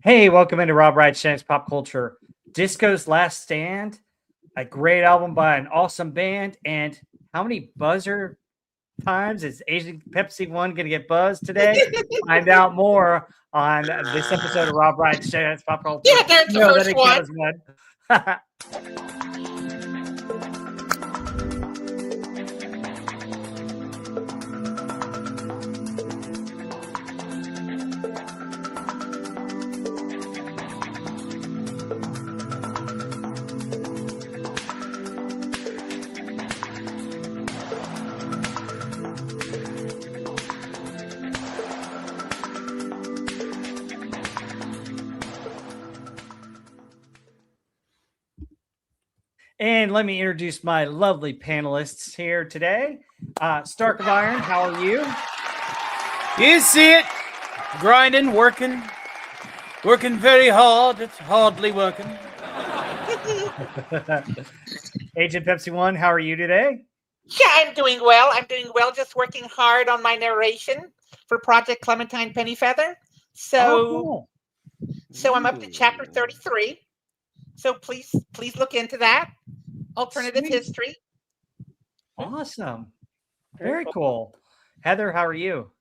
Hey, welcome into Rob Wright's Shanks Pop Culture. Disco's Last Stand, a great album by an awesome band. And how many buzzer times is Asian Pepsi One going to get buzzed today? Find out more on this episode of Rob Wright's Shanks Pop Culture. Yeah, there's the No, that first didn't one. count as one. And let me introduce my lovely panelists here today. Stark of Iron, how are you? You see it, grinding, working very hard. It's hardly working. Agent Pepsi One, how are you today? Yeah, I'm doing well. Just working hard on my narration for Project Clementine Pennyfeather. Cool. So I'm up to chapter 33. So please look into that. Alternative Sweet. history. Awesome. Very cool. Heather, how are you?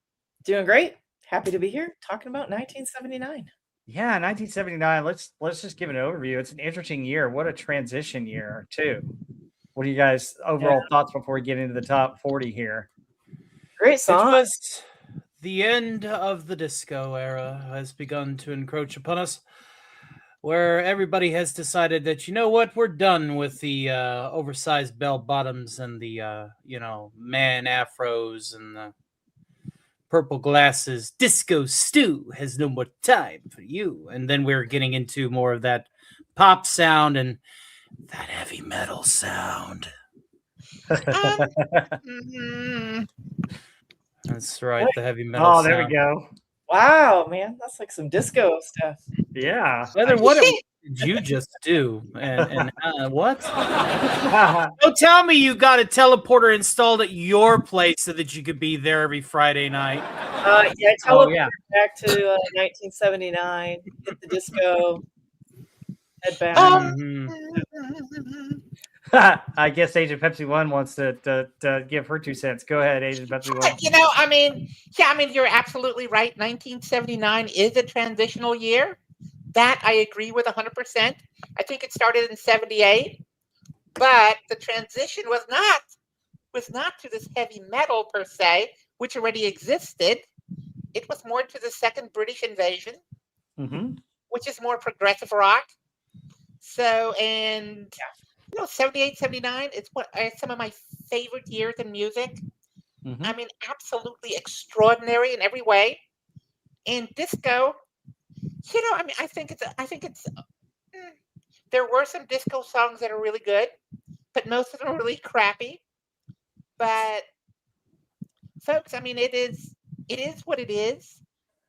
Doing great. Happy to be here talking about 1979. Yeah, 1979. Let's just give an overview. It's an interesting year. What a transition year, too. What are you guys' overall thoughts before we get into the top 40 here? Great song. It was the end of the disco era has begun to encroach upon us, where everybody has decided that, you know what, we're done with the oversized bell bottoms and the man afros and the purple glasses. Disco stew has no more time for you. And then we're getting into more of that pop sound and that heavy metal sound. That's right, the heavy metal sound. Oh, there we go. Wow, man, that's like some disco stuff. Yeah. Heather, what did you just do? And what? Don't tell me you got a teleporter installed at your place so that you could be there every Friday night. I teleported back to 1979, hit the disco, head back. I guess Agent Pepsi One wants to give her 2 cents. Go ahead, Agent Pepsi One. You're absolutely right. 1979 is a transitional year. That I agree with 100%. I think it started in 78, but the transition was not to this heavy metal per se, which already existed. It was more to the second British invasion, which is more progressive rock. So, 78, 79, it's some of my favorite years in music. I mean, absolutely extraordinary in every way. And disco, I think it's. There were some disco songs that are really good, but most of them are really crappy. But, folks, it is what it is,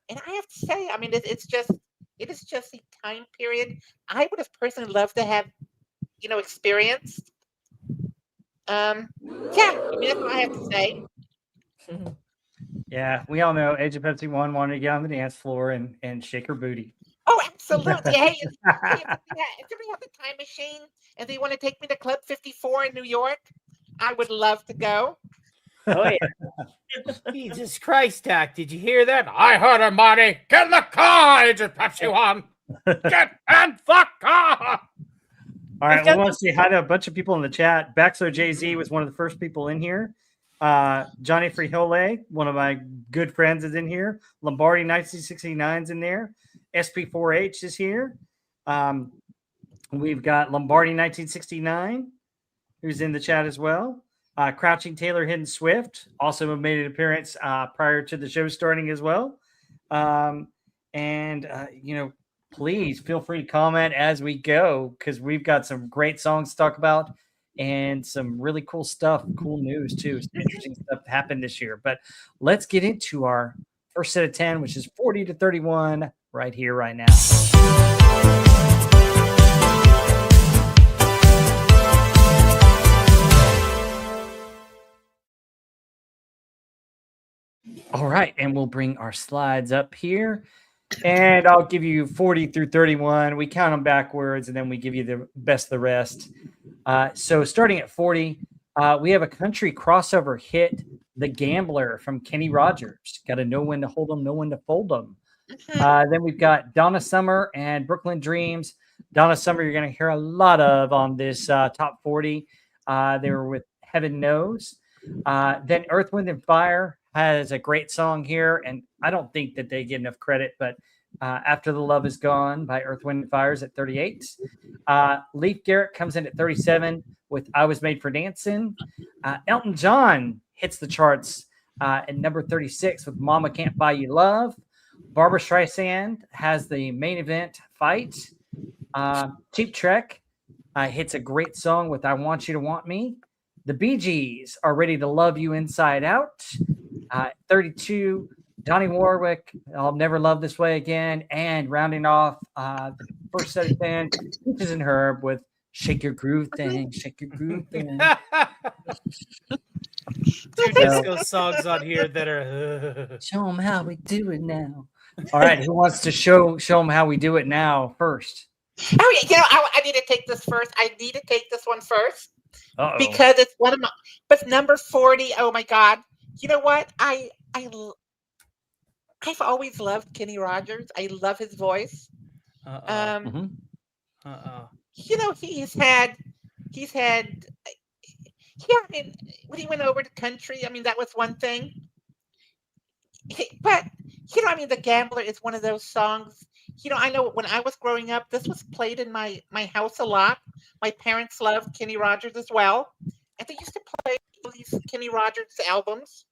and I have to say, it is just the time period I would have personally loved to have, experienced. That's what I have to say. Yeah, we all know Agent Pepsi One wanted to get on the dance floor and shake her booty. Oh, absolutely. Hey, if somebody has a time machine and they want to take me to Club 54 in New York, I would love to go. Oh, yeah. Jesus Christ, Dak, did you hear that? I heard her, Marty. Get in the car, Agent Pepsi One. Get in the car. All right, we want to say hi to a bunch of people in the chat. Baxo Jay-Z was one of the first people in here. Johnny Frihole, one of my good friends, is in here. Lombardi 1969's in there. SP4H is here. We've got Lombardi 1969, who's in the chat as well. Crouching Taylor Hidden Swift also made an appearance prior to the show starting as well. Please feel free to comment as we go, because we've got some great songs to talk about and some really cool stuff, cool news too. Some interesting stuff happened this year. But let's get into our first set of 10, which is 40 to 31 right here, right now. All right, and we'll bring our slides up here. And I'll give you 40 through 31. We count them backwards, and then we give you the best of the rest. So starting at 40, we have a country crossover hit, The Gambler from Kenny Rogers. Got to know when to hold them, know when to fold them. Then we've got Donna Summer and Brooklyn Dreams. Donna Summer, you're going to hear a lot of on this top 40. They were with Heaven Knows. Then Earth, Wind, and Fire has a great song here, and I don't think that they get enough credit, but After the Love Is Gone by Earth, Wind, and Fire is at 38. Leif Garrett comes in at 37 with I Was Made for Dancing. Elton John hits the charts at number 36 with Mama Can't Buy You Love. Barbara Streisand has the main event Fight. Cheap Trick hits a great song with I Want You to Want Me. The Bee Gees are Ready to Love You Inside Out. 32, Donnie Warwick, I'll Never Love This Way Again. And rounding off the first set of 10, Peaches and Herb with Shake Your Groove Thing, Shake Your Groove Thing. Two disco songs on here that are... Show them how we do it now. All right, who wants to show them how we do it now first? Oh, yeah, I need to take this first. I need to take this one first. Uh-oh. Because it's one of my, but number 40. Oh my God! You know what? I've always loved Kenny Rogers. I love his voice. You know, he's had. Yeah, I mean, when he went over to country, I mean, that was one thing. But you know, I mean, The Gambler is one of those songs. You know, I know when I was growing up, this was played in my house a lot. My parents loved Kenny Rogers as well. And they used to play these Kenny Rogers albums.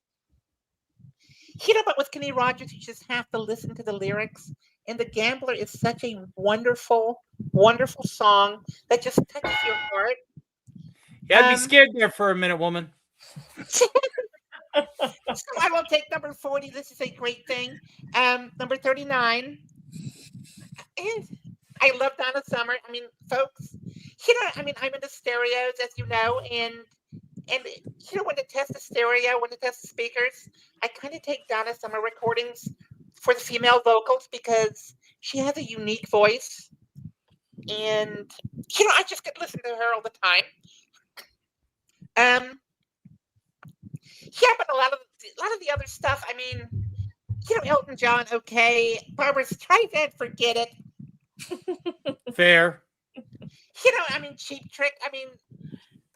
You know, but with Kenny Rogers, you just have to listen to the lyrics. And The Gambler is such a wonderful, wonderful song that just touches your heart. Yeah, I'd be scared there for a minute, woman. So I will take number 40. This is a great thing. Number 39. And I love Donna Summer. I mean, folks, you know, I mean, I'm into stereos, as you know, and you know, when to test the stereo, when to test the speakers, I kind of take Donna Summer recordings for the female vocals because she has a unique voice, and you know, I just could listen to her all the time. Yeah, but a lot of the other stuff, I mean, you know, Elton John, okay. Barbara Streisand, forget it. Fair. You know, I mean, Cheap Trick. I mean,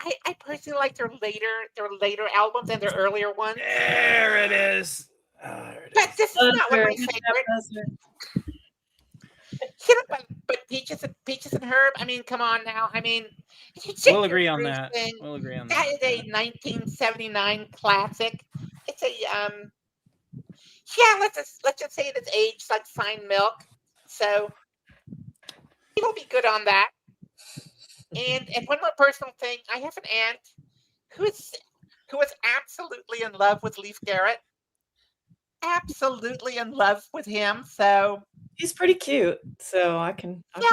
I personally like their later albums than their earlier ones. There it is. But this is not one of my favorite. You know, but Peaches and Herb. I mean, come on now. I mean, we'll agree on that. We'll agree on that. That is a 1979 classic. It's a yeah. Let's just say it's aged like fine milk. So it'll be good on that. And one more personal thing. I have an aunt who is absolutely in love with Leif Garrett. Absolutely in love with him. So he's pretty cute. So I can but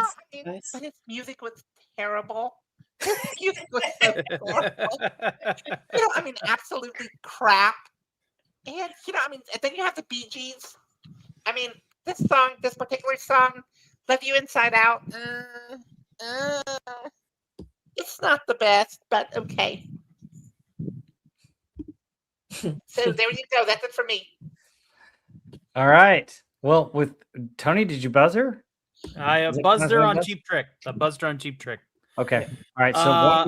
his music was terrible. His music was so horrible. You know, I mean, absolutely crap. And you know, I mean, and then you have the Bee Gees. I mean, this particular song, "Love You Inside Out." It's not the best, but okay. So there you go. That's it for me. All right. Well, with Tony, did you buzzer? I buzzed her on Cheap Trick. I buzzed her on Cheap Trick. Okay. All right. So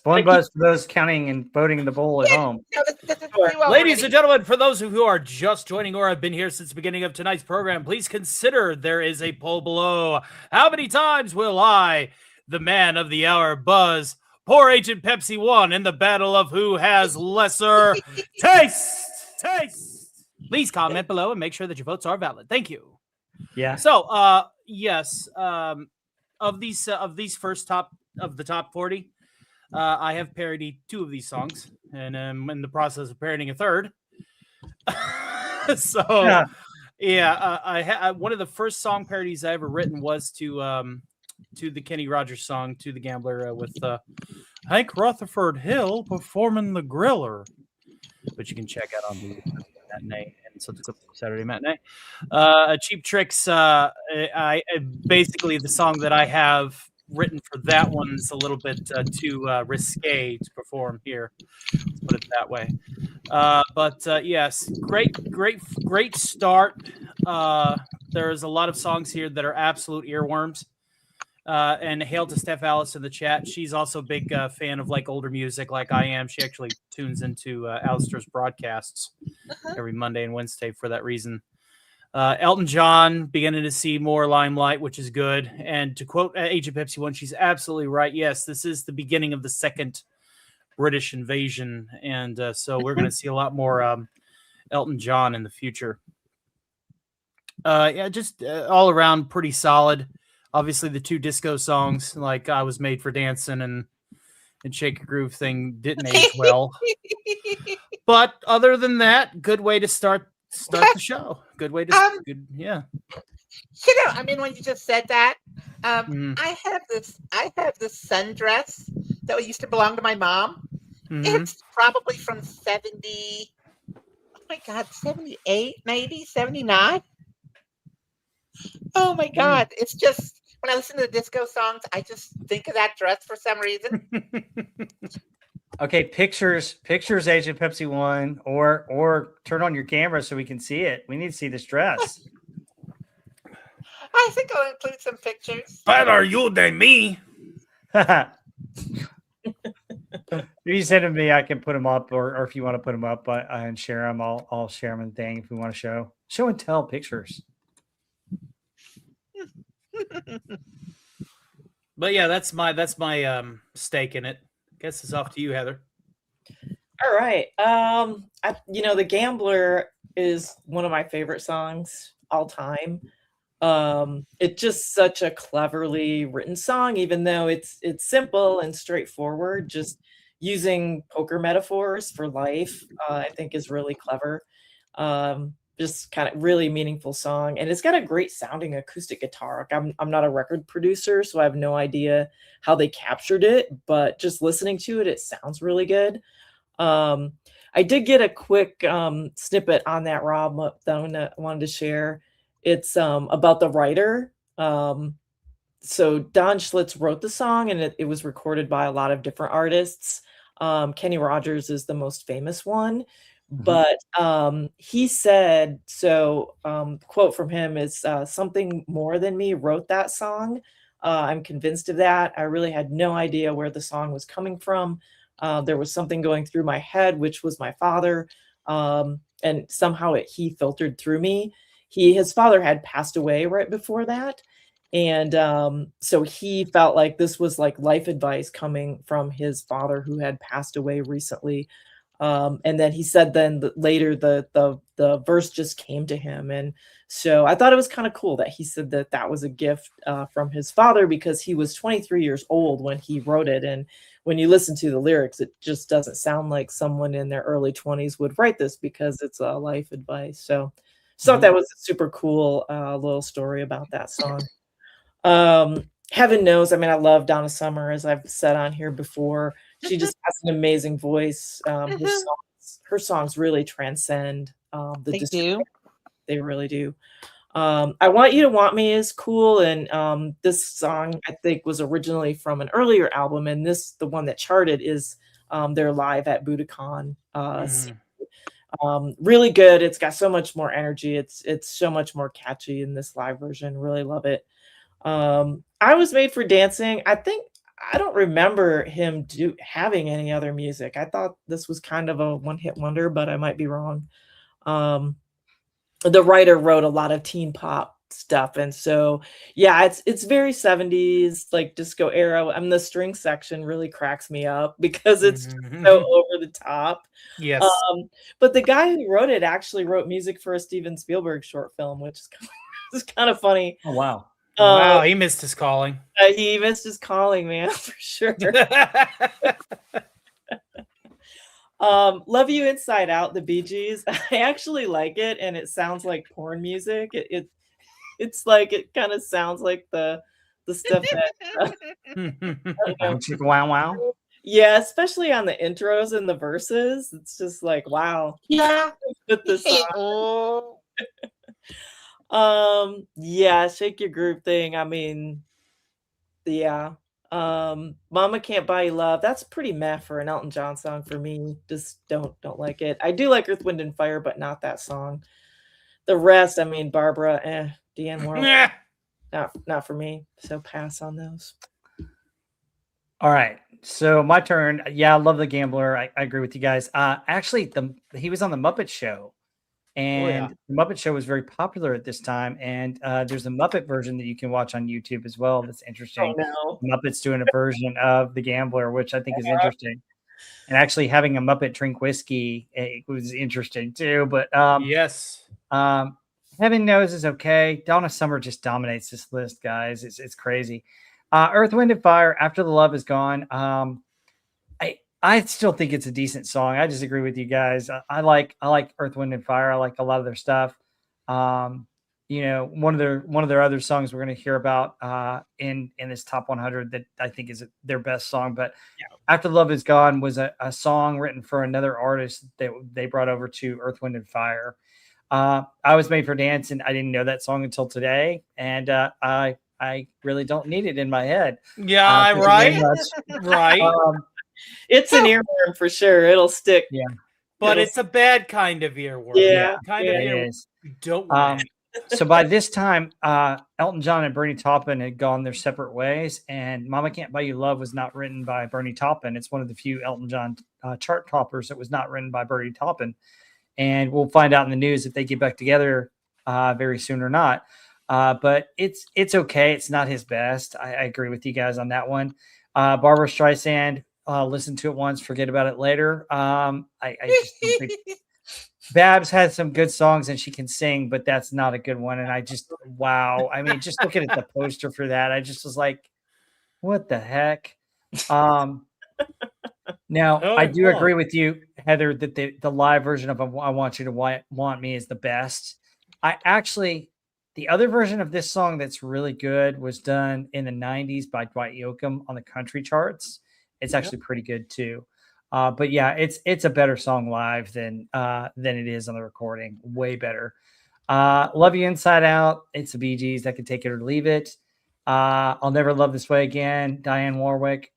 one buzz for those counting and voting in the bowl at home. No, this is pretty well Ladies ready. and gentlemen, for those who are just joining or have been here since the beginning of tonight's program, please consider there is a poll below. How many times will I, the man of the hour, buzz poor Agent Pepsi 1 in the battle of who has lesser taste? Please comment below and make sure that your votes are valid. Thank you. Yeah. So, yes, of these first top 40, I have parodied 2 of these songs, and I'm in the process of parodying a third. So, yeah, one of the first song parodies I ever written was to the Kenny Rogers song "To the Gambler" with Hank Rutherford Hill performing the Griller, which you can check out on that name and Saturday Matinee. Cheap Tricks, I basically the song that I have written for that one's a little bit too risque to perform here. Let's put it that way. But yes, great start. There's a lot of songs here that are absolute earworms. And hail to Steph Alice in the chat. She's also a big fan of like older music, like I am. She actually tunes into Alistair's broadcasts every Monday and Wednesday for that reason. Elton John beginning to see more limelight, which is good. And to quote Agent Pepsi One, she's absolutely right. Yes, this is the beginning of the second British invasion, and so we're going to see a lot more Elton John in the future. Yeah, just all around pretty solid. Obviously, the two disco songs, like "I Was Made for Dancing" and "Shake a Groove" thing, didn't age well. But other than that, good way to start the show. Good way to yeah. I mean, when you just said that, I have this sundress that used to belong to my mom. It's probably from 70. Oh my God, 78, maybe 79. Oh my God, it's just when I listen to the disco songs, I just think of that dress for some reason. Okay, pictures, Agent Pepsi One, or turn on your camera so we can see it. We need to see this dress. I think I'll include some pictures. Better you than me. If you send them to me, I can put them up, or if you want to put them up and share them, I'll share them in the thing if we want to show and tell pictures. But yeah, that's my stake in it. Guess it's off to you, Heather. All right. The Gambler is one of my favorite songs all time. It's just such a cleverly written song, even though it's simple and straightforward. Just using poker metaphors for life, I think is really clever. Just kind of really meaningful song, and it's got a great sounding acoustic guitar. I'm not a record producer, so I have no idea how they captured it, but just listening to it, it sounds really good. I did get a quick snippet on that, Rob, that I wanted to share. It's about the writer. So Don Schlitz wrote the song, and it was recorded by a lot of different artists. Kenny Rogers is the most famous one. But he said, quote from him is, "Something more than me wrote that song. I'm convinced of that. I really had no idea where the song was coming from. There was something going through my head, which was my father. And somehow he filtered through me. His father had passed away right before that. And so he felt like this was like life advice coming from his father who had passed away recently. And then he said later the verse just came to him. And so I thought it was kind of cool that he said that was a gift from his father, because he was 23 years old when he wrote it. And when you listen to the lyrics, it just doesn't sound like someone in their early 20s would write this, because it's a life advice. So I thought that was a super cool little story about that song. Heaven knows, I mean, I love Donna Summer, as I've said on here before. She just has an amazing voice. Her songs really transcend They do. They really do. I Want You to Want Me is cool. And this song, I think, was originally from an earlier album. And the one that charted is their Live at Budokan. Really good. It's got so much more energy. It's so much more catchy in this live version. Really love it. I Was Made for Dancing. I don't remember him having any other music. I thought this was kind of a one-hit wonder, but I might be wrong. The writer wrote a lot of teen pop stuff, and so yeah, it's very 70s, like disco era. And the string section really cracks me up because it's so over the top. Yes. But the guy who wrote it actually wrote music for a Steven Spielberg short film, which is kind of funny. Oh wow. Wow, he missed his calling. He missed his calling, man, for sure. Love You Inside Out, the Bee Gees. I actually like it, and it sounds like porn music. It's like, it kind of sounds like the stuff that Wow wow. Yeah, especially on the intros and the verses. It's just like, wow. Yeah. Put this on. Yeah, Shake Your Groove thing. I mean, yeah. Mama Can't Buy You Love. That's pretty meh for an Elton John song for me. Just don't like it. I do like Earth, Wind and Fire, but not that song. The rest, I mean, Barbara, Deanne Warwick, not for me. So pass on those. All right, so my turn. Yeah, I love The Gambler. I agree with you guys. Actually, he was on the Muppet Show, and the Muppet Show was very popular at this time. And there's a Muppet version that you can watch on YouTube as well. That's interesting. Oh, no. Muppets doing a version of The Gambler, which I think is interesting. And actually having a Muppet drink whiskey, it was interesting too. But yes, Heaven Knows is okay. Donna Summer just dominates this list, guys. It's crazy. Earth, Wind, and Fire, After the Love Is Gone. I still think it's a decent song. I just agree with you guys. I like Earth, Wind, and Fire. I like a lot of their stuff. You know, one of their other songs we're going to hear about in this top 100 that I think is their best song. But After the Love Is Gone was a song written for another artist that they brought over to Earth, Wind, and Fire. I Was Made for Dancing. I didn't know that song until today, and I really don't need it in my head. Yeah, right. It's an earworm for sure. It'll stick. Yeah, but it's a bad kind of earworm. Yeah, kind of earworm. Don't. So by this time, Elton John and Bernie Taupin had gone their separate ways, and "Mama Can't Buy You Love" was not written by Bernie Taupin. It's one of the few Elton John chart toppers that was not written by Bernie Taupin. And we'll find out in the news if they get back together very soon or not. But it's okay. It's not his best. I agree with you guys on that one. Barbara Streisand, listen to it once, forget about it later. I just don't think Babs has some good songs and she can sing, but that's not a good one. And I just, wow. I mean, just looking at the poster for that, I just was like, what the heck? Now, I do agree with you, Heather, that the live version of I Want You to Want Me is the best. The other version of this song that's really good was done in the 90s by Dwight Yoakam on the country charts. It's actually pretty good too. But yeah, it's a better song live than it is on the recording. Way better. Love You Inside Out. It's the Bee Gees. I can take it or leave it. I'll Never Love This Way Again. Diane Warwick.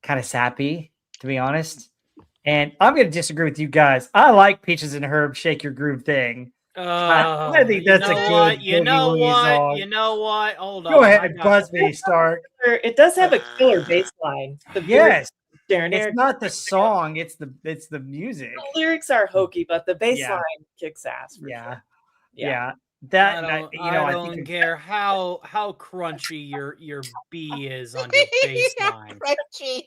Kind of sappy, to be honest. And I'm going to disagree with you guys. I like Peaches and Herb, Shake Your Groove thing. I think that's a good You know what? Hold on. Go ahead, Busby, Stark. It does have a killer bass line. Yes. It's not the song, it's the music. The lyrics are hokey, but the bass line kicks ass. Yeah. That I don't care how crunchy your B is on your bass line. Crunchy.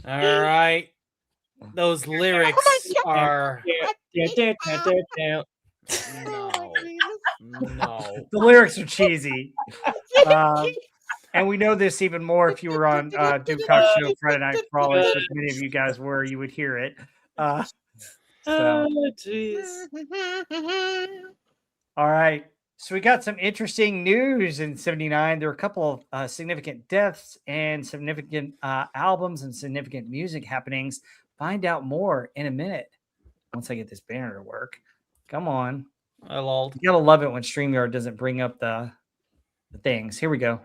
All right. Those lyrics are no. The lyrics are cheesy. And we know this even more if you were on Duke Cox Show Friday Night Frolics, which many of you guys were, you would hear it. Oh, jeez. All right. So we got some interesting news in 79. There were a couple of significant deaths and significant albums and significant music happenings. Find out more in a minute once I get this banner to work. Come on. You gotta love it when StreamYard doesn't bring up the things. Here we go.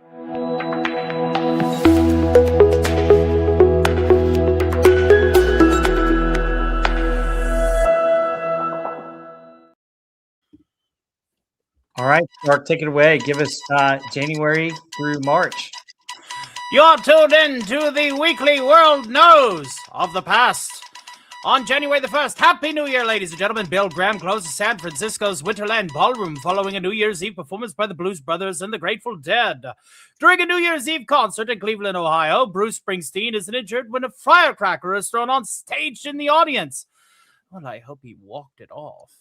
All right, Stark, take it away. Give us January through March. You're tuned in to the weekly World Knows of the Past. On January the 1st, Happy New Year, ladies and gentlemen. Bill Graham closes San Francisco's Winterland Ballroom following a New Year's Eve performance by the Blues Brothers and the Grateful Dead. During a New Year's Eve concert in Cleveland, Ohio, Bruce Springsteen is injured when a firecracker is thrown on stage in the audience. Well, I hope he walked it off.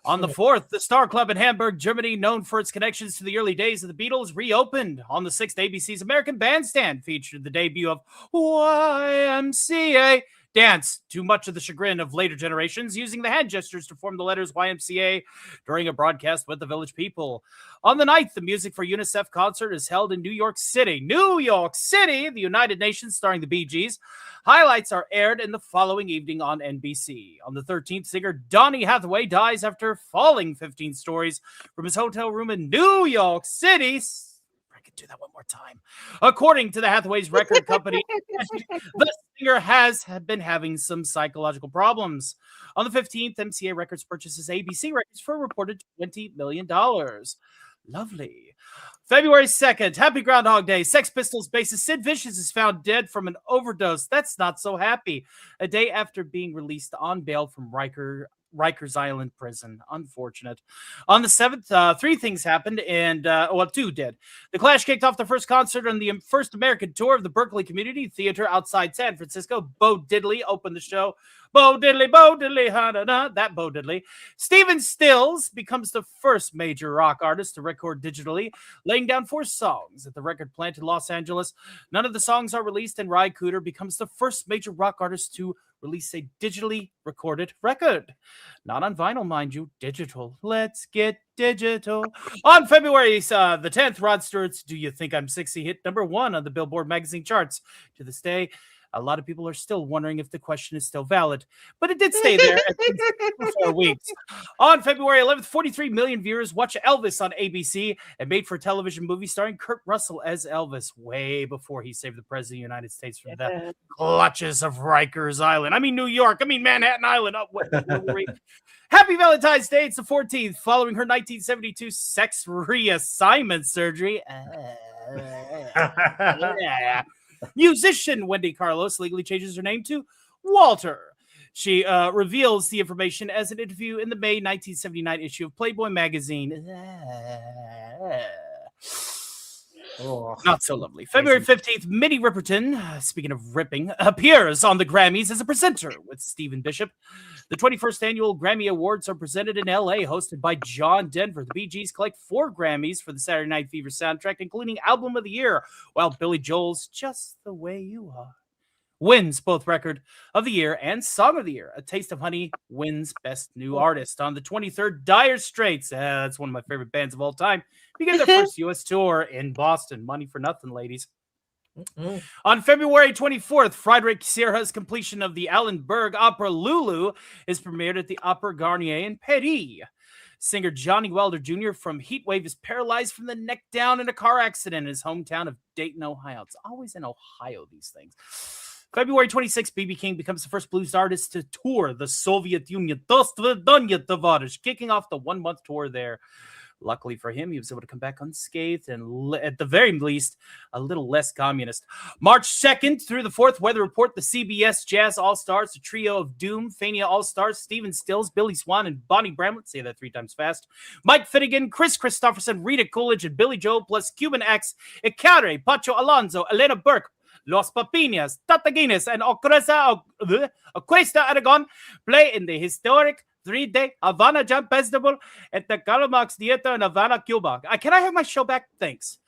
On the 4th, the Star Club in Hamburg, Germany, known for its connections to the early days of the Beatles, reopened. On the 6th, ABC's American Bandstand featured the debut of YMCA dance to much of the chagrin of later generations, using the hand gestures to form the letters YMCA during a broadcast with the village people. On the 9th, the Music for UNICEF concert is held in New York City. New York City, the United Nations starring the Bee Gees. Highlights are aired in the following evening on NBC. On the 13th, singer Donny Hathaway dies after falling 15 stories from his hotel room in New York City. I could do that one more time. According to the Hathaway's record company, the singer has been having some psychological problems. On the 15th, MCA Records purchases ABC Records for a reported $20 million. Lovely. February 2nd, Happy Groundhog Day. Sex Pistols bassist Sid Vicious is found dead from an overdose. That's not so happy. A day after being released on bail from Rikers Island prison. Unfortunate. On the 7th, 3 things happened, and 2 did. The Clash kicked off the first concert on the first American tour of the Berkeley Community Theater outside San Francisco. Bo Diddley opened the show. Bo Diddley, ha-da-da, that Bo Diddley. Stephen Stills becomes the first major rock artist to record digitally, laying down 4 songs at the record plant in Los Angeles. None of the songs are released, and Ry Cooder becomes the first major rock artist to release a digitally recorded record. Not on vinyl, mind you, digital. Let's get digital. On February the 10th, Rod Stewart's Do You Think I'm Sexy hit number 1 on the Billboard magazine charts. To this day, a lot of people are still wondering if the question is still valid, but it did stay there for 4 weeks. On February 11th, 43 million viewers watch Elvis on ABC, a made-for-television movie starring Kurt Russell as Elvis, way before he saved the President of the United States from the clutches of Rikers Island. I mean, New York. I mean, Manhattan Island. Happy Valentine's Day. It's the 14th, following her 1972 sex reassignment surgery. Musician Wendy Carlos legally changes her name to Walter. She reveals the information as an interview in the May 1979 issue of Playboy magazine. Not so lovely. February 15th, Minnie Riperton, speaking of ripping, appears on the Grammys as a presenter with Stephen Bishop. The 21st annual Grammy Awards are presented in L.A., hosted by John Denver. The Bee Gees collect 4 Grammys for the Saturday Night Fever soundtrack, including Album of the Year, while Billy Joel's Just the Way You Are wins both Record of the Year and Song of the Year. A Taste of Honey wins Best New Artist. On the 23rd, Dire Straits, that's one of my favorite bands of all time, began their first U.S. tour in Boston. Money for nothing, ladies. Mm-hmm. On February 24th, Friedrich Sierra's completion of the Alan Berg opera Lulu is premiered at the Opera Garnier in Paris. Singer Johnny Wilder Jr. from Heatwave is paralyzed from the neck down in a car accident in his hometown of Dayton, Ohio. It's always in Ohio, these things. February 26th, B.B. King becomes the first blues artist to tour the Soviet Union. Kicking off the 1-month tour there. Luckily for him, he was able to come back unscathed and, at the very least, a little less communist. March 2nd through the 4th, Weather Report, the CBS Jazz All-Stars, the trio of Doom, Fania All-Stars, Stephen Stills, Billy Swan, and Bonnie Bramlett. Say that 3 times fast. Mike Finnegan, Chris Christopherson, Rita Coolidge, and Billy Joel, plus Cuban X, Icare, Pacho Alonso, Elena Burke, Los Papinas, Tata Guinness, and Orquesta Aragon play in the historic 3-day Havana Jam Festival at the Calamax Theater in Havana, Cuba. Can I have my show back? Thanks.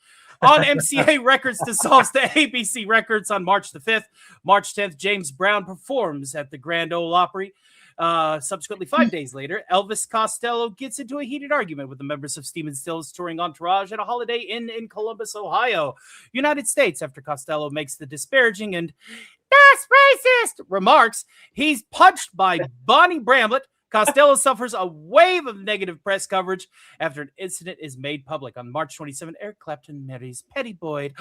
On MCA Records dissolves the ABC Records on March the 5th. March 10th, James Brown performs at the Grand Ole Opry. Subsequently, 5 days later, Elvis Costello gets into a heated argument with the members of Stephen Stills' touring entourage at a Holiday Inn in Columbus, Ohio, United States, after Costello makes the disparaging and "that's racist" remarks. He's punched by Bonnie Bramlett. Costello suffers a wave of negative press coverage after an incident is made public. On March 27, Eric Clapton marries Patty Boyd,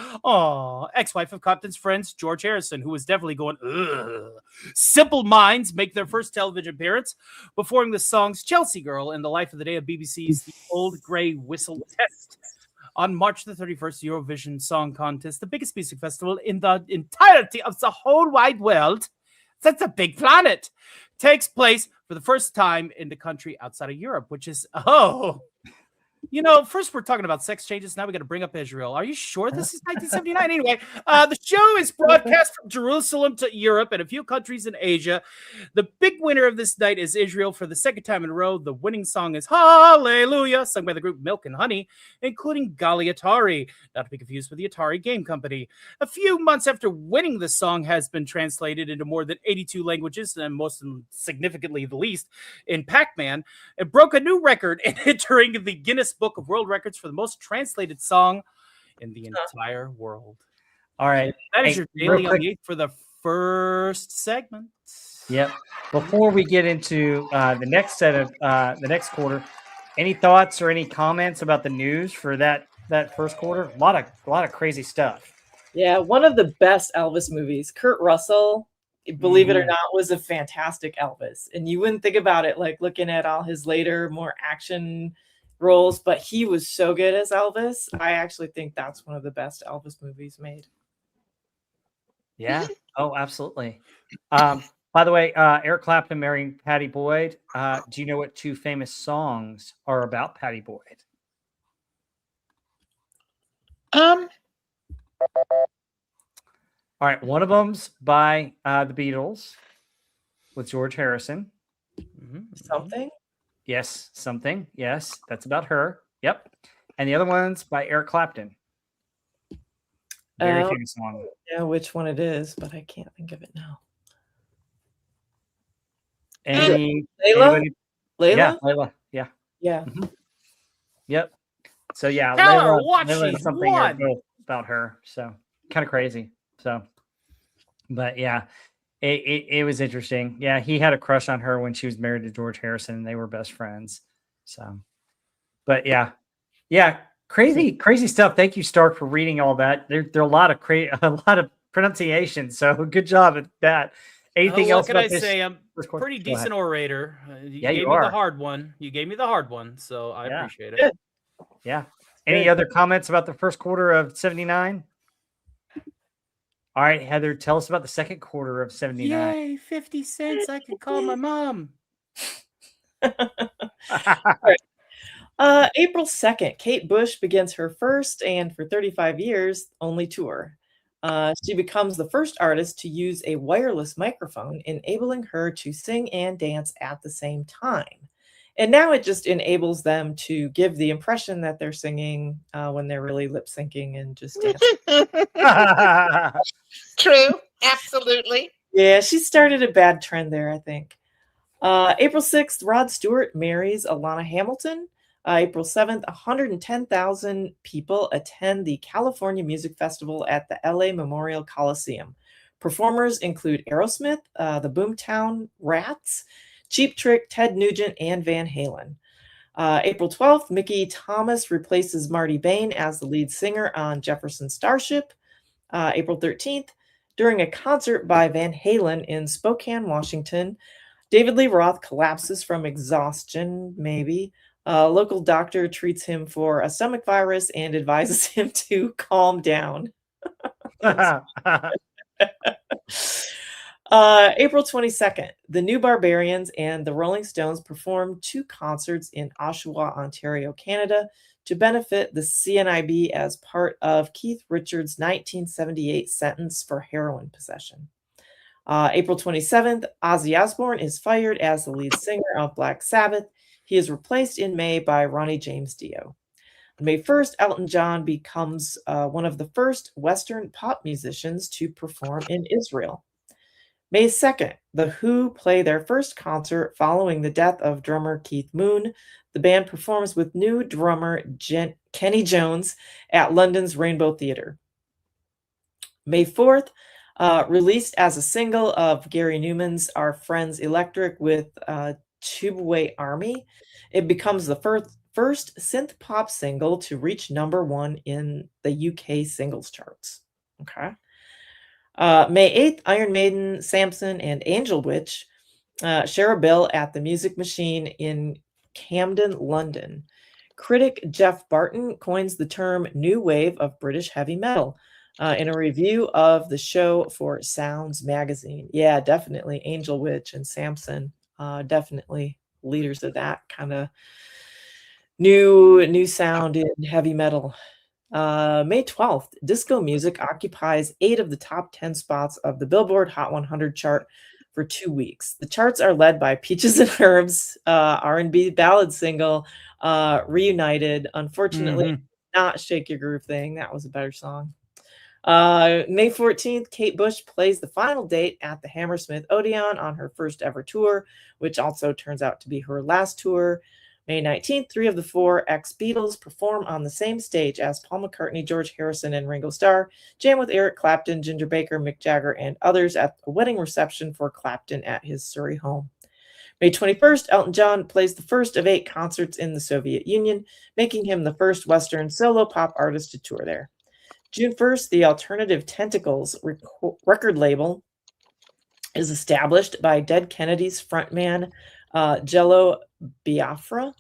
ex-wife of Clapton's friends, George Harrison, who was definitely going, ugh. Simple Minds make their first television appearance, performing the songs Chelsea Girl and The Life of the Day of BBC's The Old Grey Whistle Test. On March the 31st, Eurovision Song Contest, the biggest music festival in the entirety of the whole wide world, that's a big planet, takes place for the first time in the country outside of Europe, which is, First we're talking about sex changes. Now we got to bring up Israel. Are you sure this is 1979? Anyway, the show is broadcast from Jerusalem to Europe and a few countries in Asia. The big winner of this night is Israel for the second time in a row. The winning song is Hallelujah, sung by the group Milk and Honey, including Gali Atari, not to be confused with the Atari Game Company. A few months after winning, the song has been translated into more than 82 languages, and most significantly the least in Pac-Man. It broke a new record in entering the Guinness Book of World Records for the most translated song in the entire world. All right. That is your daily on the 8th for the first segment. Yep. Before we get into the next set of the next quarter, any thoughts or any comments about the news for that first quarter? A lot of crazy stuff. Yeah, one of the best Elvis movies. Kurt Russell, believe it or not, was a fantastic Elvis. And you wouldn't think about it like looking at all his later, more action roles, but he was so good as Elvis. I actually think that's one of the best Elvis movies made. Yeah. Oh, absolutely. By the way, Eric Clapton marrying Patty Boyd. Do you know what two famous songs are about Patty Boyd? All right, one of them's by the Beatles with George Harrison. Something? Yes, something. Yes, that's about her. Yep. And the other one's by Eric Clapton. Very famous song. Yeah, which one it is, but I can't think of it now. Layla? Layla? Yeah, Layla. Yeah. Yeah. Mm-hmm. Yep. So yeah, Tell her Layla, what Layla she's something won. about her. So kind of crazy. So, but yeah, it was interesting. Yeah, he had a crush on her when she was married to George Harrison, and they were best friends. So, but yeah, crazy stuff. Thank you, Stark, for reading all that. There are a lot of pronunciation. So good job at that. Anything else? What can I say? I'm pretty decent orator. You gave me the hard one. You gave me the hard one, so I appreciate it. Yeah. Any other comments about the first quarter of 79? All right, Heather, tell us about the second quarter of 79. Yay, 50 cents. I can call my mom. April 2nd, Kate Bush begins her first and for 35 years only tour. She becomes the first artist to use a wireless microphone, enabling her to sing and dance at the same time. And now it just enables them to give the impression that they're singing when they're really lip syncing and just dancing. True. Absolutely. Yeah, she started a bad trend there, I think. April 6th, Rod Stewart marries Alana Hamilton. April 7th, 110,000 people attend the California Music Festival at the LA Memorial Coliseum. Performers include Aerosmith, the Boomtown Rats, Cheap Trick, Ted Nugent, and Van Halen. April 12th, Mickey Thomas replaces Marty Bain as the lead singer on Jefferson Starship. April 13th, during a concert by Van Halen in Spokane, Washington, David Lee Roth collapses from exhaustion, maybe. A local doctor treats him for a stomach virus and advises him to calm down. April 22nd, the New Barbarians and the Rolling Stones performed 2 concerts in Oshawa, Ontario, Canada, to benefit the CNIB as part of Keith Richards' 1978 sentence for heroin possession. April 27th, Ozzy Osbourne is fired as the lead singer of Black Sabbath. He is replaced in May by Ronnie James Dio. On May 1st, Elton John becomes one of the first Western pop musicians to perform in Israel. May 2nd, The Who play their first concert following the death of drummer Keith Moon. The band performs with new drummer Kenny Jones at London's Rainbow Theatre. May 4th, released as a single of Gary Newman's Our Friends Electric with Tubeway Army, it becomes the first synth pop single to reach #1 in the UK singles charts. Okay. May 8th, Iron Maiden, Samson, and Angel Witch share a bill at the Music Machine in Camden, London. Critic Jeff Barton coins the term new wave of British heavy metal in a review of the show for Sounds magazine. Yeah, definitely. Angel Witch and Samson, definitely leaders of that kind of New sound in heavy metal. May 12th, disco music occupies 8 of the top 10 spots of the Billboard Hot 100 chart for 2 weeks. The charts are led by Peaches and Herbs, R&B ballad single, Reunited. Unfortunately, not Shake Your Groove Thing. That was a better song. May 14th, Kate Bush plays the final date at the Hammersmith Odeon on her first ever tour, which also turns out to be her last tour. May 19th, 3 of the 4 ex-Beatles perform on the same stage as Paul McCartney, George Harrison, and Ringo Starr, jam with Eric Clapton, Ginger Baker, Mick Jagger, and others at a wedding reception for Clapton at his Surrey home. May 21st, Elton John plays the first of 8 concerts in the Soviet Union, making him the first Western solo pop artist to tour there. June 1st, the Alternative Tentacles record label is established by Dead Kennedys frontman Jello Biafra.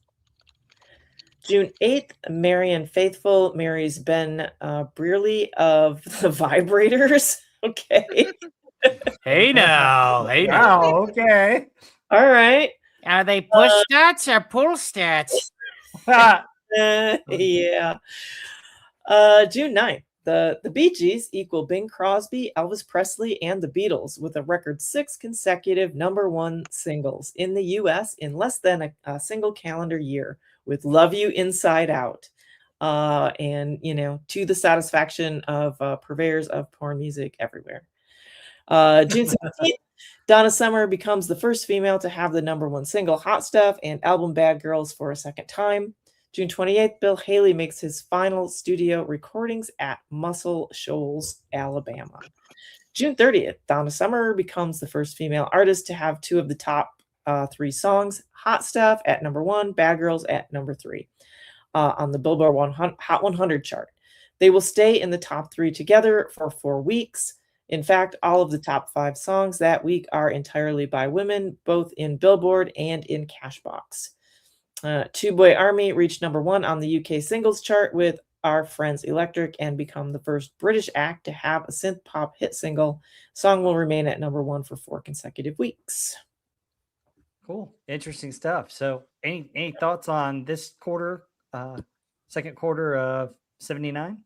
June 8th, Marianne Faithfull marries Ben Brearley of the Vibrators. Okay. Hey now. Wow, okay. All right. Are they push stats or pull stats? Yeah. June 9th. The Bee Gees equal Bing Crosby, Elvis Presley, and the Beatles with a record 6 consecutive #1 singles in the U.S. in less than a single calendar year with Love You Inside Out. And, to the satisfaction of purveyors of porn music everywhere. June 17th, Donna Summer becomes the first female to have the #1 single Hot Stuff and album Bad Girls for a second time. June 28th, Bill Haley makes his final studio recordings at Muscle Shoals, Alabama. June 30th, Donna Summer becomes the first female artist to have 2 of the top 3 songs, Hot Stuff at #1, Bad Girls at #3, on the Billboard Hot 100 chart. They will stay in the top 3 together for 4 weeks. In fact, all of the top 5 songs that week are entirely by women, both in Billboard and in Cashbox. Two Boy Army reached #1 on the UK singles chart with Our Friends Electric and become the first British act to have a synth pop hit single. Song will remain at #1 for 4 consecutive weeks. Cool. Interesting stuff. So any thoughts on this quarter, second quarter of 79?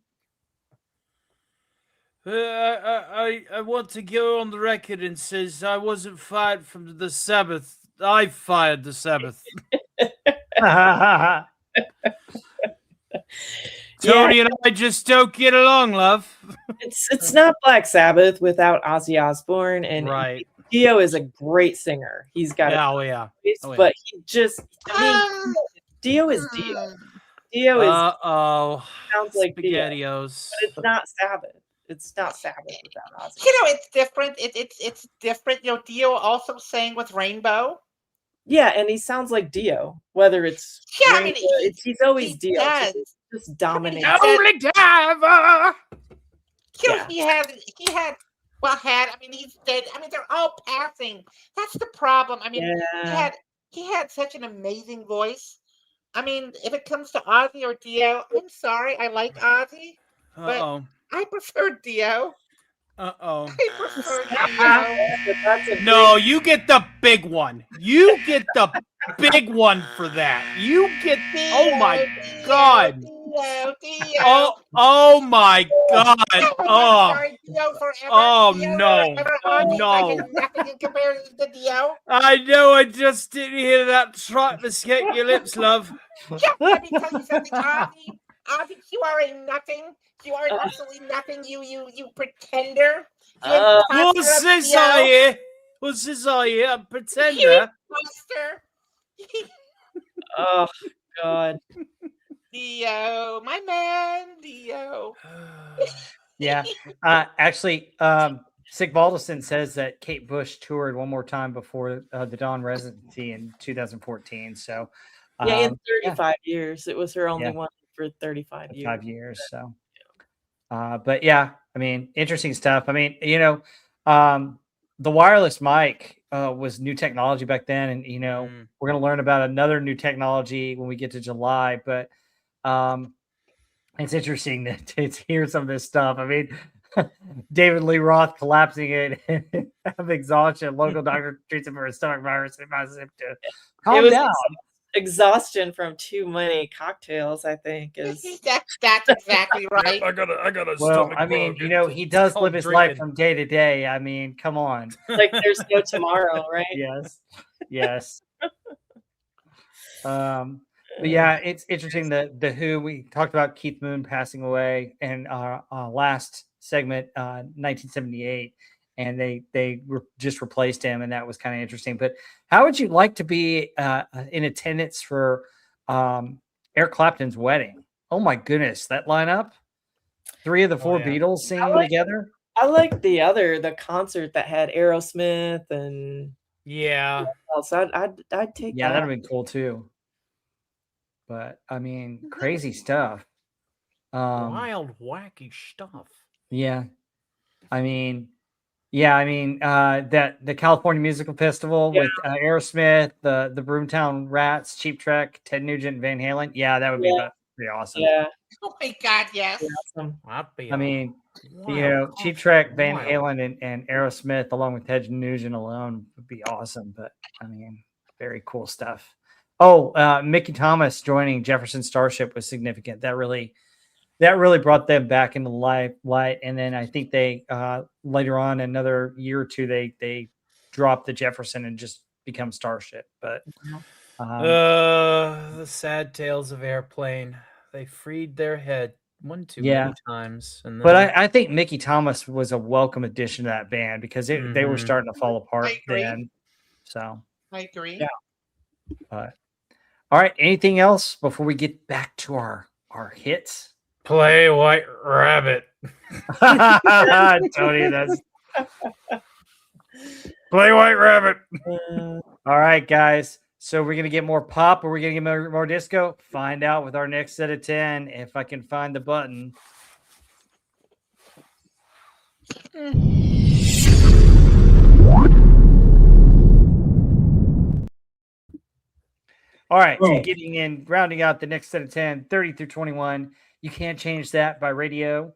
I want to go on the record and says I wasn't fired from the Sabbath. I fired the Sabbath. Tony and I just don't get along, love. It's not Black Sabbath without Ozzy Osbourne, and right. Dio is a great singer. He's got but he just Dio is Dio. Dio is sounds like SpaghettiOs, but it's not Sabbath. It's not Sabbath without Ozzy. It's different. It's different. Dio also sang with Rainbow. Yeah, and he sounds like Dio. Whether it's he's always Dio. It's just dominating. Only diver. He had. He's dead. They're all passing. That's the problem. He had such an amazing voice. If it comes to Ozzy or Dio, I'm sorry. I like Ozzy, but I prefer Dio. I prefer Dio. No, you get the big one. You get the big one for that. You get. Oh my God. Dio. Oh my God. Oh Dio no. No. Nothing in comparison to Dio. I know. I just didn't hear that trot escape your lips, love. Let me tell you something, Ozzy. Ozzy, you are a nothing. You are absolutely nothing. You pretender. What's this I hear? What's this I hear? A pretender. You imposter. Oh God. Dio, my man, Dio. Yeah. Actually, Sick Baldwin says that Kate Bush toured one more time before the Dawn residency in 2014. So in 35 years. It was her only one for 35 years. 5 years. So but yeah, interesting stuff. The wireless mic was new technology back then, and we're going to learn about another new technology when we get to July. But it's interesting to hear some of this stuff. David Lee Roth collapsing it of exhaustion. Local doctor treats him for a stomach virus. It must have to calm down. exhaustion from too many cocktails, I think, is That's exactly right. I got a Well, stomach I mean, bug. he does called live his life drinking. from day to day. I mean, come on. like there's no tomorrow, right? Yes. But yeah, it's interesting that the Who, we talked about Keith Moon passing away in our last segment, 1978, and they just replaced him, and that was kind of interesting. But how would you like to be in attendance for Eric Clapton's wedding? Oh my goodness, that lineup! 3 of the 4 yeah. Beatles singing together. I like the concert that had Aerosmith and Yeah. else. I'd take Yeah, that. that'd have been cool too. But I mean, crazy stuff. Wild, wacky stuff. Yeah. I mean, that the California Musical Festival with Aerosmith, the Broomtown Rats, Cheap Trick, Ted Nugent, Van Halen. Yeah, that would be pretty awesome. Yeah. Oh my God, yes. Awesome. I mean, Cheap Trick, Van Halen, and Aerosmith, along with Ted Nugent alone, would be awesome. But I mean, very cool stuff. Oh, Mickey Thomas joining Jefferson Starship was significant. That really brought them back into light. And then I think they later on, another year or two, they dropped the Jefferson and just become Starship. But the sad tales of Airplane. They freed their head one too many times. And then... But I think Mickey Thomas was a welcome addition to that band because they were starting to fall apart then. So I agree. Yeah. But all right. Anything else before we get back to our hits? Play White Rabbit. Tony, that's Play White Rabbit. All right, guys. So we're gonna get more pop, or we're gonna get more disco. Find out with our next set of 10 if I can find the button. All right, so rounding out the next set of 10, 30 through 21. You Can't Change That by Radio.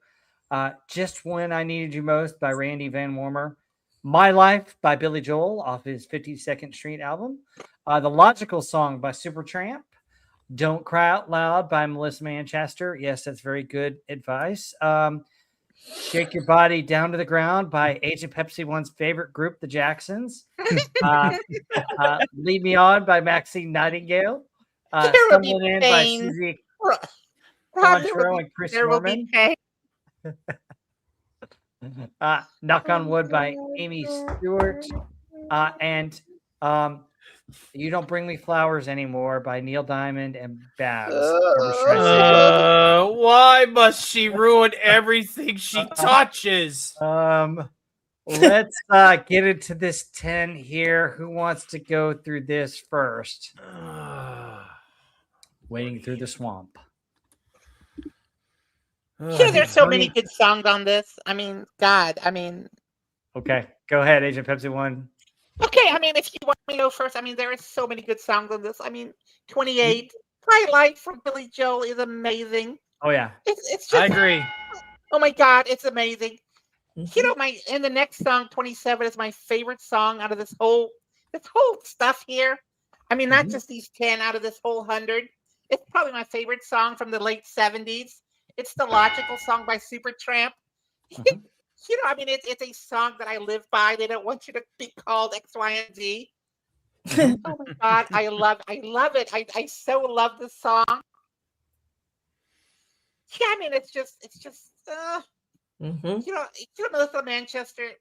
Just When I Needed You Most by Randy Van Warmer. My Life by Billy Joel off his 52nd Street album. The Logical Song by Supertramp. Don't Cry Out Loud by Melissa Manchester. Yes, that's very good advice. Shake Your Body Down to the Ground by Agent Pepsi One's favorite group, the Jacksons. Lead Me On by Maxine Nightingale. Stumbling In by Susie Quantrill and Chris Norman. Knock on Wood by Amy Stewart. And You Don't Bring Me Flowers Anymore by Neil Diamond and Babs. Why must she ruin everything she touches? Let's get into this 10 here. Who wants to go through this first? Wading Through the Swamp. There's so many good songs on this. I mean, God, I mean. Okay, go ahead, Agent Pepsi One. Okay, I mean, if you want me to go first, I mean, there are so many good songs on this. I mean, 28, Twilight from Billy Joel is amazing. Oh, yeah. It's just, I agree. Oh, my God, it's amazing. You know, and the next song, 27, is my favorite song out of this whole stuff here. I mean, not just these 10 out of this whole 100. It's probably my favorite song from the late 70s. It's the Logical Song by Supertramp. You know, I mean, it's a song that I live by. They don't want you to be called X, Y, and Z. Oh my God, I love it. I so love this song. Yeah, I mean, it's just. You know, Melissa Manchester.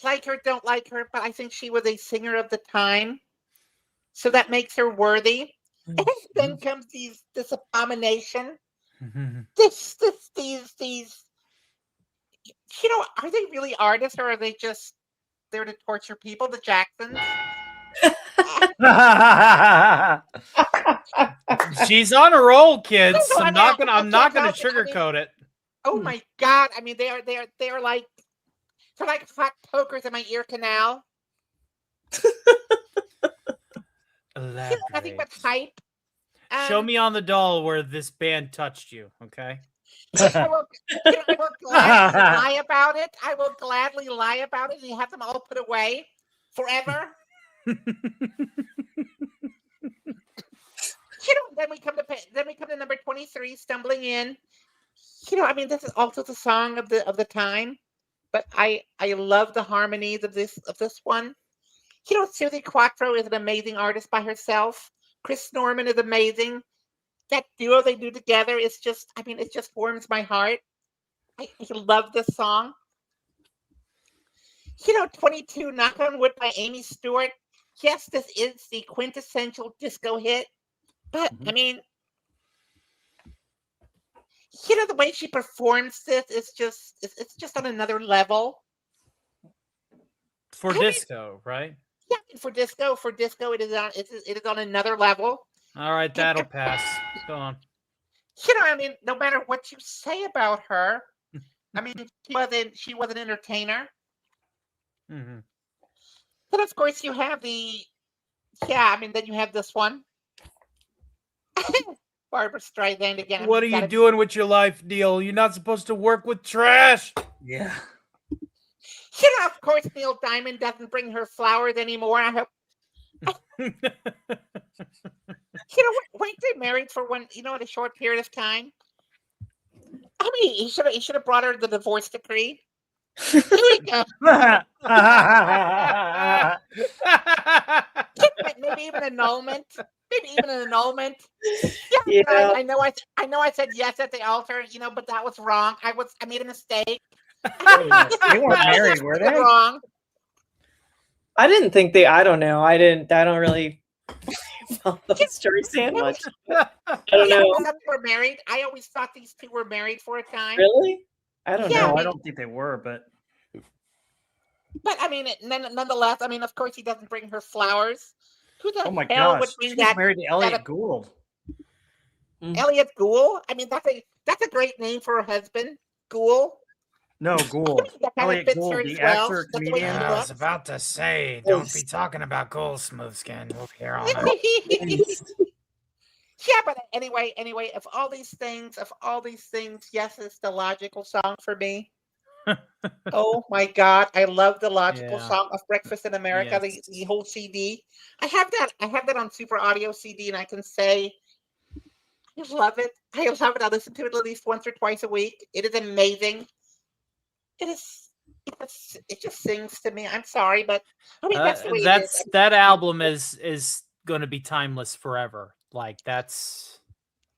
Like her, don't like her, but I think she was a singer of the time, so that makes her worthy. And then comes this abomination. These. You know, are they really artists, or are they just there to torture people? The Jacksons. She's on a roll, kids. No, I'm not gonna sugarcoat it. Oh my God! I mean, they're like hot pokers in my ear canal. Nothing but hype. Show me on the doll where this band touched you, okay? I will gladly lie about it. I will gladly lie about it and have them all put away forever. Then we come to number 23, Stumbling In. I mean, this is also the song of the time, but I love the harmonies of this one. Susie Quattro is an amazing artist by herself. Chris Norman is amazing. That duo they do together is just, I mean, it just warms my heart. I love this song. 22, Knock on Wood by Amy Stewart. Yes, this is the quintessential disco hit, but I mean, the way she performs this is just, it's just on another level. For disco, right? Yeah, for disco, it is on another level. All right, that'll pass. Go on. I mean, no matter what you say about her, I mean, she was an entertainer. Mm-hmm. Then of course you have then you have this one. Barbara Streisand again. What are you doing with your life, Neil? You're not supposed to work with trash. Yeah. Of course, Neil Diamond doesn't bring her flowers anymore. I hope. Weren't they married for a short period of time? I mean, he should have brought her the divorce decree. Here we go. Maybe even annulment. Yeah. I know I said yes at the altar, but that was wrong. I made a mistake. They weren't married, were they? Wrong. I didn't think I don't know. I don't really follow Streisand much. I don't know. Some were married. I always thought these two were married for a time. Really? I don't know. I don't think they were, but I mean, nonetheless, I mean, of course, he doesn't bring her flowers. Who the my hell gosh, would bring she's that? married to Elliot Gould. Elliot Gould? I mean, that's a great name for a husband. Gould. No, Gould. Elliot Gould, the actor, comedian. I was about to say, don't be talking about Gould, smooth skin. We'll be here all night. Yeah, but anyway, of all these things, yes, it's the logical song for me. Oh my God, I love the logical song of Breakfast in America, the whole CD. I have that on Super Audio CD, and I can say I love it. I listen to it at least once or twice a week. It is amazing. It just sings to me. I'm sorry, but I mean that's the way it is. That album is going to be timeless forever. Like that's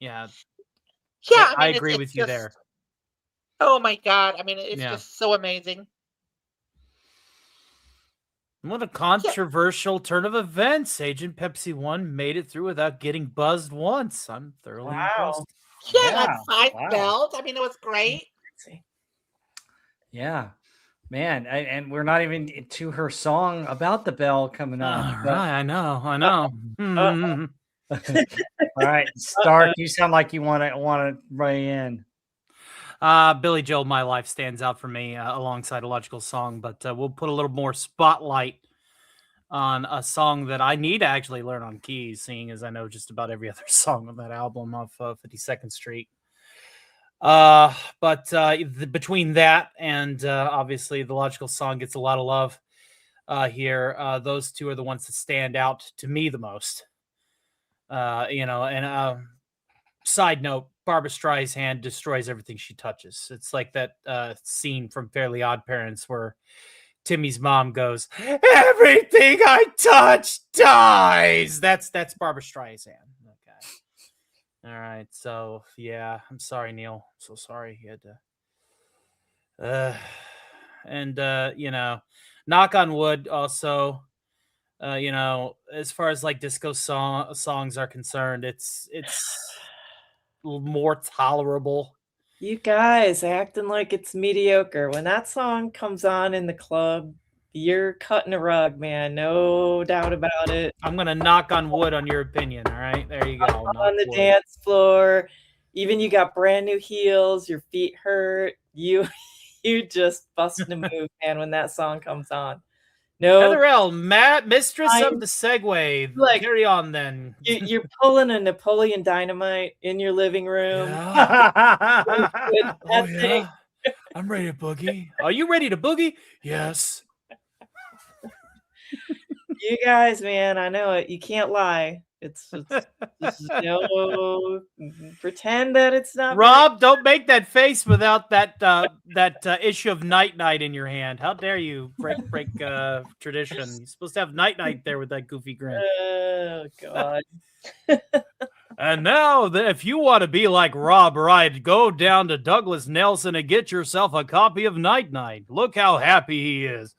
I mean, agree with you there. Oh my God, I mean it's just so amazing. What a controversial turn of events. Agent Pepsi 1 made it through without getting buzzed once. I'm thoroughly impressed. Yeah, like 5 bells. I mean, it was great. Yeah, man, and we're not even to her song about the bell coming up. Right, I know. All right, Stark, you sound like you want to weigh in. Billy Joel, My Life stands out for me alongside a logical song, but we'll put a little more spotlight on a song that I need to actually learn on keys, seeing as I know just about every other song on that album off 52nd Street. But between that and obviously the logical song gets a lot of love here. Those two are the ones that stand out to me the most. Side note, Barbara Streisand destroys everything she touches. It's like that scene from Fairly Odd Parents where Timmy's mom goes, "Everything I touch dies." That's Barbara Streisand. Okay. All right. So yeah, I'm sorry, Neil. I'm so sorry he had to. Knock on wood also. As far as like disco songs are concerned, it's more tolerable. You guys acting like it's mediocre. When that song comes on in the club, you're cutting a rug, man. No doubt about it. I'm gonna knock on wood on your opinion. All right, there you go. On the dance floor, even you got brand new heels, your feet hurt. You just busting a move, man. When that song comes on. No, Heather L, mistress of the segue. Like, carry on then. You're pulling a Napoleon Dynamite in your living room. Yeah. I'm ready to boogie. Are you ready to boogie? Yes. You guys, man, I know it. You can't lie. It's no pretend that it's not. Rob, don't make that face without that issue of Night Night in your hand. How dare you break tradition? You're supposed to have Night Night there with that goofy grin. Oh God. And now, if you want to be like Rob Wright, go down to Douglas Nelson and get yourself a copy of Night Night. Look how happy he is.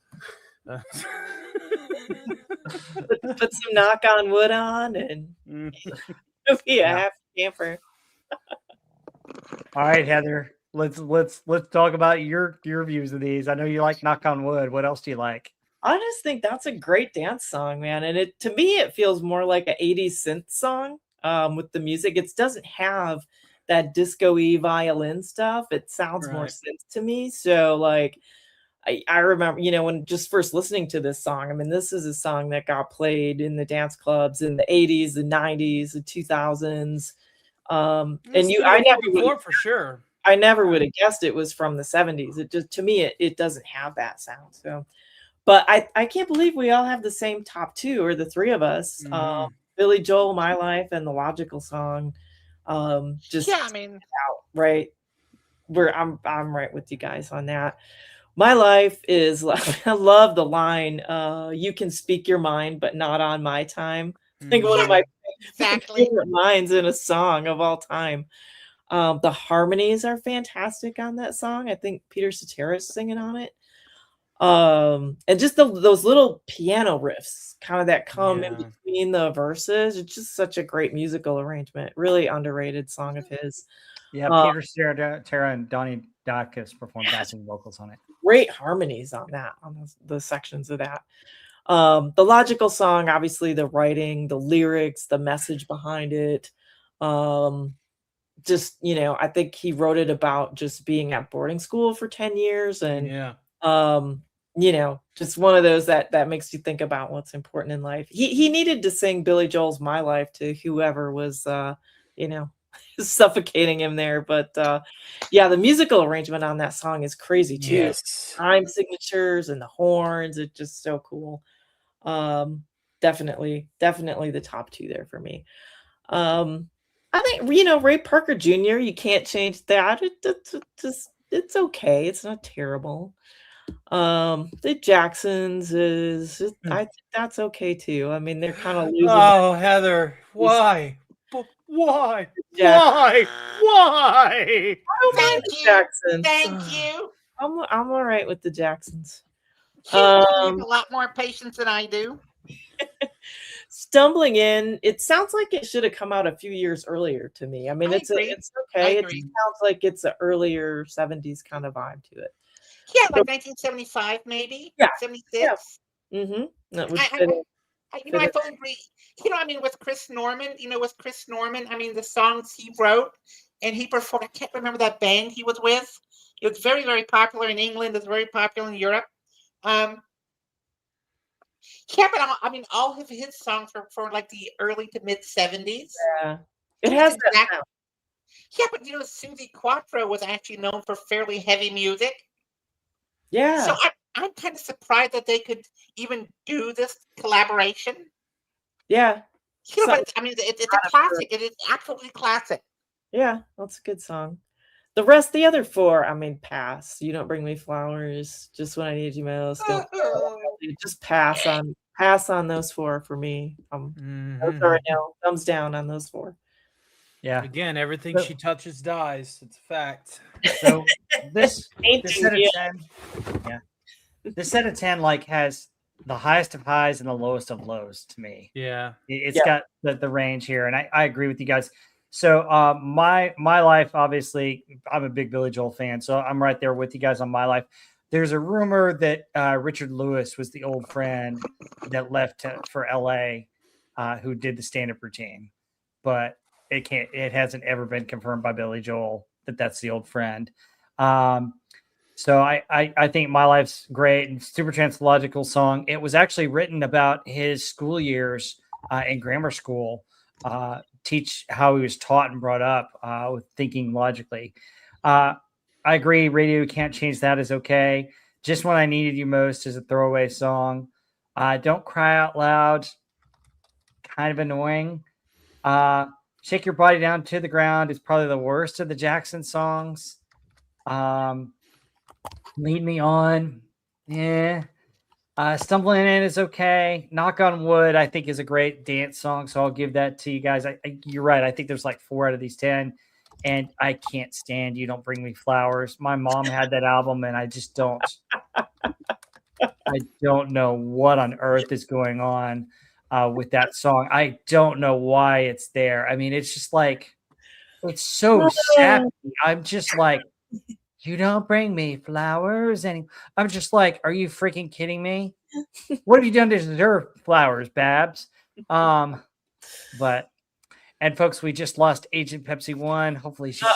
Put some knock on wood on and be a happy camper. All right, Heather. Let's talk about your views of these. I know you like Knock on Wood. What else do you like? I just think that's a great dance song, man. And to me, it feels more like an 80s synth song with the music. It doesn't have that disco-y violin stuff. It sounds more synth to me. So like, I remember, when just first listening to this song, I mean, this is a song that got played in the dance clubs in the 80s, the 90s, the 2000s. And I never would have guessed it was from the 70s. It just, to me, it doesn't have that sound. So, but I can't believe we all have the same top two, or the three of us. Billy Joel, My Life, and the Logical Song. Right. I'm right with you guys on that. My Life is, I love the line, you can speak your mind, but not on my time. I think one of my favorite lines in a song of all time. The harmonies are fantastic on that song. I think Peter Cetera is singing on it. And just those little piano riffs kind of that come in between the verses. It's just such a great musical arrangement. Really underrated song of his. Yeah, Peter Cetera and Donnie Dacus performed backing vocals on it. Great harmonies on that, on the sections of that. The Logical Song, obviously the writing, the lyrics, the message behind it. Just, I think he wrote it about just being at boarding school for 10 years. And, just one of those that makes you think about what's important in life. He needed to sing Billy Joel's My Life to whoever was, suffocating him there. But the musical arrangement on that song is crazy too. Yes. Time signatures and the horns, it's just so cool. Definitely the top two there for me. I think Ray Parker Jr., you can't change that. It's okay, it's not terrible. The Jacksons I think that's okay too. I mean, they're kind of losing. Oh, Heather, why? Why? Thank you. Jacksons. Thank you. I'm all right with the Jacksons. You have a lot more patience than I do. Stumbling In, it sounds like it should have come out a few years earlier to me. I mean, it's okay. It sounds like it's an earlier 70s kind of vibe to it. Yeah, like 1975 maybe. Yeah. 76. Yeah. Mm-hmm. I fully agree. With Chris Norman, the songs he wrote and he performed, I can't remember that band he was with. It was very, very popular in England. It was very popular in Europe. But all of his songs were from like the early to mid 70s. Yeah, it has that. Yeah, but Suzi Quatro was actually known for fairly heavy music. Yeah. So I'm kind of surprised that they could even do this collaboration. Yeah. But it's a classic. It is absolutely classic. Yeah, that's a good song. The other four, pass. You Don't Bring Me Flowers, Just When I Need You Most. Just pass on those four for me. Those are no thumbs down on those four. Yeah. Again, everything she touches dies. It's a fact. So this set of 10, this set of 10 has the highest of highs and the lowest of lows to me. Yeah. It's got the range here, and I agree with you guys. So my life, obviously, I'm a big Billy Joel fan, so I'm right there with you guys on My Life. There's a rumor that Richard Lewis was the old friend that left for LA, who did the stand-up routine, but it hasn't ever been confirmed by Billy Joel that that's the old friend. So I think My Life's great and Supertramp's Logical Song. It was actually written about his school years in grammar school, teach how he was taught and brought up with thinking logically. I agree. Radio Can't Change That is okay. Just When I Needed You Most is a throwaway song. Don't Cry Out Loud, kind of annoying. Shake Your Body Down to the Ground is probably the worst of the Jackson songs. Lead Me On, yeah. Stumbling In is okay. Knock on Wood, I think, is a great dance song, so I'll give that to you guys. You're right. I think there's like 4 out of these 10, and I can't stand You Don't Bring Me Flowers. My mom had that album, and I just don't. I don't know what on earth is going on with that song. I don't know why it's there. I mean, it's just like it's so sappy. I'm just like, you don't bring me flowers. And I'm just like, are you freaking kidding me? What have you done to deserve flowers, Babs? But and folks, we just lost Agent Pepsi 1. Hopefully she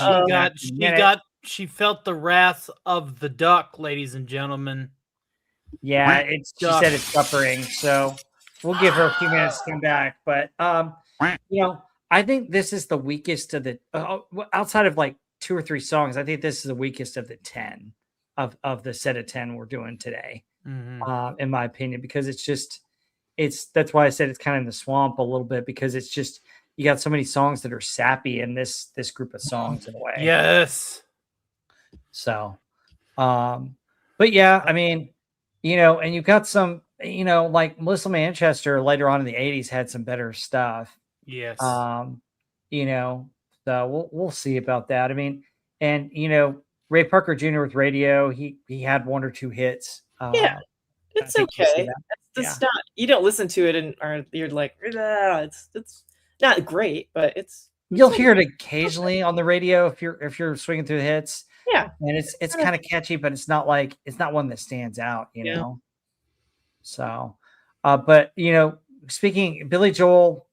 she felt the wrath of the duck, ladies and gentlemen. Yeah, she said it's suffering, so we'll give her a few minutes to come back. But I think this is the weakest of the outside of like 2 or 3 songs. I think this is the weakest of the 10 of the set of 10 we're doing today, in my opinion, because that's why I said it's kind of in the swamp a little bit, because it's just you got so many songs that are sappy in this group of songs in a way. Yes. So, but yeah, I mean, and you've got some, like Melissa Manchester later on in the 80s had some better stuff. Yes. So we'll see about that. I mean, and Ray Parker Jr. with Radio, he had 1 or 2 hits. Yeah, it's okay. That's not, you don't listen to it or you're like, it's not great, but you'll hear it occasionally on the radio if you're swinging through the hits. Yeah, and it's kind of catchy, but it's not one that stands out, know. So, but speaking, Billy Joel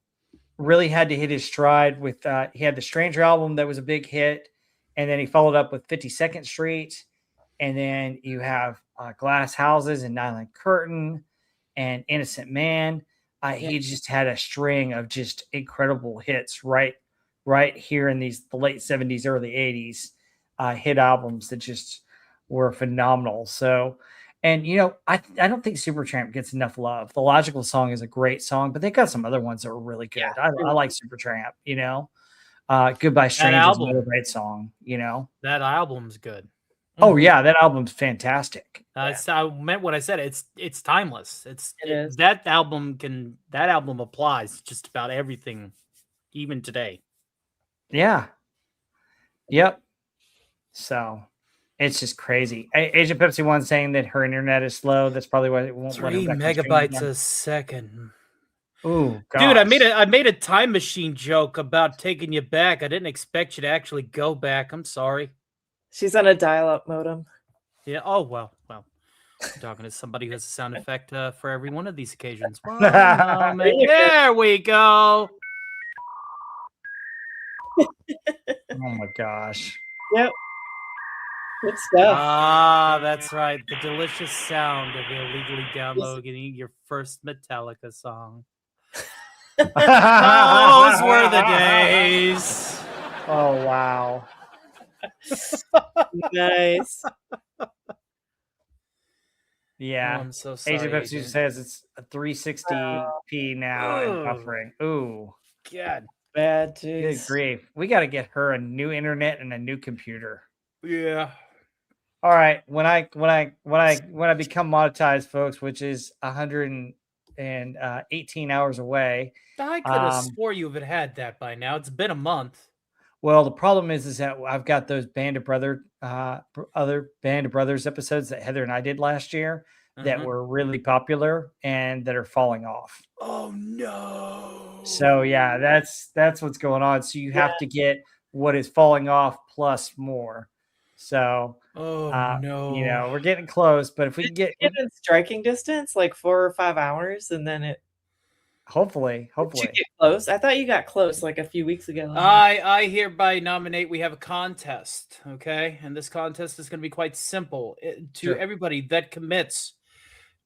really had to hit his stride with he had the Stranger album that was a big hit, and then he followed up with 52nd Street, and then you have Glass Houses and Nylon Curtain and Innocent Man. He just had a string of just incredible hits right here in the late 70s, early 80s. Hit albums that just were phenomenal. So, and I don't think Supertramp gets enough love. The Logical Song is a great song, but they got some other ones that were really good. I like Supertramp. Goodbye Stranger is another great song. That album's good. Oh yeah, that album's fantastic. I meant what I said. It's timeless. That album applies to just about everything, even today. Yeah. Yep. So it's just crazy. Agent Pepsi 1 saying that her internet is slow. That's probably why it won't 3 megabytes a second. Ooh, gosh. Dude, I made a time machine joke about taking you back. I didn't expect you to actually go back. I'm sorry. She's on a dial-up modem. Yeah. Oh well. I'm talking to somebody who has a sound effect for every one of these occasions. There we go. Oh my gosh. Yep. Good stuff. That's right. The delicious sound of illegally downloading your first Metallica song. Those were the days. Oh, wow. Nice. Yeah. Oh, I'm so sorry. Agent Pepsi says it's a 360p now and buffering. Ooh. God. Bad Good grief. We got to get her a new internet and a new computer. Yeah. All right. When I become monetized, folks, which is 118 hours away. I could have swore you had had that by now. It's been a month. Well, the problem is that I've got those other Band of Brothers episodes that Heather and I did last year that were really popular and that are falling off. Oh no. So yeah, that's what's going on. So you have to get what is falling off plus more. So no. We're getting close, but if we can get in striking distance, like 4 or 5 hours, and then it hopefully get close. I thought you got close like a few weeks ago. I hereby nominate. We have a contest, okay, and this contest is going to be quite simple. Everybody that commits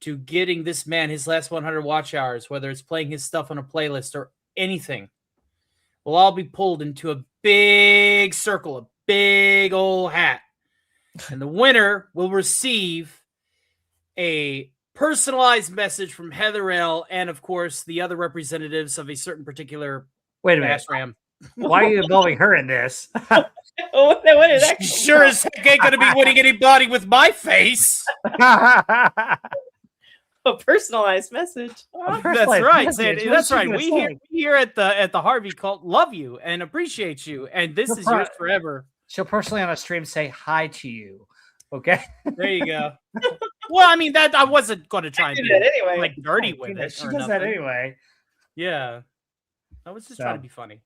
to getting this man his last 100 watch hours, whether it's playing his stuff on a playlist or anything, will all be pulled into a big circle, a big old hat. And the winner will receive a personalized message from Heather L. and, of course, the other representatives of a certain particular Wait a minute. Ram. Why are you involving her in this? What is that? Sure as heck ain't gonna be winning anybody with my face. A personalized message. That's right. message. That's What's she right. gonna We say? here at the Harvey cult love you and appreciate you, and this is yours forever. She'll personally on a stream say hi to you. Okay. There you go. Well, I mean that I wasn't going to try and do be that anyway. like dirty with it. She or does that nothing. anyway. Yeah, I was just trying to be funny.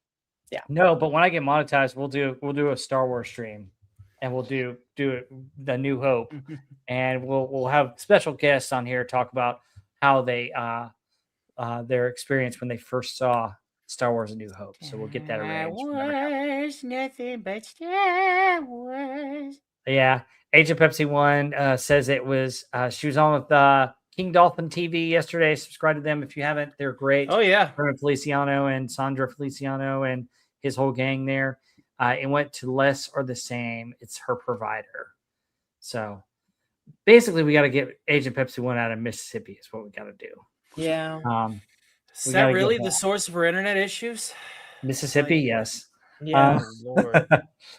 No, but when I get monetized, we'll do a Star Wars stream, and we'll do the New Hope, and we'll have special guests on here talk about how they their experience when they first saw Star Wars: A New Hope. So we'll get that arranged. Was nothing but Star Wars. Yeah, Agent Pepsi One says it was she was on with King Dolphin TV yesterday. Subscribe to them if you haven't; they're great. Oh yeah, Herman Feliciano and Sandra Feliciano and his whole gang there. It went to Less or the Same. It's her provider. So basically, we got to get Agent Pepsi One out of Mississippi. Is what we got to do. Yeah. Is that really the source of her internet issues? Mississippi, yes. Yeah. Oh, Lord.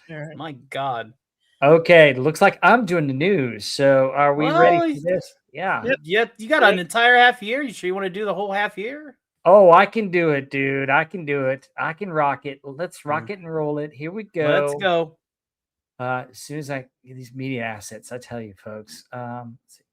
Alright. My God. Okay, looks like I'm doing the news. So are we ready for this? Yeah. Yep. You got an entire half year. You sure you want to do the whole half year? Oh, I can do it, dude. I can do it. I can rock it. Let's rock it and roll it. Here we go. Let's go. As soon as I get these media assets, I tell you, folks. Let's see.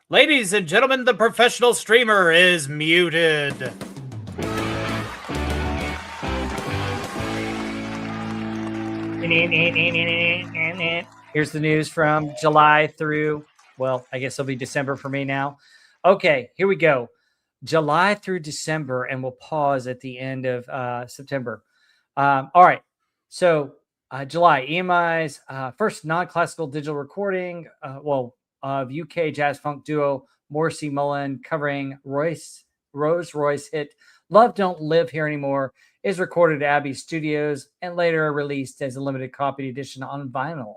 Ladies and gentlemen, the professional streamer is muted. Here's the news from July through, well, I guess it'll be December for me now. Okay, here we go. July through December, and we'll pause at the end of September. All right. So July, EMI's first non-classical digital recording, of UK jazz funk duo Morrissey Mullen covering Rose Royce hit Love Don't Live Here Anymore is recorded at Abbey Studios and later released as a limited copy edition on vinyl.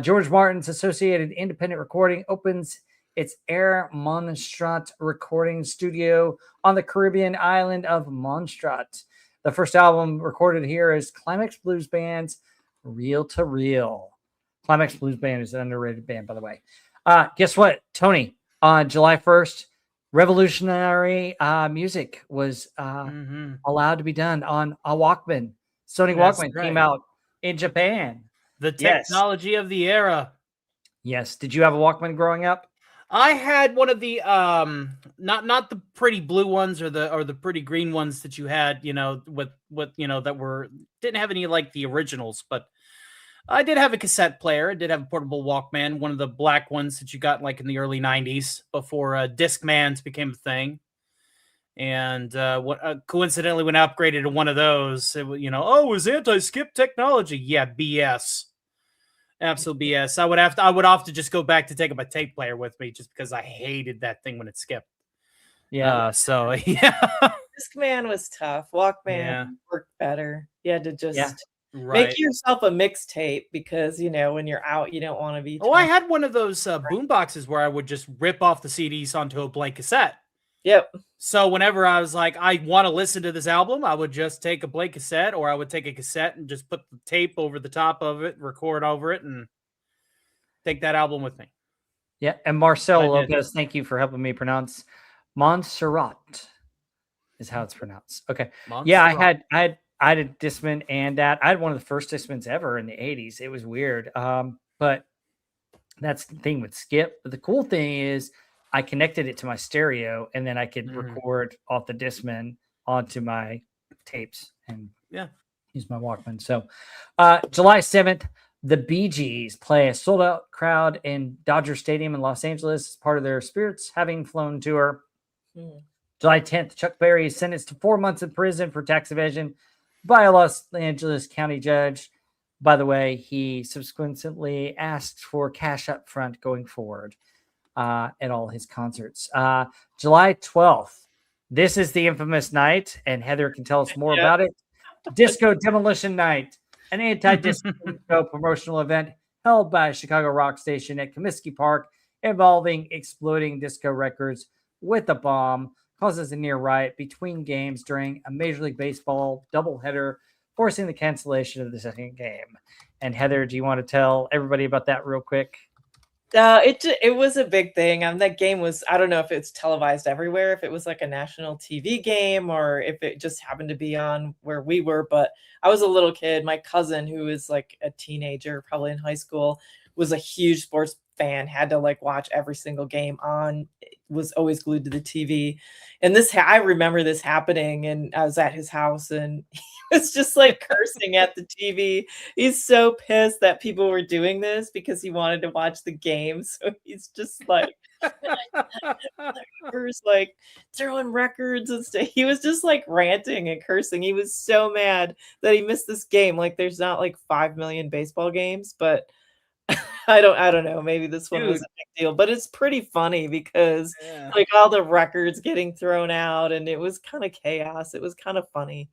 George Martin's associated independent recording opens its Air Montserrat recording studio on the Caribbean island of Montserrat. The first album recorded here is Climax Blues Band's Reel to Reel. Climax Blues Band is an underrated band, by the way. Guess what, Tony? On July 1st, revolutionary music was allowed to be done on a Walkman. Sony Walkman came out in Japan. The technology of the era. Yes. Did you have a Walkman growing up? I had one of the not the pretty blue ones or the pretty green ones that you had, with that didn't have any like the originals, but I did have a cassette player. I did have a portable Walkman, one of the black ones that you got like in the early 90s before Discmans became a thing. And coincidentally, when I upgraded to one of those, it was anti-skip technology. Yeah, BS. Absolute BS. I would have to just go back to taking my tape player with me just because I hated that thing when it skipped. Yeah. So yeah. Discman was tough. Walkman worked better. You had to just make yourself a mixtape because when you're out, you don't want to be. I had one of those boom boxes where I would just rip off the CDs onto a blank cassette. Yep. So whenever I was like, I want to listen to this album, I would just take a blank cassette, or I would take a cassette and just put the tape over the top of it, record over it, and take that album with me. Yeah. And Marcel Lopez, thank you for helping me pronounce Montserrat is how it's pronounced. Okay. Montserrat. Yeah, I had a Discman and that. I had one of the first Discmans ever in the 80s. It was weird. But that's the thing with Skip. But the cool thing is I connected it to my stereo and then I could record off the Discman onto my tapes and use my Walkman. So July 7th, the Bee Gees play a sold-out crowd in Dodger Stadium in Los Angeles as part of their Spirits Having Flown tour. July 10th, Chuck Berry is sentenced to 4 months in prison for tax evasion by a Los Angeles County judge. By the way, he subsequently asked for cash up front going forward. at all his concerts. July 12th. This is the infamous night, and Heather can tell us more about it. Disco Demolition Night, an anti-disco promotional event held by a Chicago rock station at Comiskey Park involving exploding disco records with a bomb, causes a near riot between games during a Major League Baseball doubleheader, forcing the cancellation of the second game. And Heather, do you want to tell everybody about that real quick? It was a big thing. That game was, I don't know if it's televised everywhere, if it was like a national TV game or if it just happened to be on where we were. But I was a little kid. My cousin, who was like a teenager, probably in high school, was a huge sports fan, had to like watch every single game on, was always glued to the TV. And I remember this happening, and I was at his house and he was just like cursing at the TV. He's so pissed that people were doing this because he wanted to watch the game. So he's just like, like throwing records and stuff. He was just like ranting and cursing. He was so mad that he missed this game. Like there's not like 5 million baseball games, but I don't know. Maybe this one was a big deal, but it's pretty funny because like all the records getting thrown out, and it was kind of chaos. It was kind of funny.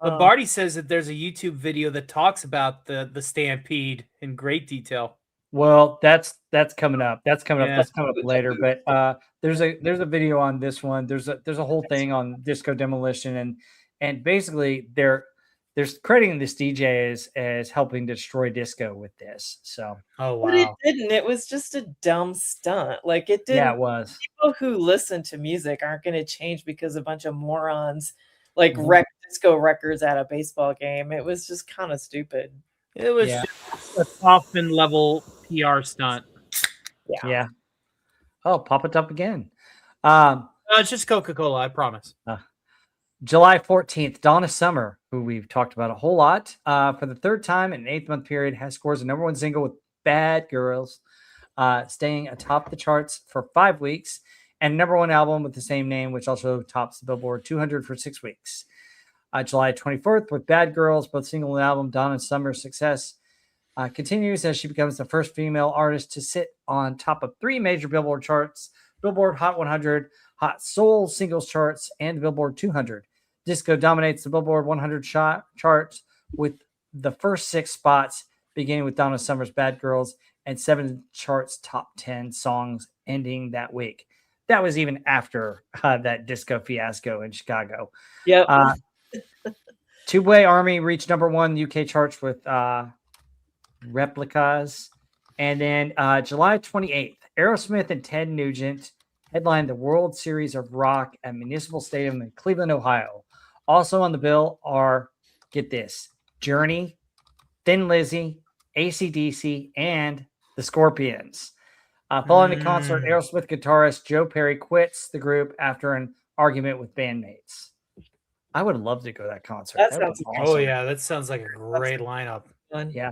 Lombardi says that there's a YouTube video that talks about the stampede in great detail. Well, that's coming up. That's coming up later. But there's a video on this one. There's a whole thing on Disco Demolition, and basically they're crediting this DJ as helping destroy disco with this. So, oh wow, but it didn't. It was just a dumb stunt. Like it didn't. Yeah, it was. People who listen to music aren't going to change because a bunch of morons like wreck disco records at a baseball game. It was just kind of stupid. It was just a Kaufman level PR stunt. Yeah. Oh, pop it up again. It's just Coca-Cola, I promise. July 14th, Donna Summer, who we've talked about a whole lot, for the third time in an 8-month period, has scores a #1 single with Bad Girls, staying atop the charts for 5 weeks, and #1 album with the same name, which also tops the Billboard 200 for 6 weeks. July 24th, with Bad Girls, both single and album, Donna Summer's success continues as she becomes the first female artist to sit on top of 3 major Billboard charts: Billboard Hot 100, Hot Soul Singles charts, and Billboard 200. Disco dominates the Billboard 100 charts with the first 6 spots, beginning with Donna Summer's Bad Girls, and 7 charts top 10 songs ending that week. That was even after that disco fiasco in Chicago. Yep. Two-Way Army reached #1 UK charts with Replicas. And then July 28th, Aerosmith and Ted Nugent headlined the World Series of Rock at Municipal Stadium in Cleveland, Ohio. Also on the bill are, get this, Journey, Thin Lizzy, AC/DC, and the Scorpions. Following the concert, Aerosmith guitarist Joe Perry quits the group after an argument with bandmates. I would have loved to go to that concert. That sounds awesome. Oh yeah, that sounds like a great lineup. Yeah.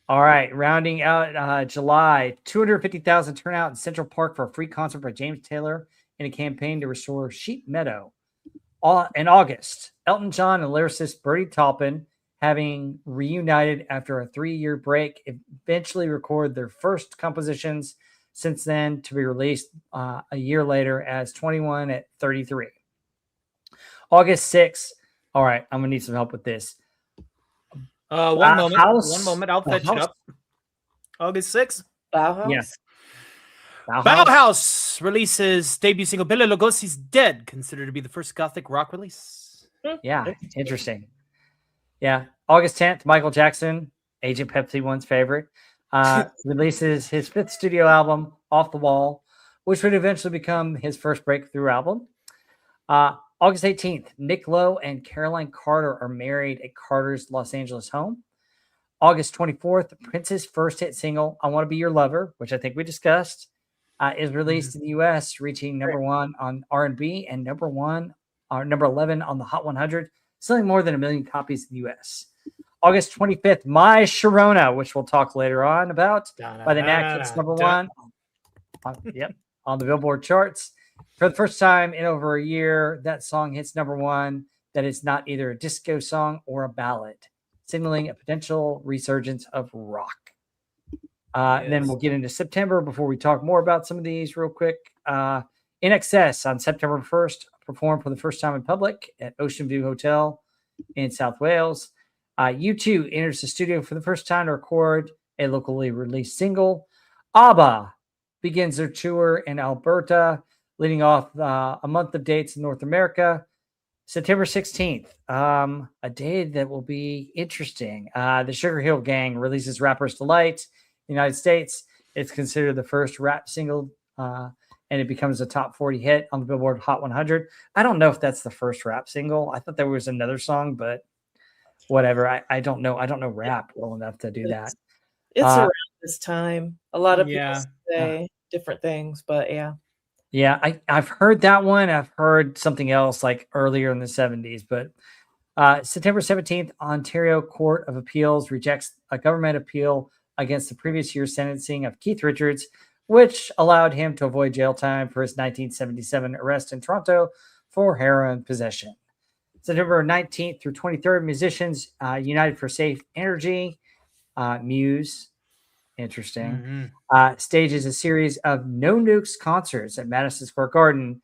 All right, rounding out July, 250,000 turnout in Central Park for a free concert by James Taylor in a campaign to restore Sheep Meadow. In August, Elton John and lyricist Bertie Taupin, having reunited after a 3-year break, eventually record their first compositions since then, to be released a year later as 21 at 33. August 6th. All right, I'm going to need some help with this. One moment. I'll fetch it up. August 6th. Bauhaus? Yes. Bauhaus releases debut single Bela Lugosi's Dead, considered to be the first gothic rock release. Yeah, interesting. Yeah. August 10th, Michael Jackson, Agent Pepsi one's favorite, releases his 5th studio album, Off the Wall, which would eventually become his first breakthrough album. August 18th, Nick Lowe and Caroline Carter are married at Carter's Los Angeles home. August 24th, Prince's first hit single, I Want to Be Your Lover, which I think we discussed, is released in the U.S., reaching #1 on R&B and number 11 on the Hot 100, selling more than 1 million copies in the U.S. August 25th, My Sharona, which we'll talk later on about, by the Knack, hits #1 on the Billboard charts. For the first time in over a year, that song hits #1 that is not either a disco song or a ballad, signaling a potential resurgence of rock. And then we'll get into September before we talk more about some of these real quick. In Excess on September 1st performed for the first time in public at Ocean View Hotel in South Wales. U2 enters the studio for the first time to record a locally released single. ABBA begins their tour in Alberta, leading off a month of dates in North America. September 16th, a day that will be interesting. The Sugar Hill Gang releases Rapper's Delight in the United States. It's considered the first rap single, and it becomes a top 40 hit on the Billboard Hot 100. I don't know if that's the first rap single. I thought there was another song, but whatever. I don't know. I don't know rap well enough to do that. It's around this time. A lot of people Yeah. say different things, but yeah. Yeah, I've heard that one. I've heard something else like earlier in the 70s, but September 17th, Ontario Court of Appeals rejects a government appeal against the previous year's sentencing of Keith Richards, which allowed him to avoid jail time for his 1977 arrest in Toronto for heroin possession. September 19th through 23rd, musicians United for Safe Energy, Muse, interesting, stages a series of No Nukes concerts at Madison Square Garden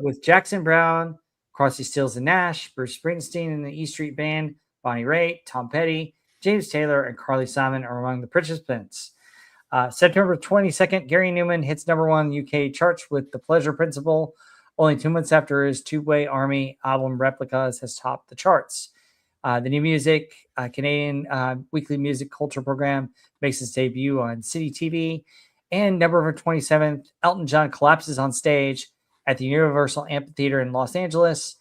with Jackson Browne, Crosby, Stills and Nash, Bruce Springsteen and the E Street Band, Bonnie Raitt, Tom Petty, James Taylor, and Carly Simon are among the participants. September 22nd, Gary Newman hits #1 UK charts with The Pleasure Principle, only 2 months after his Two-Way Army album Replicas has topped the charts. The New Music, Canadian weekly music culture program, makes its debut on City TV. And November 27th, Elton John collapses on stage at the Universal Amphitheater in Los Angeles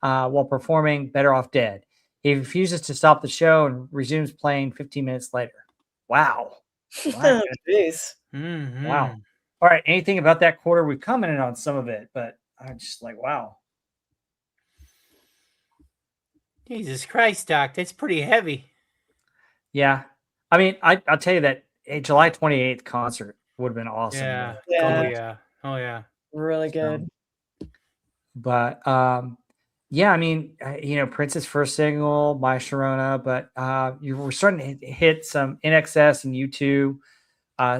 while performing Better Off Dead. He refuses to stop the show and resumes playing 15 minutes later. Wow. Jeez. Wow. All right. Anything about that quarter? We've commented on some of it, but I'm just like, wow. Jesus Christ, Doc. That's pretty heavy. Yeah. I mean, I'll tell you that a July 28th concert would have been awesome. Yeah. Yeah. Oh, yeah. Really good. But yeah, I mean, Prince's first single, My Sharona, but we're starting to hit some In Excess and U2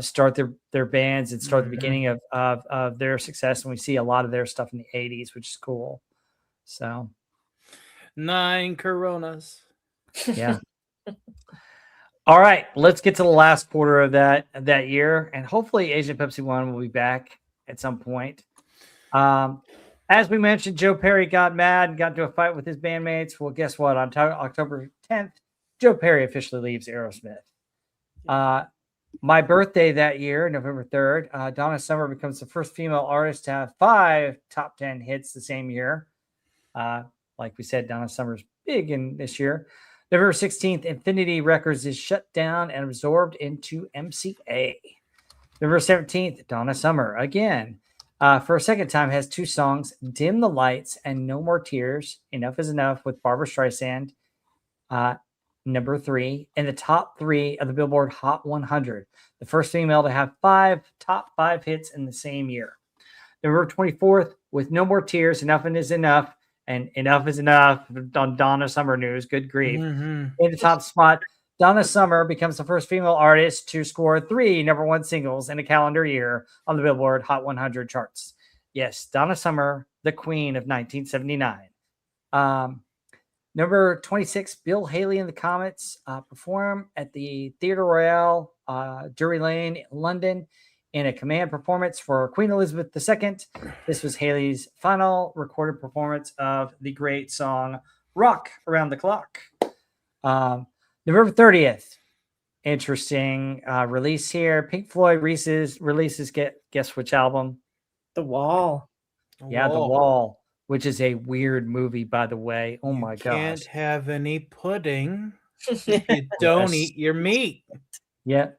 start their bands and start the beginning of their success. And we see a lot of their stuff in the 80s, which is cool. So 9 Coronas. Yeah. All right, let's get to the last quarter of that year, and hopefully Asian Pepsi One will be back at some point. As we mentioned, Joe Perry got mad and got into a fight with his bandmates. Well, guess what? On October 10th, Joe Perry officially leaves Aerosmith. My birthday that year, November 3rd, Donna Summer becomes the first female artist to have 5 top 10 hits the same year. Like we said, Donna Summer's big in this year. November 16th, Infinity Records is shut down and absorbed into MCA. November 17th, Donna Summer again. For a second time, has 2 songs, Dim the Lights and No More Tears, Enough is Enough with Barbara Streisand, number 3, in the top 3 of the Billboard Hot 100. The first female to have 5 top 5 hits in the same year. November 24th, with No More Tears, Enough is Enough, and Enough is Enough on Donna Summer news. Good grief. In the top spot, Donna Summer becomes the first female artist to score 3 #1 singles in a calendar year on the Billboard Hot 100 charts. Yes, Donna Summer, the queen of 1979. Number 26, Bill Haley and the Comets perform at the Theatre Royal, Drury Lane, in London, in a command performance for Queen Elizabeth II. This was Haley's final recorded performance of the great song Rock Around the Clock. November 30th, interesting release here. Pink Floyd releases guess which album? The Wall. The Wall, which is a weird movie, by the way. Oh my gosh. Can't have any pudding if you don't eat your meat. Yeah.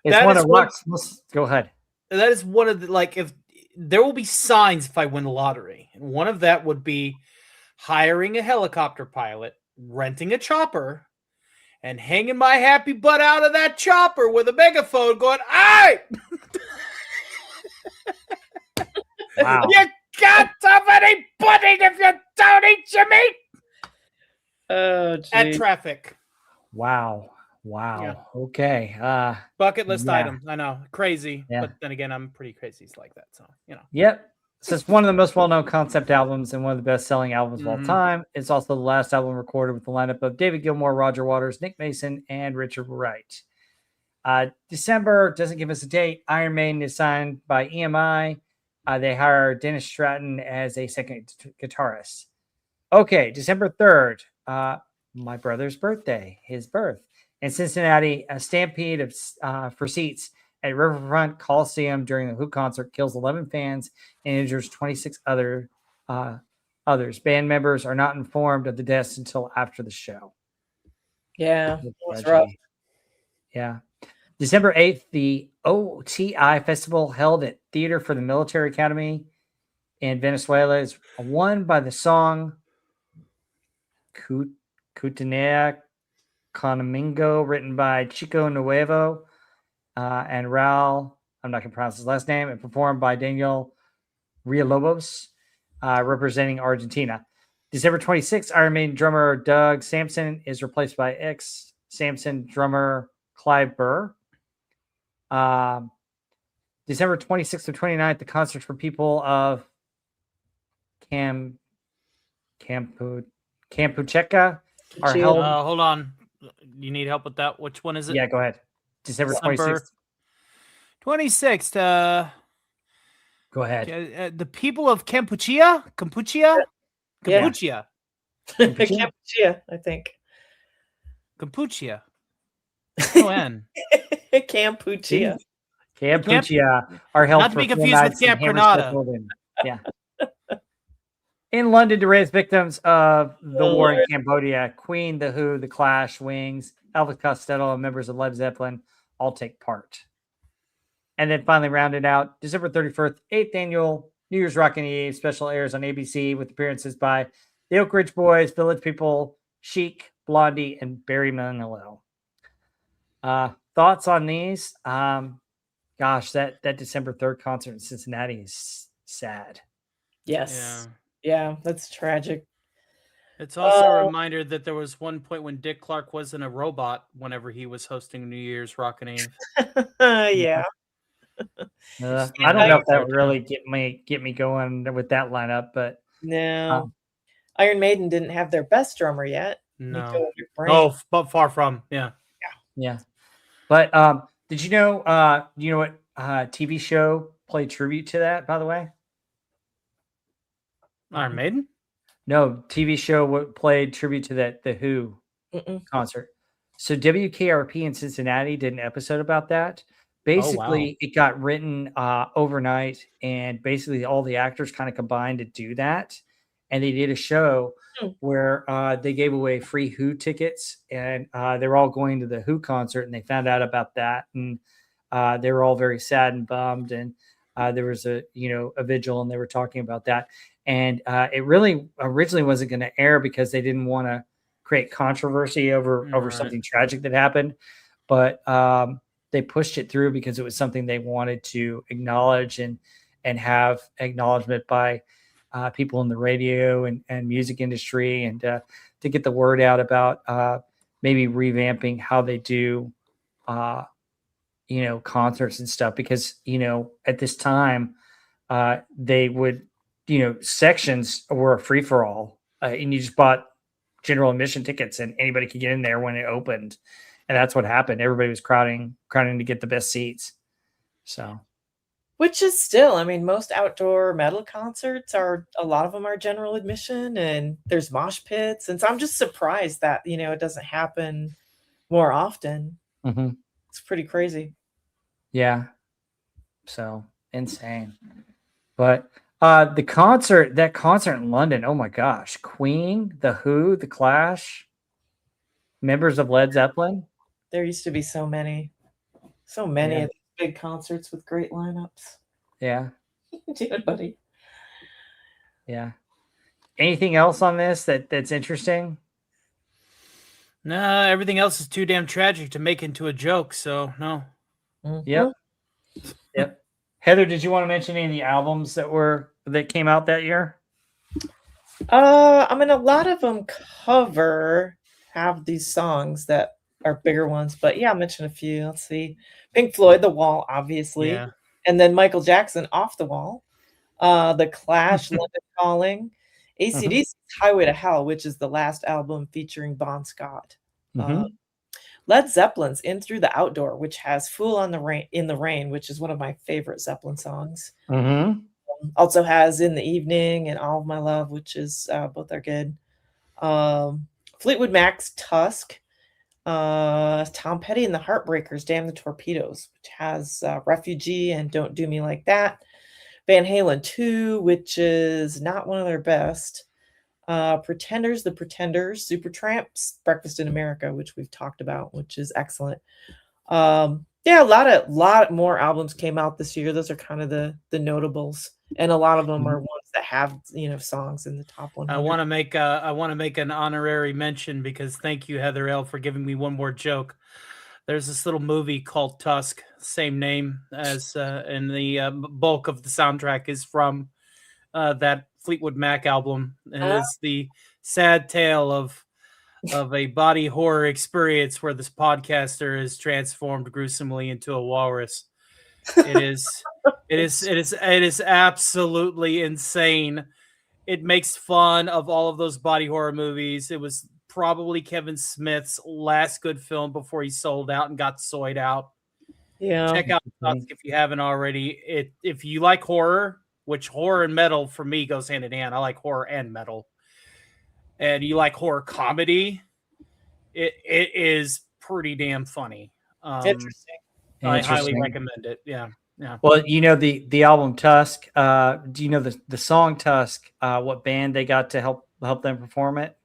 It's one of Rock's. Go ahead. That is one of the, if there will be signs if I win the lottery. And one of that would be hiring a helicopter pilot, renting a chopper, and hanging my happy butt out of that chopper with a megaphone going, "Hey! Wow. You can't have any pudding if you don't eat your meat!" Oh, geez. At traffic. Wow. Wow. Yeah. Okay. Bucket list Yeah. item. I know, crazy, Yeah. but then again, I'm pretty crazy like that. So Yep. So it's one of the most well-known concept albums and one of the best-selling albums of all Mhm. time. It's also the last album recorded with the lineup of David Gilmour, Roger Waters, Nick Mason, and Richard Wright. December doesn't give us a date. Iron Maiden is signed by EMI. They hire Dennis Stratton as a second guitarist. Okay, December 3rd, my brother's birthday, his birth. In Cincinnati, a stampede of for seats at Riverfront Coliseum during the Who concert kills 11 fans and injures 26 others. Band members are not informed of the deaths until after the show. Yeah, it was rough. Yeah. December 8th, the OTI Festival held at Theater for the Military Academy in Venezuela is won by the song Cutinea Conamingo, written by Chico Nuevo and Raul, I'm not going to pronounce his last name, and performed by Daniel Villalobos, representing Argentina. December 26th, Iron Maiden drummer Doug Sampson is replaced by ex-Sampson drummer Clive Burr. December 26th to 29th, the concerts for people of Campucheca are held. Hold on. You need help with that? Which one is it? Yeah, go ahead. December 26th. 26th. Go ahead. The people of Campuchia? Yeah. Campuchia, I think. Campuchia. O-N. Campuchia. Campuchia are held Not to for be confused with Camp Granada. Yeah. In London to raise victims of the war in Cambodia, Queen, The Who, The Clash, Wings, Elvis Costello, and members of Led Zeppelin all take part. And then finally rounded out, December 31st, 8th annual New Year's Rockin' Eve special airs on ABC with appearances by the Oak Ridge Boys, Village People, Chic, Blondie, and Barry Manilow. Thoughts on these? Gosh, that December 3rd concert in Cincinnati is sad. Yes. Yeah, that's tragic. It's also a reminder that there was one point when Dick Clark wasn't a robot whenever he was hosting New Year's Rockin' Eve. Yeah. I don't know if that would really get me going with that lineup, but no. Iron Maiden didn't have their best drummer yet. No. Oh, but far from. Yeah. But did you know what TV show played tribute to that, by the way? Iron Maiden? No, TV show played tribute to that The Who concert. So WKRP in Cincinnati did an episode about that. Basically, It got written overnight, and basically all the actors kind of combined to do that. And they did a show where they gave away free Who tickets, and they were all going to the Who concert, and they found out about that, and they were all very sad and bummed. And there was a vigil, and they were talking about that. And it really originally wasn't going to air because they didn't want to create controversy over something tragic that happened, but they pushed it through because it was something they wanted to acknowledge and have acknowledgement by people in the radio and music industry, and to get the word out about maybe revamping how they do concerts and stuff, because at this time they would sections were a free-for-all, and you just bought general admission tickets and anybody could get in there when it opened, and that's what happened. Everybody was crowding to get the best seats. So, which is still, I mean, most outdoor metal concerts a lot of them are general admission, and there's mosh pits, and so I'm just surprised that it doesn't happen more often. It's pretty crazy. Yeah, so insane. But that concert in London, oh my gosh, Queen, The Who, The Clash, members of Led Zeppelin. There used to be so many of these big concerts with great lineups. Yeah. Yeah, buddy. Yeah. Anything else on this that's interesting? No, everything else is too damn tragic to make into a joke, so no. Yep. Heather, did you want to mention any of the albums that came out that year? I mean, a lot of them have these songs that are bigger ones, but yeah, I'll mention a few. Let's see. Pink Floyd, The Wall, obviously. Yeah. And then Michael Jackson, Off the Wall. The Clash, London Calling. AC/DC's Highway to Hell, which is the last album featuring Bon Scott. Led Zeppelin's In Through the Outdoor, which has Fool on the Rain in the Rain, which is one of my favorite Zeppelin songs. Also has In the Evening and All of My Love, which is both are good. Fleetwood Mac's Tusk. Tom Petty and the Heartbreakers, Damn the Torpedoes, which has Refugee and Don't Do Me Like That. Van Halen 2, which is not one of their best. Pretenders, The Pretenders, Supertramps, Breakfast in America, which we've talked about, which is excellent. Yeah, a lot more albums came out this year. Those are kind of the notables, and a lot of them are ones that have songs in the top 100. I want to make an honorary mention because thank you, Heather L, for giving me one more joke. There's this little movie called Tusk, same name as, and the bulk of the soundtrack is from that Fleetwood Mac album. And it's the sad tale of a body horror experience where this podcaster is transformed gruesomely into a walrus. It is absolutely insane. It makes fun of all of those body horror movies. It was probably Kevin Smith's last good film before he sold out and got soyed out. Yeah. Check out Tusk if you haven't already. If you like horror, which horror and metal for me goes hand in hand. I like horror and metal. And you like horror comedy, it is pretty damn funny. Interesting. I highly recommend it. Yeah. Well, the album Tusk. Do you know the song Tusk? What band they got to help them perform it?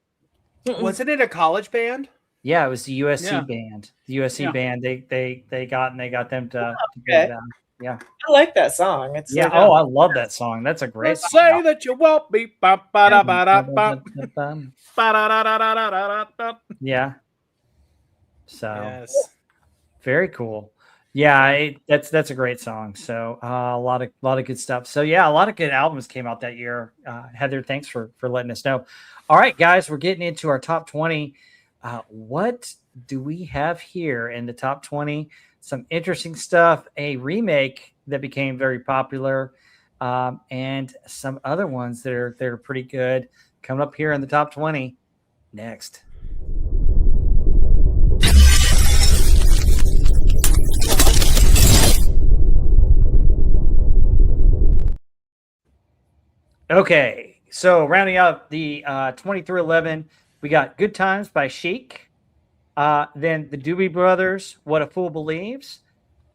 Wasn't it a college band? Yeah, it was the USC band. The USC band. They got them to get it down. Yeah, I like that song. It's I love that song. That's a great song. Say that you won't be. Yeah. So yes. Very cool. Yeah, that's a great song. So a lot of good stuff. So yeah, a lot of good albums came out that year. Heather, thanks for letting us know. All right, guys, we're getting into our top 20. What do we have here in the top 20? Some interesting stuff, a remake that became very popular, and some other ones that are pretty good coming up here in the top 20 next. Okay, so rounding up the 20 through 11, we got Good Times by Chic. Then the Doobie Brothers, What a Fool Believes.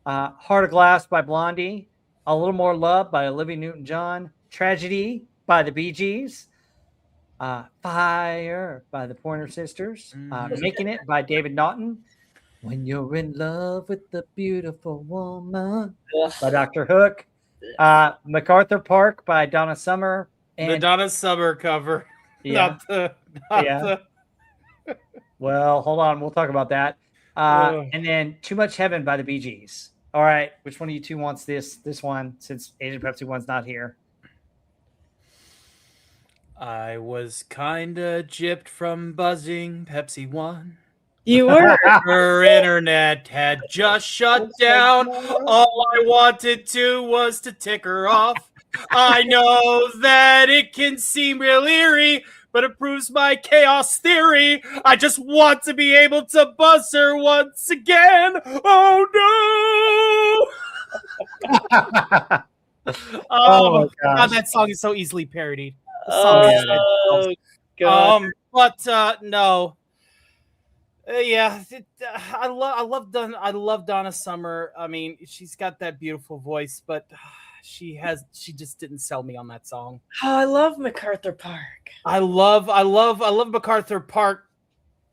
Heart of Glass by Blondie. A Little More Love by Olivia Newton-John. Tragedy by the Bee Gees. Fire by the Pointer Sisters. Making It by David Naughton. When You're in Love with the Beautiful Woman by Dr. Hook. MacArthur Park by Donna Summer. And the Donna Summer cover. Yeah. Well, hold on. We'll talk about that. And then Too Much Heaven by the Bee Gees. All right. Which one of you two wants this one since Asian Pepsi one's not here? I was kind of gypped from buzzing Pepsi One. You were. Her internet had just shut down. All I wanted to was to tick her off. I know that it can seem real eerie, but it proves my chaos theory. I just want to be able to buzz her once again. Oh no! Oh God, that song is so easily parodied. Oh God! No. I love Donna Summer. I mean, she's got that beautiful voice, but she just didn't sell me on that song. Oh, I love MacArthur Park. I love MacArthur Park,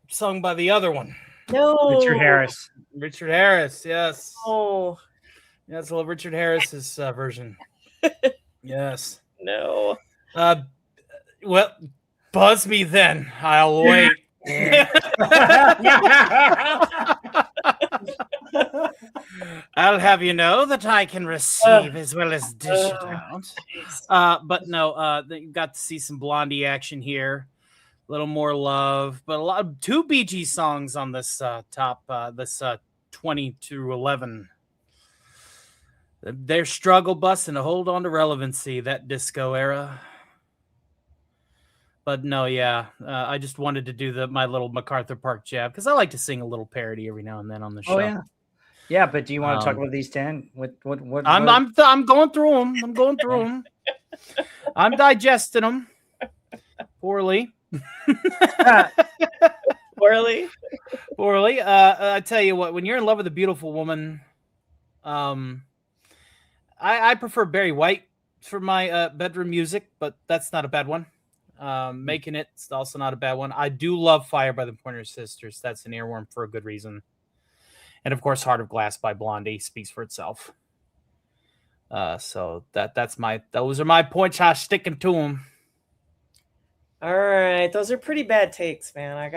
sung by the other one. No, Richard Harris. Yes. Oh, yes, I love Richard Harris's version. Yes. No. Well, buzz me then. I'll wait. I'll have you know that I can receive as well as dish it out. But no, you got to see some Blondie action here. little more love, but a lot of 2 Bee Gees songs on this top, this 20 to 11. Their struggle bus and a hold on to relevancy, that disco era. But no, yeah, I just wanted to do my little MacArthur Park jab because I like to sing a little parody every now and then on the show. Oh yeah, yeah. But do you want to talk about these 10? What? I'm going through them. I'm going through them. I'm digesting them poorly. Poorly. I tell you what, when you're in love with a beautiful woman, I prefer Barry White for my bedroom music, but that's not a bad one. Making It's also not a bad one. I do love Fire by the Pointer Sisters. That's an earworm for a good reason. And of course, Heart of Glass by Blondie speaks for itself. So those are my points. I'm sticking to them. All right, those are pretty bad takes, man. I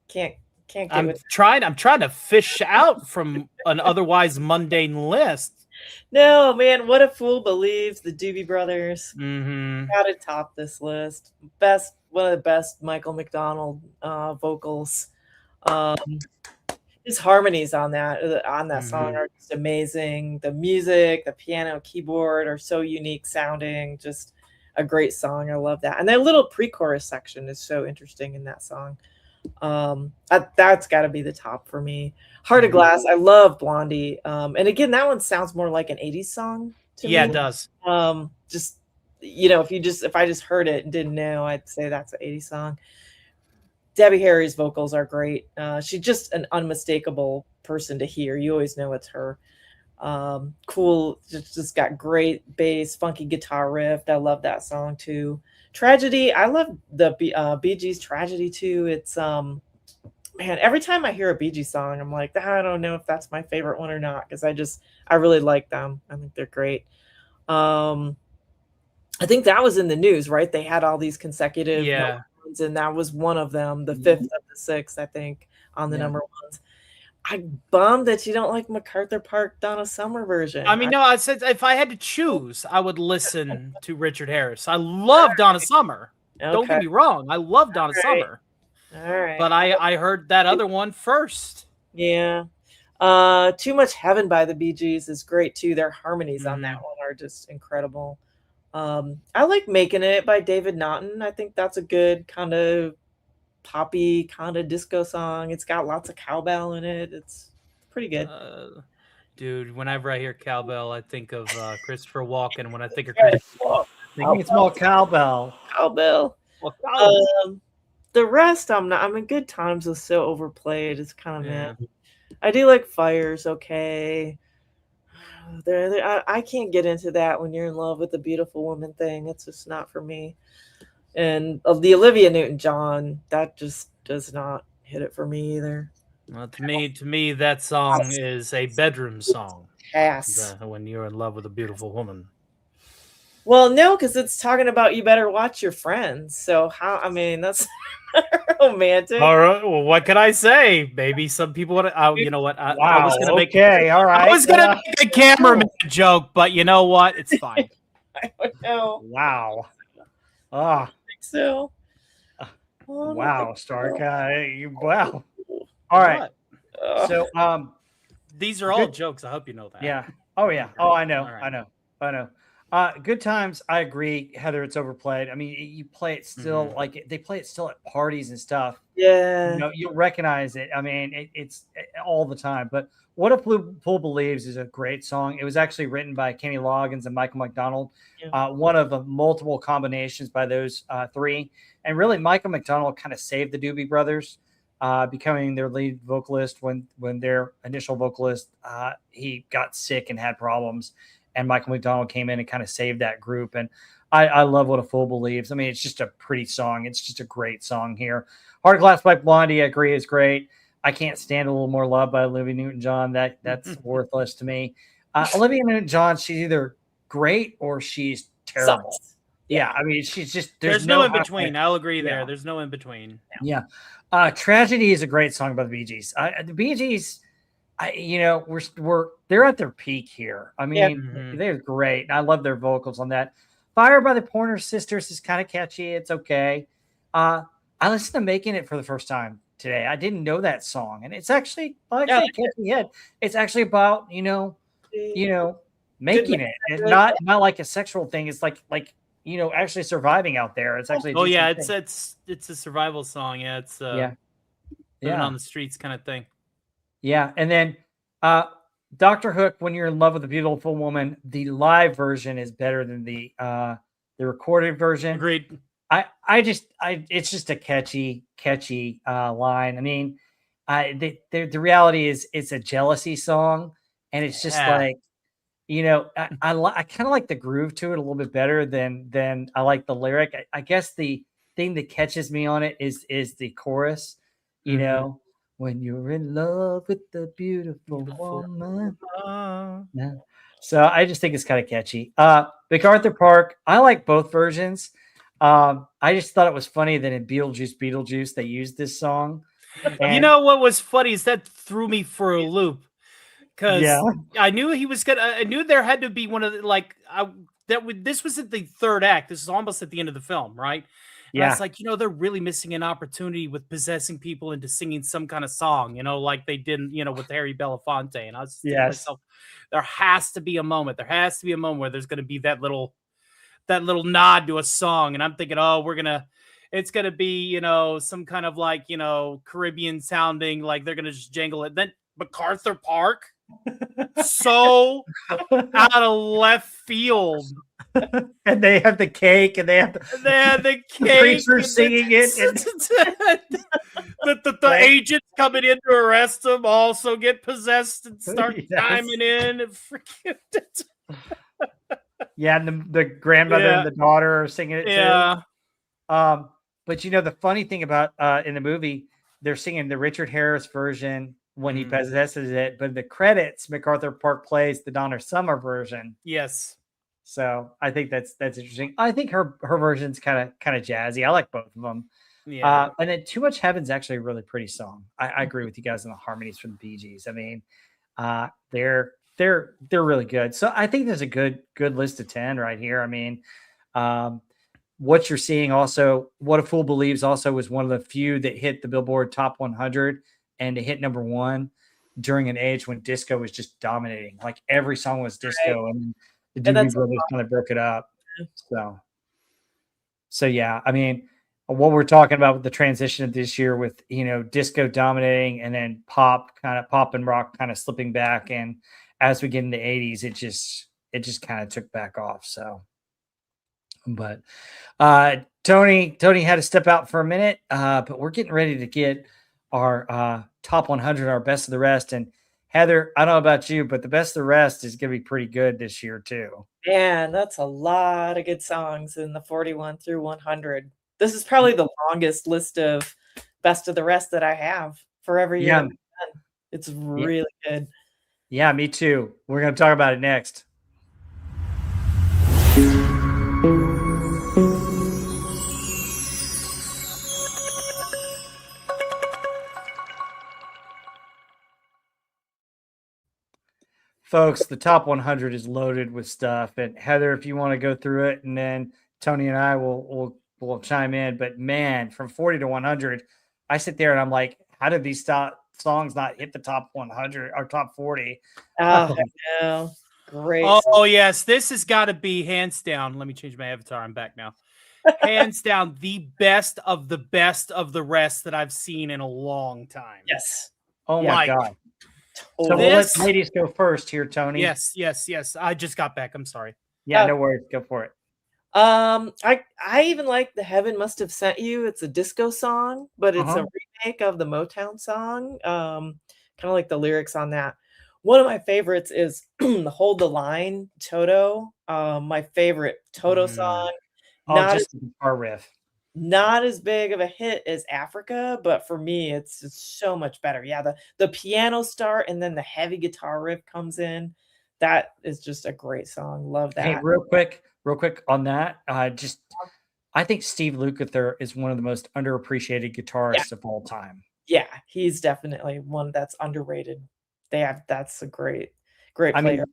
can't get I'm with. trying to fish out from an otherwise mundane list. No, man. What a Fool Believes, the Doobie Brothers. Mm-hmm. Gotta top this list. One of the best Michael McDonald vocals. His harmonies on that song are just amazing. The music, the piano, keyboard are so unique sounding. Just a great song. I love that. And that little pre-chorus section is so interesting in that song. That's got to be the top for me. Heart of Glass. I love Blondie. And again, that one sounds more like an 80s song to me. Yeah, it does. Just, if I just heard it and didn't know, I'd say that's an 80s song. Debbie Harry's vocals are great. She's just an unmistakable person to hear. You always know it's her. Cool. Just got great bass, funky guitar riff. I love that song too. Tragedy. I love the Bee Gees Tragedy too. It's man, every time I hear a Bee Gees song, I'm like, I don't know if that's my favorite one or not, because I really like them. I think they're great. I think that was in the news, right? They had all these consecutive ones, and that was one of them, the fifth of the sixth, I think, on the number ones. I'm bummed that you don't like MacArthur Park Donna Summer version. I mean, no, I said if I had to choose, I would listen to Richard Harris. I love Donna Summer. Okay. Don't get me wrong. I love Donna Summer. All right. But I heard that other one first. Yeah. Too Much Heaven by the Bee Gees is great too. Their harmonies on that one are just incredible. I like Making It by David Naughton. I think that's a good kind of poppy kind of disco song. It's got lots of cowbell in it. It's pretty good. Dude, whenever I hear cowbell, I think of Christopher Walken. When I think of Christopher Walken, I think it's more cowbell. Cowbell. The rest, I'm not. I mean, Good Times was so overplayed. It's kind of meh. I do like Fire's okay. I can't get into that when you're in love with a beautiful woman thing. It's just not for me. And of the Olivia Newton-John, that just does not hit it for me either. Well, to me, that song is a bedroom song. Yes. When you're in love with a beautiful woman. Well, no, because it's talking about you better watch your friends. So that's romantic. All right. Well, what can I say? Maybe some people want to. You know what? I was going to make. Okay. All right. I was going to make a cameraman joke, but you know what? It's fine. I don't know. Wow. I think so. Wow, Stark. Wow. All right. So these are all jokes. I hope you know that. Yeah. Oh yeah. Oh, I know. Right. I know. Good Times. I agree, Heather. It's overplayed. I mean, you play it still like they play it still at parties and stuff. Yeah. You'll recognize it. I mean, it's all the time. But What a Fool Believes is a great song. It was actually written by Kenny Loggins and Michael McDonald. Yeah. One of the multiple combinations by those three. And really, Michael McDonald kind of saved the Doobie Brothers, becoming their lead vocalist when their initial vocalist, he got sick and had problems. And Michael McDonald came in and kind of saved that group. And I love What a Fool Believes. I mean, it's just a pretty song. It's just a great song here. Heart of Glass by Blondie, I agree, is great. I Can't Stand a Little More Love by Olivia Newton-John. That's worthless to me. Olivia Newton-John, she's either great or she's terrible. Sucks. Yeah, I mean, she's just there's no in between. I'll agree there. Yeah. There's no in between. Yeah. Tragedy is a great song by the Bee Gees. The Bee Gees, they're at their peak here. I mean, they're great. I love their vocals on that. Fire by the Pointer Sisters is kind of catchy. It's okay. I listened to Making It for the first time today. I didn't know that song, and it's actually a catchy hit. It's actually about making it, and not like a sexual thing. It's like actually surviving out there. It's actually it's a survival song. Yeah, it's living on the streets kind of thing. Yeah, and then Dr. Hook, When You're in Love with a Beautiful Woman, the live version is better than the recorded version. Agreed. It's just a catchy line. I mean, the reality is it's a jealousy song, and it's just like, I kind of like the groove to it a little bit better than I like the lyric. I guess the thing that catches me on it is the chorus, when you're in love with the beautiful woman. Yeah. So I just think it's kind of catchy. MacArthur Park, I like both versions. I just thought it was funny that in Beetlejuice, they used this song. And you know what was funny is that threw me for a loop, because I knew he was gonna. I knew there had to be one of the, this was at the third act. This is almost at the end of the film, right? And I was like, they're really missing an opportunity with possessing people into singing some kind of song, like they did, with Harry Belafonte. And I was thinking to myself, there has to be a moment. There has to be a moment where there's going to be that little nod to a song. And I'm thinking, it's going to be, some kind of like, Caribbean sounding, like they're going to just jangle it. Then MacArthur Park, so out of left field. And they have the cake, and they have the creature singing it. The agents coming in to arrest him also get possessed and start chiming in. And and the grandmother and the daughter are singing it too. But the funny thing about in the movie, they're singing the Richard Harris version when he possesses it, but in the credits, MacArthur Park plays the Donna Summer version. Yes. So I think that's interesting. I think her version's kind of jazzy. I like both of them. Yeah. And then Too Much Heaven's actually a really pretty song. I agree with you guys on the harmonies from the Bee Gees. I mean, they're really good. So I think there's a good list of 10 right here. I mean, what you're seeing also, What a Fool Believes also was one of the few that hit the Billboard Top 100 and to hit number 1 during an age when disco was just dominating. Like every song was disco, and the Doobie Brothers kind of broke it up. So yeah, I mean, what we're talking about with the transition of this year with, disco dominating and then pop and rock kind of slipping back. And as we get in the 80s, it just kind of took back off. So, but Tony had to step out for a minute, but we're getting ready to get our top 100, our best of the rest. And Heather, I don't know about you, but the best of the rest is going to be pretty good this year too. Man, that's a lot of good songs in the 41 through 100. This is probably the longest list of best of the rest that I have for every year. Yeah. It's really good. Yeah, me too. We're going to talk about it next. Folks, the top 100 is loaded with stuff. And Heather, if you want to go through it, and then Tony and I will chime in. But man, from 40 to 100, I sit there and I'm like, how did these songs not hit the top 100 or top 40? Oh, no. Great. Oh, yes. This has got to be hands down. Let me change my avatar. I'm back now. Hands down, the best of the rest that I've seen in a long time. Yes. Oh, my God. So we'll let ladies go first here, Tony. Yes. I just got back. I'm sorry. Yeah, no worries. Go for it. I even like The Heaven Must Have Sent You. It's a disco song, but it's a remake of the Motown song. Kind of like the lyrics on that. One of my favorites is Hold the Line, Toto. My favorite Toto song. Just the guitar riff. Not as big of a hit as Africa, but for me, it's so much better. Yeah, the piano start and then the heavy guitar riff comes in. That is just a great song. Love that. Hey, real quick on that. I think Steve Lukather is one of the most underappreciated guitarists of all time. Yeah, he's definitely one that's underrated. That's a great player. I mean,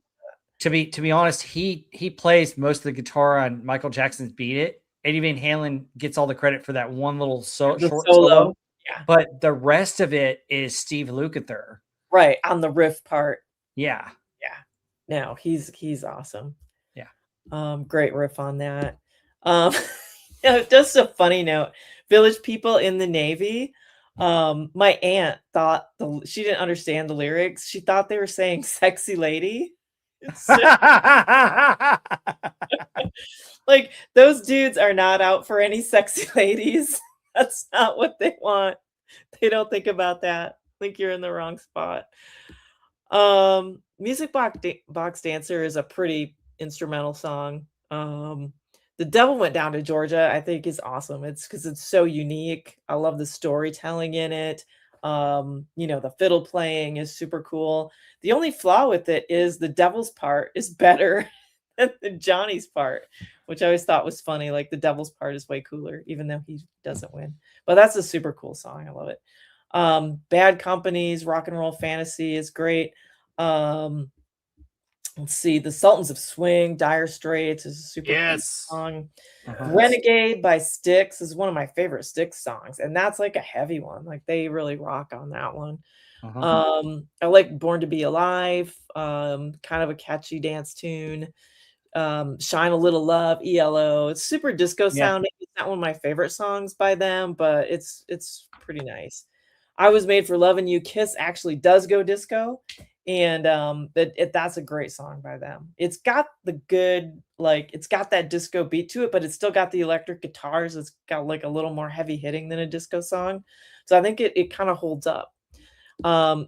to be honest, he plays most of the guitar on Michael Jackson's Beat It. Eddie Van Halen gets all the credit for that one little short solo. solo. Yeah. But the rest of it is Steve Lukather. Right, on the riff part. Yeah. Yeah. No, he's awesome. Yeah. Great riff on that. Just a funny note. Village People in the Navy. My aunt thought she didn't understand the lyrics. She thought they were saying sexy lady. Like, those dudes are not out for any sexy ladies. That's not what they want. They don't think about that. I think you're in the wrong spot. Music Box Dancer is a pretty instrumental song. The Devil Went Down to Georgia, I think, is awesome. It's because it's so unique. I love the storytelling in it. The fiddle playing is super cool. The only flaw with it is the devil's part is better than Johnny's part, which I always thought was funny. Like, the devil's part is way cooler, even though he doesn't win. But that's a super cool song. I love it. Bad Company's Rock and Roll Fantasy is great. Let's see, The Sultans of Swing, Dire Straits is a super cool song. Renegade by Styx is one of my favorite Styx songs, and that's like a heavy one. Like, they really rock on that one. I like Born to Be Alive, kind of a catchy dance tune. Shine a Little Love, ELO. It's super disco sounding. It's not one of my favorite songs by them, but it's pretty nice. I Was Made for Loving You. Kiss actually does go disco, and that's a great song by them. It's got the good, it's got that disco beat to it, but it's still got the electric guitars. It's got like a little more heavy hitting than a disco song, so I think it kind of holds up.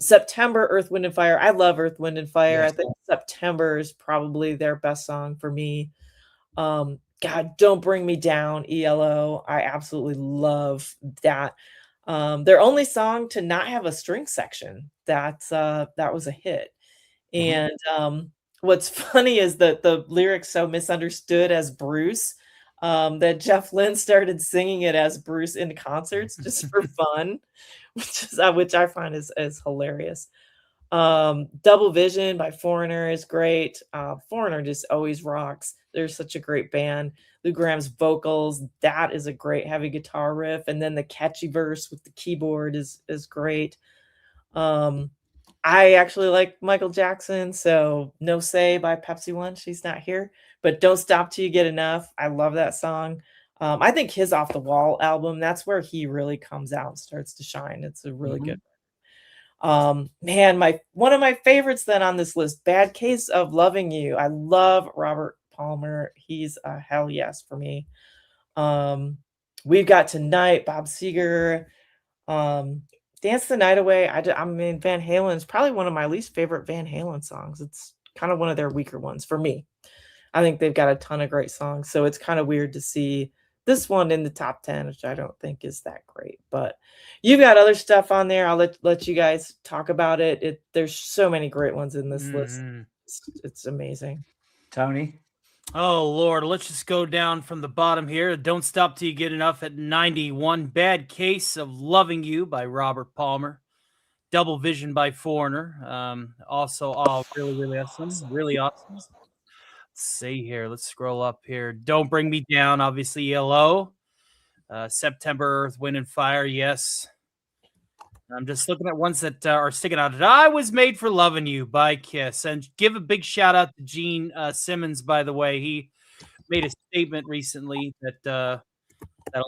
September, Earth, Wind and Fire. I love Earth, Wind and Fire. Yes. I think September is probably their best song for me. God, Don't Bring Me Down, ELO. I absolutely love that. Their only song to not have a string section. That was a hit. And what's funny is that the lyrics so misunderstood as Bruce, that Jeff Lynne started singing it as Bruce in concerts just for fun, which I find is hilarious. Double Vision by Foreigner is great. Foreigner just always rocks. They're such a great band. Lou Graham's vocals, that is a great heavy guitar riff, and then the catchy verse with the keyboard is great. I actually like Michael Jackson, so No Say by Pepsi One. She's not here, but Don't Stop Till You Get Enough. I love that song. I think his Off the Wall album, that's where he really comes out and starts to shine. It's a really good man. One of my favorites then on this list, Bad Case of Loving You. I love Robert Palmer. He's a hell yes for me. We've Got Tonight, Bob Seger. Dance the Night Away. I mean, Van Halen is probably one of my least favorite Van Halen songs. It's kind of one of their weaker ones for me. I think they've got a ton of great songs, so it's kind of weird to see this one in the top 10, which I don't think is that great. But you've got other stuff on there. I'll let you guys talk about it. There's so many great ones in this list. It's amazing. Tony? Oh, Lord, let's just go down from the bottom here. Don't Stop Till You Get Enough at 91. Bad Case of Loving You by Robert Palmer. Double Vision by Foreigner. Also, really, really awesome. Really awesome. Let's see here. Let's scroll up here. Don't Bring Me Down, obviously, ELO. September, Earth, Wind and Fire, yes. I'm just looking at ones that are sticking out. I Was Made for Loving You by Kiss. And give a big shout out to Gene Simmons, by the way. He made a statement recently that a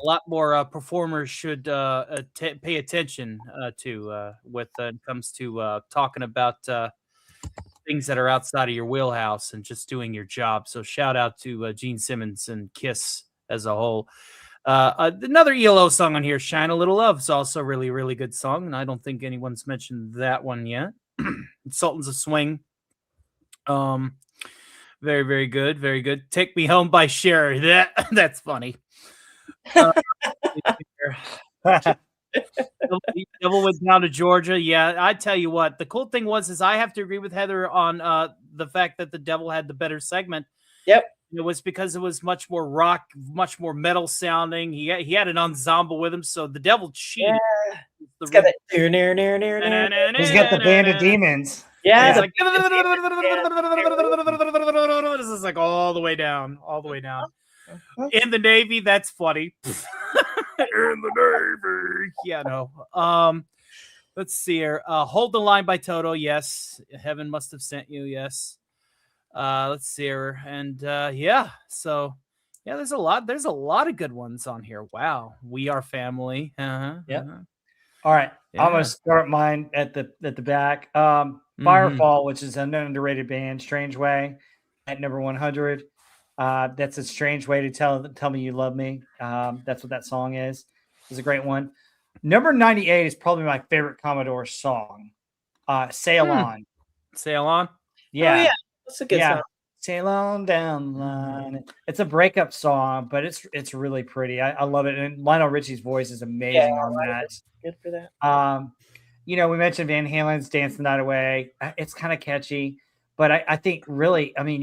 lot more performers should pay attention to when it comes to talking about things that are outside of your wheelhouse and just doing your job. So shout out to Gene Simmons and Kiss as a whole. Another ELO song on here, Shine a Little Love, is also a really, really good song, and I don't think anyone's mentioned that one yet. Sultans of Swing. Very, very good. Very good. Take Me Home by Cher. That's funny. Devil Went Down to Georgia. Yeah, I tell you what, the cool thing is I have to agree with Heather on the fact that the Devil had the better segment. Yep. It was because it was much more rock, much more metal sounding. He had an ensemble with him, so the Devil cheated. Yeah. He's got the Band of Demons. Yeah. This is like all the way down. In the Navy, that's funny. In the Navy. Yeah, no. Let's see here. Hold the Line by Toto. Yes. Heaven Must Have Sent You. Yes. Let's see here. And yeah, so yeah, there's a lot of good ones on here. Wow. We Are Family. Yeah. All right. Yeah. I'm gonna start mine at the back. Firefall, which is an underrated band, Strange Way, at number 100. That's a strange way to tell me you love me. That's what that song is. It's a great one. Number 98 is probably my favorite Commodore song. Sail On. Sail On. Yeah. Oh, yeah. That's a good song. Sail on down the line. It's a breakup song, but it's really pretty. I love it. And Lionel Richie's voice is amazing on that. Good for that. We mentioned Van Halen's Dance the Night Away. It's kind of catchy, but I think really, I mean,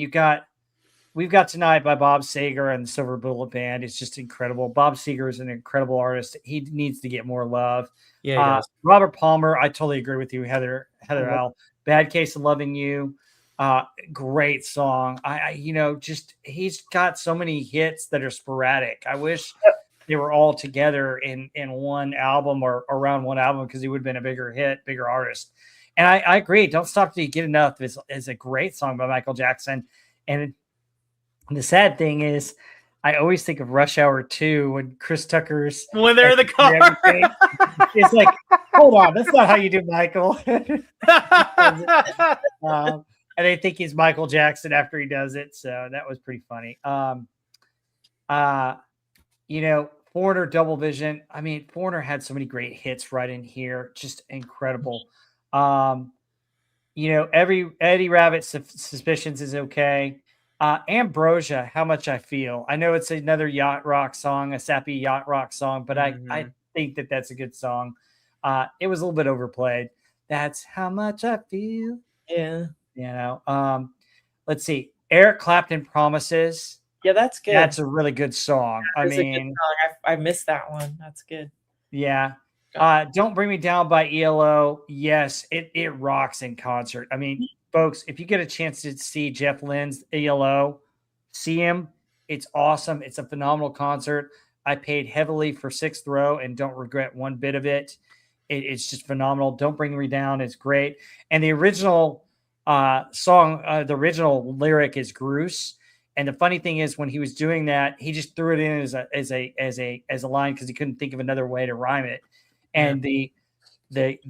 We've Got Tonight by Bob Seger and the Silver Bullet Band. It's just incredible. Bob Seger is an incredible artist. He needs to get more love. Yeah. Robert Palmer, I totally agree with you. Heather Al, Bad Case of Loving You. Great song. He's got so many hits that are sporadic. I wish they were all together in one album or around one album, because he would have been a bigger artist. And I agree. Don't Stop Till You Get Enough is a great song by Michael Jackson. And the sad thing is, I always think of Rush Hour 2 when Chris Tucker's when they're in the car. It's like, hold on, that's not how you do Michael. And they think he's Michael Jackson after he does it. So that was pretty funny. Foreigner, Double Vision. I mean, Foreigner had so many great hits right in here. Just incredible. Eddie Rabbitt's Suspicions is okay. Ambrosia, How Much I Feel. I know it's another yacht rock song, a sappy yacht rock song, but I think that's a good song. It was a little bit overplayed. That's How Much I Feel. Yeah. Let's see. Eric Clapton, Promises. Yeah, that's good. That's a really good song. A good song. I missed that one. That's good. Yeah. Don't Bring Me Down by ELO. Yes, it rocks in concert. I mean, folks, if you get a chance to see Jeff Lynne's ELO, see him. It's awesome. It's a phenomenal concert. I paid heavily for 6th row and don't regret one bit of it. It's just phenomenal. Don't Bring Me Down is great. And the original song, the original lyric is Gruce. And the funny thing is, when he was doing that, he just threw it in as a line because he couldn't think of another way to rhyme it. And the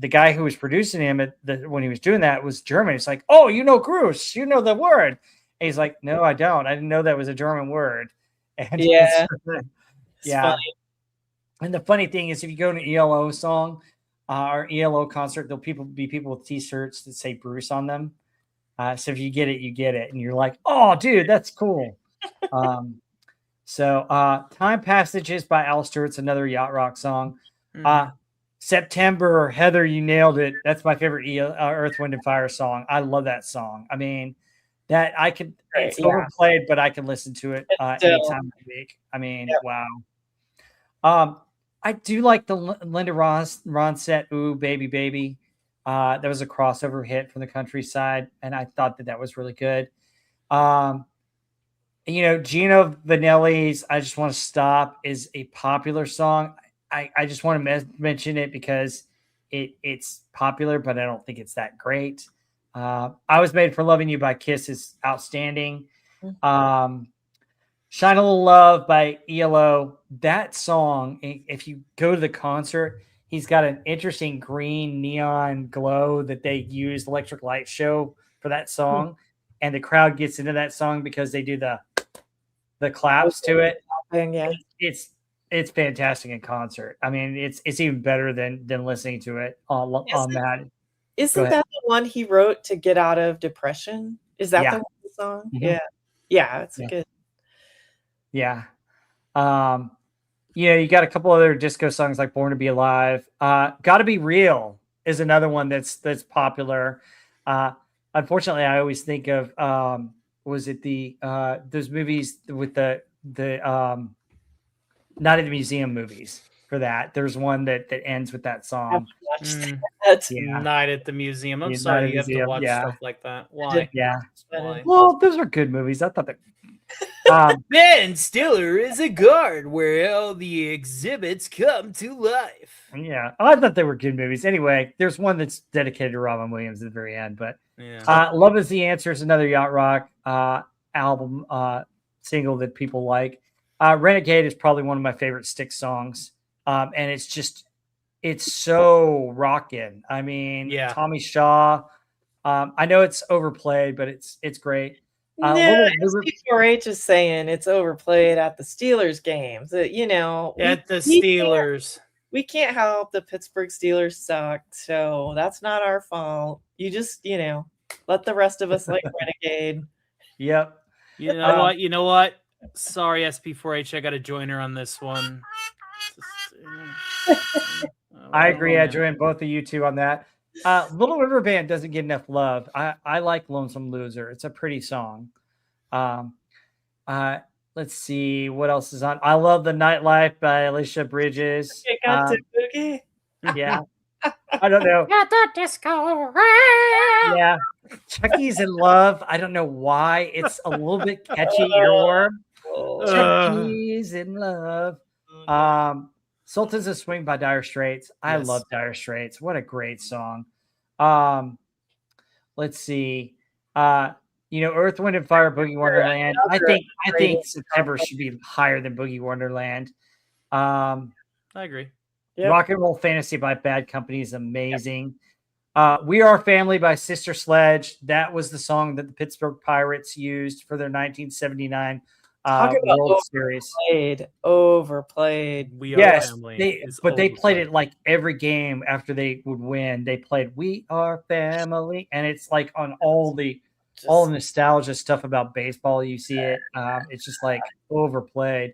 guy who was producing him when he was doing that was German. It's like, oh, you know Gruce, you know the word. And he's like, no, I don't. I didn't know that was a German word. And yeah. Funny. And the funny thing is, if you go to an ELO song or ELO concert, there'll be people with T-shirts that say Bruce on them. So if you get it, you get it. And you're like, oh, dude, that's cool. Time Passages by Al Stewart's another yacht rock song. September, Heather, you nailed it. That's my favorite Earth, Wind, and Fire song. I love that song. I mean, it's overplayed, but I can listen to it any time of the week. I mean, wow. I do like the Linda Ronstadt, Ooh, Baby, Baby. That was a crossover hit from the countryside, and I thought that was really good. Gino Vanelli's I Just Want to Stop is a popular song. I just want to mention it because it's popular, but I don't think it's that great. I Was Made for Loving You by Kiss is outstanding. Shine a Little Love by ELO. That song, if you go to the concert, he's got an interesting green neon glow that they use electric light show for that song. And the crowd gets into that song because they do the claps to it. Yeah. It's fantastic in concert. I mean, it's even better than listening to it on that. Isn't that the one he wrote to get out of depression? Is that the song? Mm-hmm. Yeah, it's good. Yeah. You got a couple other disco songs like Born to Be Alive. Gotta Be Real is another one that's popular. Unfortunately, I always think of was it those movies with the Not in the Museum movies for that. There's one that ends with that song. Night at the Museum. I'm sorry you have to watch stuff like that. Why? Yeah. Why? Well, those are good movies. I thought that Ben Stiller is a guard where all the exhibits come to life. Yeah, I thought they were good movies. Anyway, there's one that's dedicated to Robin Williams at the very end. But Love Is the Answer is another yacht rock album single that people like. Renegade is probably one of my favorite Styx songs. And it's so rockin'. I mean, Tommy Shaw. I know it's overplayed, but it's great. SB4H is saying it's overplayed at the Steelers games. At the Steelers. We can't help the Pittsburgh Steelers suck, so that's not our fault. You just, let the rest of us like Renegade. Yep. You know what? Sorry, SP4H, I got to join her on this one. I agree. I join both of you two on that. Little River Band doesn't get enough love. I like Lonesome Loser. It's a pretty song. Let's see what else is on. I love The Nightlife by Alicia Bridges. Yeah. I don't know. Got the disco. Yeah. Chucky's in Love. I don't know why. It's a little bit catchy earworm. Chucky's in Love. Sultans of Swing by Dire Straits. I love Dire Straits. What a great song. Let's see. Earth, Wind and Fire, Boogie Wonderland. I think September should be higher than Boogie Wonderland. I agree. Yep. Rock and Roll Fantasy by Bad Company is amazing. We Are Family by Sister Sledge. That was the song that the Pittsburgh Pirates used for their 1979 World Series. Overplayed. We Are Family. They played it like every game after they would win. They played We Are Family, and it's like on all nostalgia stuff about baseball. You see it. It's just like overplayed.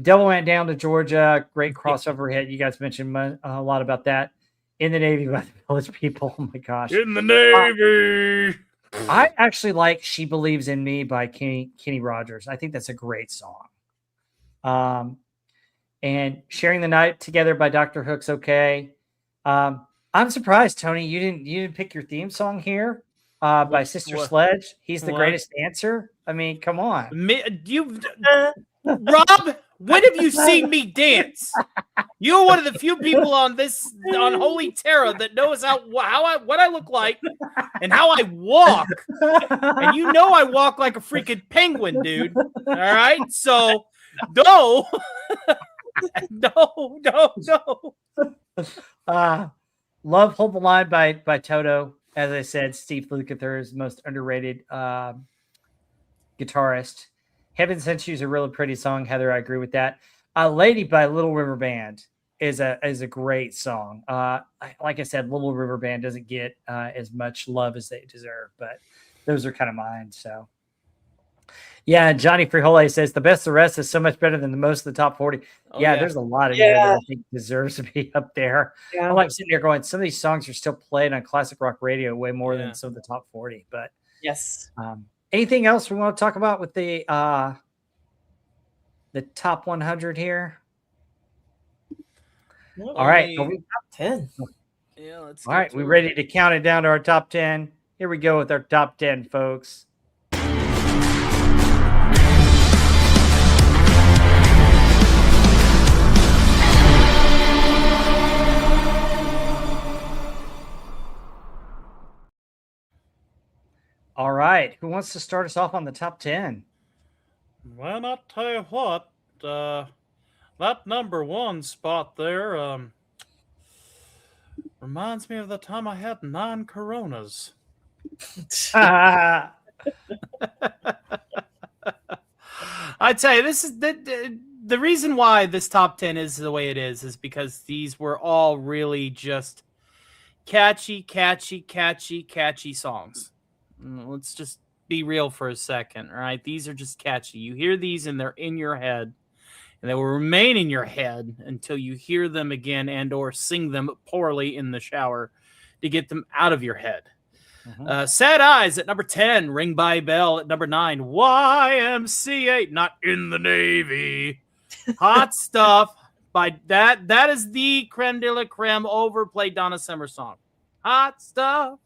Devil Went Down to Georgia. Great crossover hit. You guys mentioned a lot about that. In the Navy by the Village People. Oh my gosh. In the Navy. I actually like She Believes in Me by Kenny Rogers. I think that's a great song. And Sharing the Night Together by Dr. Hook's okay. I'm surprised, Tony, you didn't pick your theme song here by Sister Sledge. He's the greatest dancer. I mean, come on. Rob, when have you seen me dance? You're one of the few people on Holy Terra that knows what I look like and how I walk. And I walk like a freaking penguin, dude. All right? So, no. Love Hold the Line by Toto. As I said, Steve Lukather's most underrated guitarist. Heaven Sent You is a really pretty song, Heather. I agree with that. Lady by Little River Band is a great song. Like I said, Little River Band doesn't get as much love as they deserve, but those are kind of mine. So, yeah, Johnny Frijole says the best of the rest is so much better than the most of the top 40. There's a lot of there that I think deserves to be up there. Yeah. I'm like sitting there going, some of these songs are still played on classic rock radio way more than some of the top 40. But yes. Anything else we want to talk about with the top 100 here? All right. Top 10. Yeah, let's. All right. We ready to count it down to our top 10? Here we go with our top 10, folks. All right. Who wants to start us off on the top 10? Well, I'll tell you what. That number one spot there reminds me of the time I had 9 Coronas. I tell you, this is the reason why this top 10 is the way it is because these were all really just catchy songs. Let's just be real for a second, all right? These are just catchy. You hear these and they're in your head, and they will remain in your head until you hear them again and or sing them poorly in the shower to get them out of your head. Mm-hmm. Sad Eyes at number 10, Ring by Bell at number 9, YMCA, Not in the Navy. Hot Stuff by that is the creme de la creme overplayed Donna Summer song. Hot Stuff.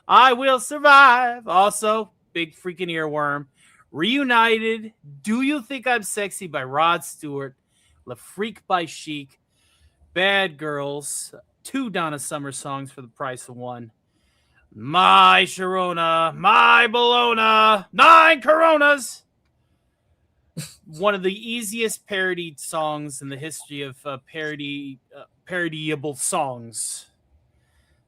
I Will Survive. Also, big freaking earworm. Reunited, Do You Think I'm Sexy by Rod Stewart, La Freak by Chic, Bad Girls, 2 Donna Summer songs for the price of 1. My Sharona, My Bologna, 9 Coronas. One of the easiest parodied songs in the history of parodyable songs.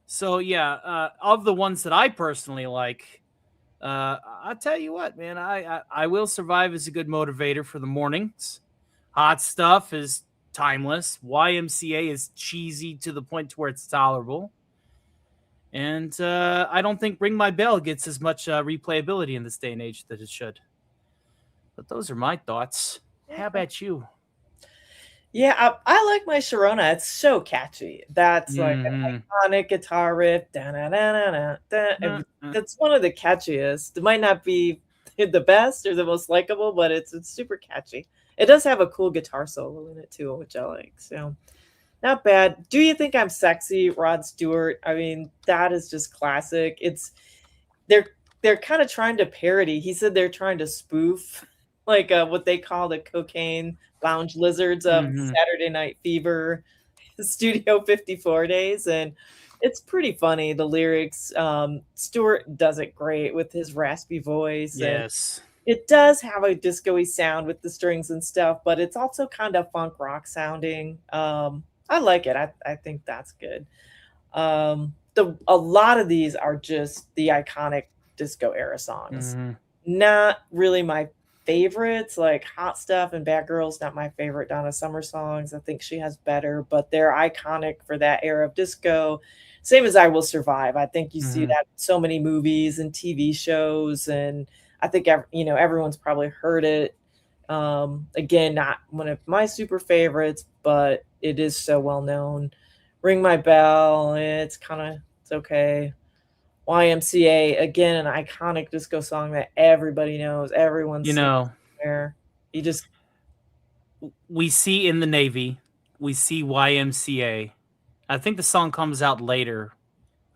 So yeah, of the ones that I personally like, I'll tell you what, man, I Will Survive is a good motivator for the mornings. Hot Stuff is timeless. YMCA is cheesy to the point to where it's tolerable. And I don't think Ring My Bell gets as much replayability in this day and age that it should. But those are my thoughts. How about you? Yeah, I like my Sharona. It's so catchy. That's like an iconic guitar riff. That's one of the catchiest. It might not be the best or the most likable, but it's super catchy. It does have a cool guitar solo in it too, which I like. So not bad. Do You Think I'm Sexy, Rod Stewart? I mean, that is just classic. They're kind of trying to parody. He said they're trying to spoof like what they call the cocaine lounge lizards of Saturday Night Fever, Studio 54 days, and it's pretty funny. The lyrics, Stewart does it great with his raspy voice. Yes, it does have a disco-y sound with the strings and stuff, but it's also kind of funk rock sounding. I like it. I think that's good. A lot of these are just the iconic disco era songs. Not really my favorites, like Hot Stuff and Bad Girls, not my favorite Donna Summer songs. I think she has better, but they're iconic for that era of disco. Same as I Will Survive. I think you see that in so many movies and TV shows, and I think everyone's probably heard it. Again, not one of my super favorites, but it is so well known. Ring My Bell, it's okay. YMCA, again, an iconic disco song that everybody knows. Everyone's there. We see In the Navy, we see YMCA. I think the song comes out later.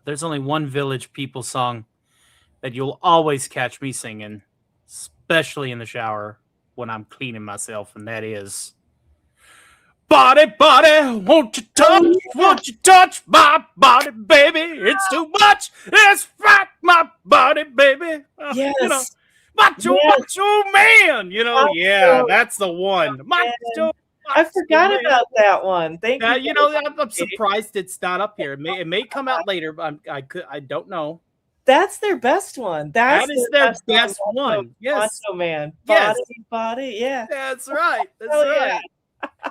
There's only one Village People song that you'll always catch me singing, especially in the shower when I'm cleaning myself, and that is Body, won't you touch my body, baby? It's too much. It's right, my body, baby. Yes. Macho man. That's the one. Macho. I forgot about that one. Thank you. I'm surprised it's not up here. It may come out later, but I don't know. That's their best one. That is their best one. Yes. Macho Man. Body. Yeah. That's right. That's right. Yeah.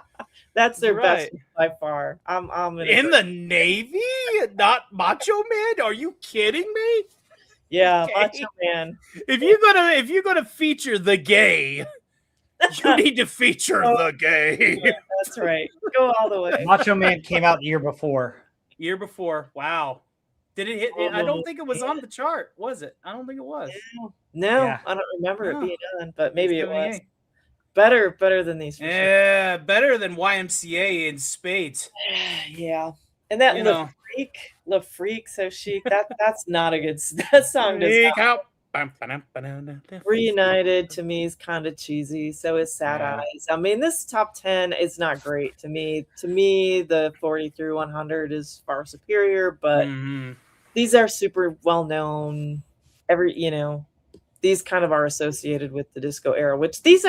That's their best by far. I'm in the Navy, not Macho Man. Are you kidding me? Yeah, okay. Macho Man. If you're gonna feature the gay, you need to feature the gay. Yeah, that's right. Go all the way. Macho Man came out the year before. Wow. Did it hit? I don't think it was on the chart, was it? I don't think it was. No, yeah. I don't remember it being on, but maybe it was. Better than these. Yeah, sure. Better than YMCA in spades. Yeah, and that La Freak, so chic. That's not a good. That song does not. Reunited to me is kind of cheesy. So is Sad Eyes. I mean, this top 10 is not great to me. To me, the 40 through 100 is far superior, but these are super well known. These kind of are associated with the disco era, which these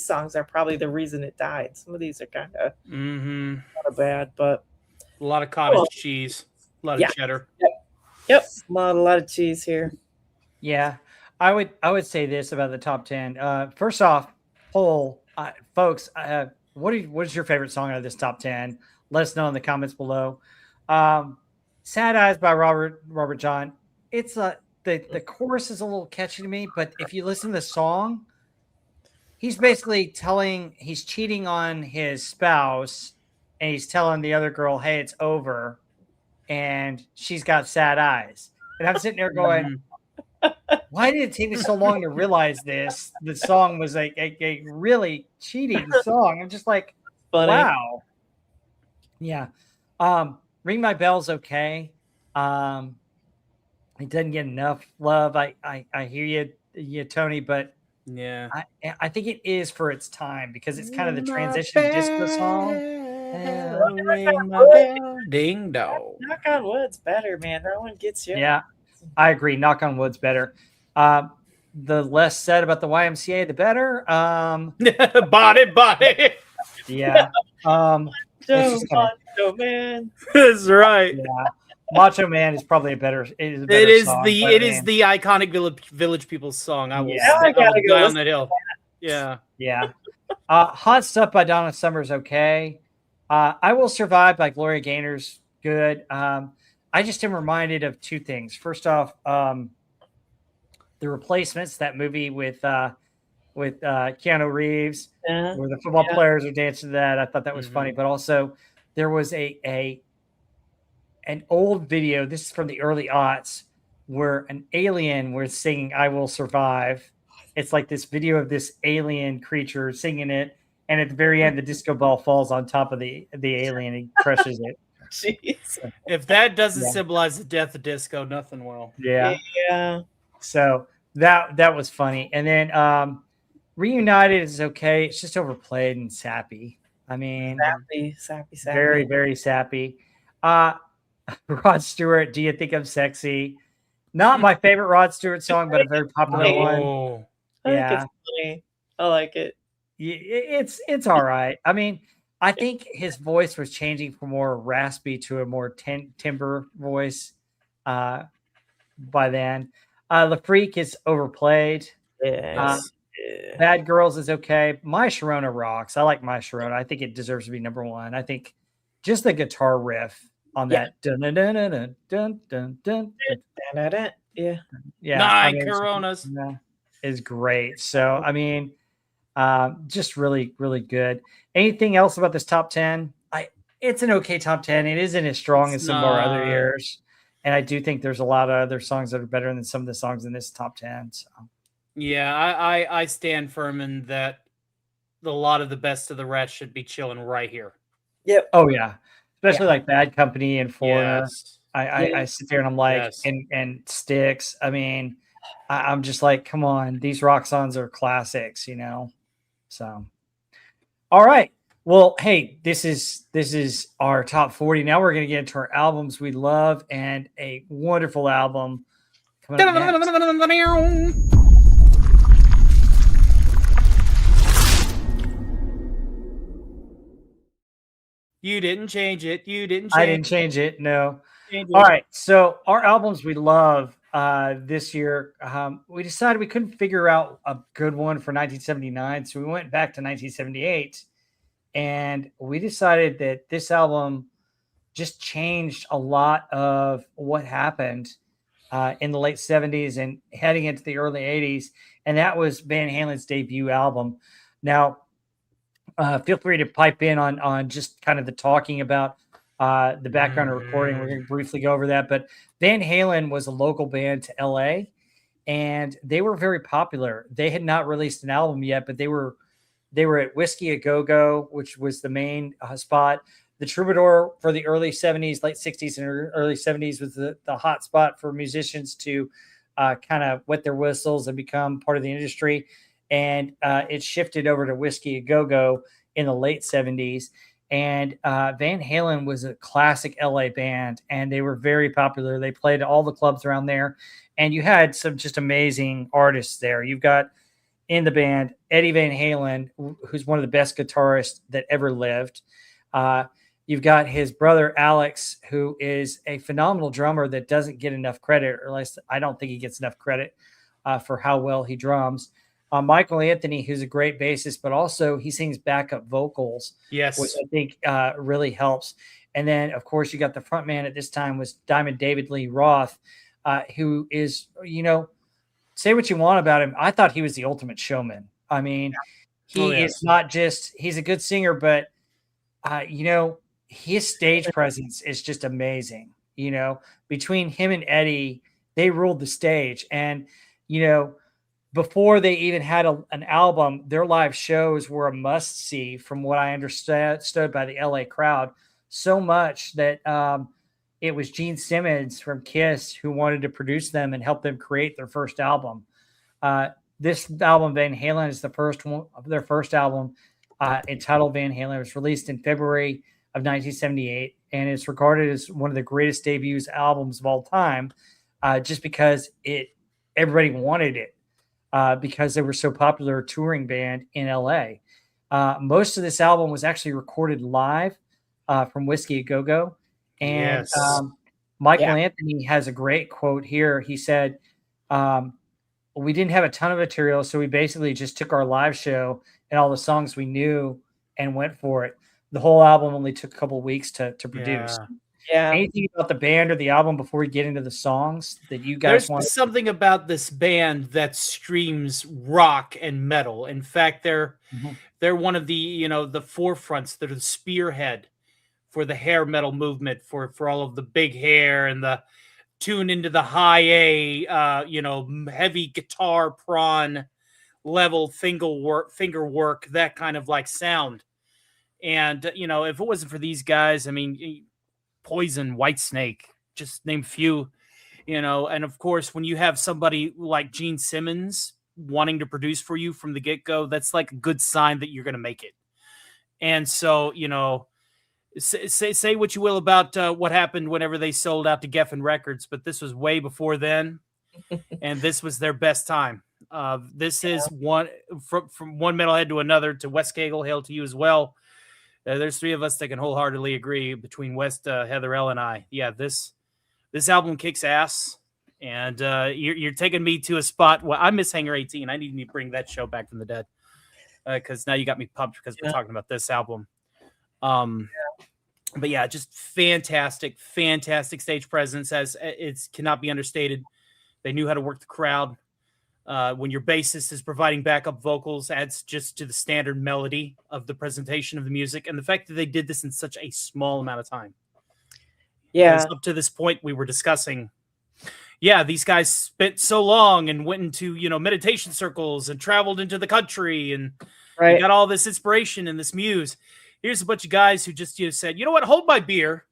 songs are probably the reason it died. Some of these are kind of bad, but a lot of cottage cheese, a lot of cheddar. Yep. A lot of cheese here. Yeah, I would say this about the top 10. First off, poll, folks. What is your favorite song out of this top 10? Let us know in the comments below. "Sad Eyes" by Robert John. It's the chorus is a little catchy to me, but if you listen to the song, he's basically he's cheating on his spouse, and he's telling the other girl, "Hey, it's over," and she's got sad eyes. And I'm sitting there going, why did it take me so long to realize this? The song was a really cheating song. I'm just like, funny. Wow. Yeah. "Ring My Bell's okay. It doesn't get enough love. I hear you. Tony, but Yeah. I think it is for its time because it's kind of the transition disco song. Ring my bell, ding dong. Knock on Wood's better, man. That one gets you. Yeah, I agree. Knock on Wood's better. The less said about the YMCA, the better. Body. Yeah. Macho Man. That's right. Yeah. Macho Man is probably a better. It is the iconic Village People's song. I will die on that hill. Yeah. Yeah. Hot Stuff by Donna Summer's okay. I Will Survive by Gloria Gaynor's good. I just am reminded of two things. First off, The Replacements, that movie with Keanu Reeves, where the football players are dancing to that. I thought that was funny, but also there was an old video. This is from the early aughts, where an alien was singing "I Will Survive." It's like this video of this alien creature singing it, and at the very end, the disco ball falls on top of the alien and crushes it. Jeez. If that doesn't symbolize the death of disco, nothing will. Yeah. Yeah. So that was funny. And then Reunited is okay. It's just overplayed and sappy. I mean, sappy. Very, very sappy. Rod Stewart, Do You Think I'm Sexy? Not my favorite Rod Stewart song, but a very popular one. I think it's funny. I like it. It's all right. I mean, I think his voice was changing from more raspy to a more timbre voice by then. The Freak is overplayed. Yes. Bad Girls is okay. My Sharona rocks. I like My Sharona. I think it deserves to be number one. I think just the guitar riff on that. Dun, dun, dun, dun, dun, dun, dun, dun. Yeah. Nine Coronas is great. So, I mean, just really, really good. Anything else about this top 10? It's an okay top 10. It isn't as strong as some of our other years. And I do think there's a lot of other songs that are better than some of the songs in this top 10. So. Yeah, I stand firm in that a lot of the best of the rest should be chilling right here. Yep. Oh, yeah. Especially like Bad Company and Foreigner. Yes. I sit there and I'm like, and Sticks. I mean, I'm just like, come on. These rock songs are classics, So, all right. Well, hey, this is our top 40. Now we're going to get into our albums we love and a wonderful album coming up next. You didn't change it. I didn't change it. No. All right. So our albums we love this year, we decided we couldn't figure out a good one for 1979. So we went back to 1978 and we decided that this album just changed a lot of what happened in the late 70s and heading into the early 80s. And that was Van Halen's debut album. Now, feel free to pipe in on just kind of the talking about the background of recording. We're going to briefly go over that. But Van Halen was a local band to LA, and they were very popular. They had not released an album yet, but they were at Whiskey A Go Go, which was the main spot. The Troubadour for the early 70s, late 60s, and early 70s was the hot spot for musicians to kind of wet their whistles and become part of the industry. And it shifted over to Whiskey A Go Go in the late 70s. And Van Halen was a classic LA band, and they were very popular. They played all the clubs around there, and you had some just amazing artists there. You've got in the band Eddie Van Halen, who's one of the best guitarists that ever lived. You've got his brother Alex, who is a phenomenal drummer that doesn't get enough credit, or at least I don't think he gets enough credit for how well he drums. Michael Anthony, who's a great bassist, but also he sings backup vocals, yes, which I think really helps. And then, of course, you got the front man at this time was Diamond David Lee Roth, who is, say what you want about him. I thought he was the ultimate showman. I mean, is not just, he's a good singer, but, his stage presence is just amazing. Between him and Eddie, they ruled the stage. And, before they even had an album, their live shows were a must-see from what I understood by the LA crowd, so much that it was Gene Simmons from Kiss who wanted to produce them and help them create their first album. This album, Van Halen, is the first one, their first album, entitled Van Halen. It was released in February of 1978, and it's regarded as one of the greatest debuts albums of all time, just because everybody wanted it, because they were so popular, a touring band in LA. Most of this album was actually recorded live from Whiskey a Go Go, and Yes. Michael Anthony has a great quote here. He said, we didn't have a ton of material, so we basically just took our live show and all the songs we knew and went for it. The whole album only took a couple of weeks to produce. Yeah. Anything about the band or the album before we get into the songs that you guys want? There's something about this band that screams rock and metal. In fact, they're one of the the forefronts. They're the spearhead for the hair metal movement, for all of the big hair and the tune into the high A, heavy guitar prawn level finger work, that kind of like sound. And if it wasn't for these guys, I mean, Poison, Whitesnake, just name a few, and of course, when you have somebody like Gene Simmons wanting to produce for you from the get-go, that's like a good sign that you're going to make it. And so, say what you will about what happened whenever they sold out to Geffen Records, but this was way before then, and this was their best time. This is one from one metalhead to another, to Wes Cagle, hail to you as well. There's three of us that can wholeheartedly agree between West, Heather L, and I. Yeah, this album kicks ass, and you're taking me to a spot. Well, I miss Hangar 18. I need to bring that show back from the dead, because now you got me pumped because we're talking about this album. But yeah, just fantastic stage presence. As it cannot be understated. They knew how to work the crowd. When your bassist is providing backup vocals, adds just to the standard melody of the presentation of the music, and the fact that they did this in such a small amount of time. Yeah. Up to this point, we were discussing, these guys spent so long and went into meditation circles and traveled into the country and got all this inspiration and this muse. Here's a bunch of guys who just said, you know what, hold my beer,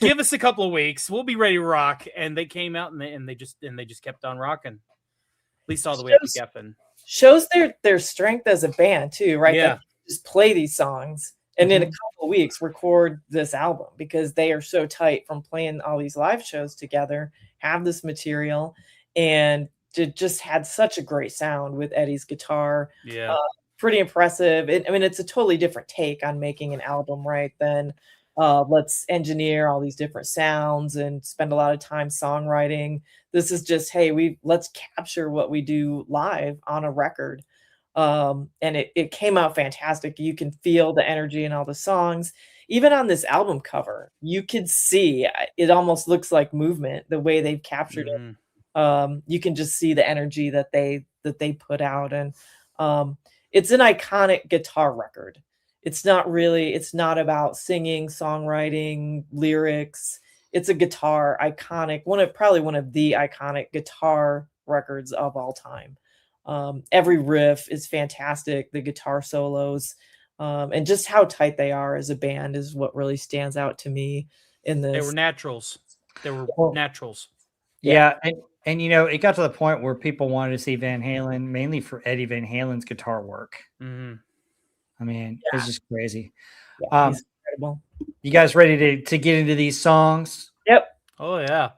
give us a couple of weeks, we'll be ready to rock. And they came out and they just kept on rocking, at least all the way up to Geffen. Shows their strength as a band too, right? Yeah. They just play these songs and in a couple of weeks record this album, because they are so tight from playing all these live shows together, have this material, and just had such a great sound with Eddie's guitar. Yeah. Pretty impressive. It's a totally different take on making an album, right? Than let's engineer all these different sounds and spend a lot of time songwriting. This is just, hey, let's capture what we do live on a record. And it came out fantastic. You can feel the energy in all the songs. Even on this album cover, you can see it almost looks like movement, the way they've captured it. You can just see the energy that they put out. And it's an iconic guitar record. It's not about singing, songwriting, lyrics. It's a guitar iconic, probably one of the iconic guitar records of all time. Every riff is fantastic. The guitar solos, and just how tight they are as a band is what really stands out to me in this. They were naturals. Yeah. And it got to the point where people wanted to see Van Halen mainly for Eddie Van Halen's guitar work. I mean, it's just crazy. Yeah, he's incredible. You guys ready to get into these songs? Yep. Oh yeah.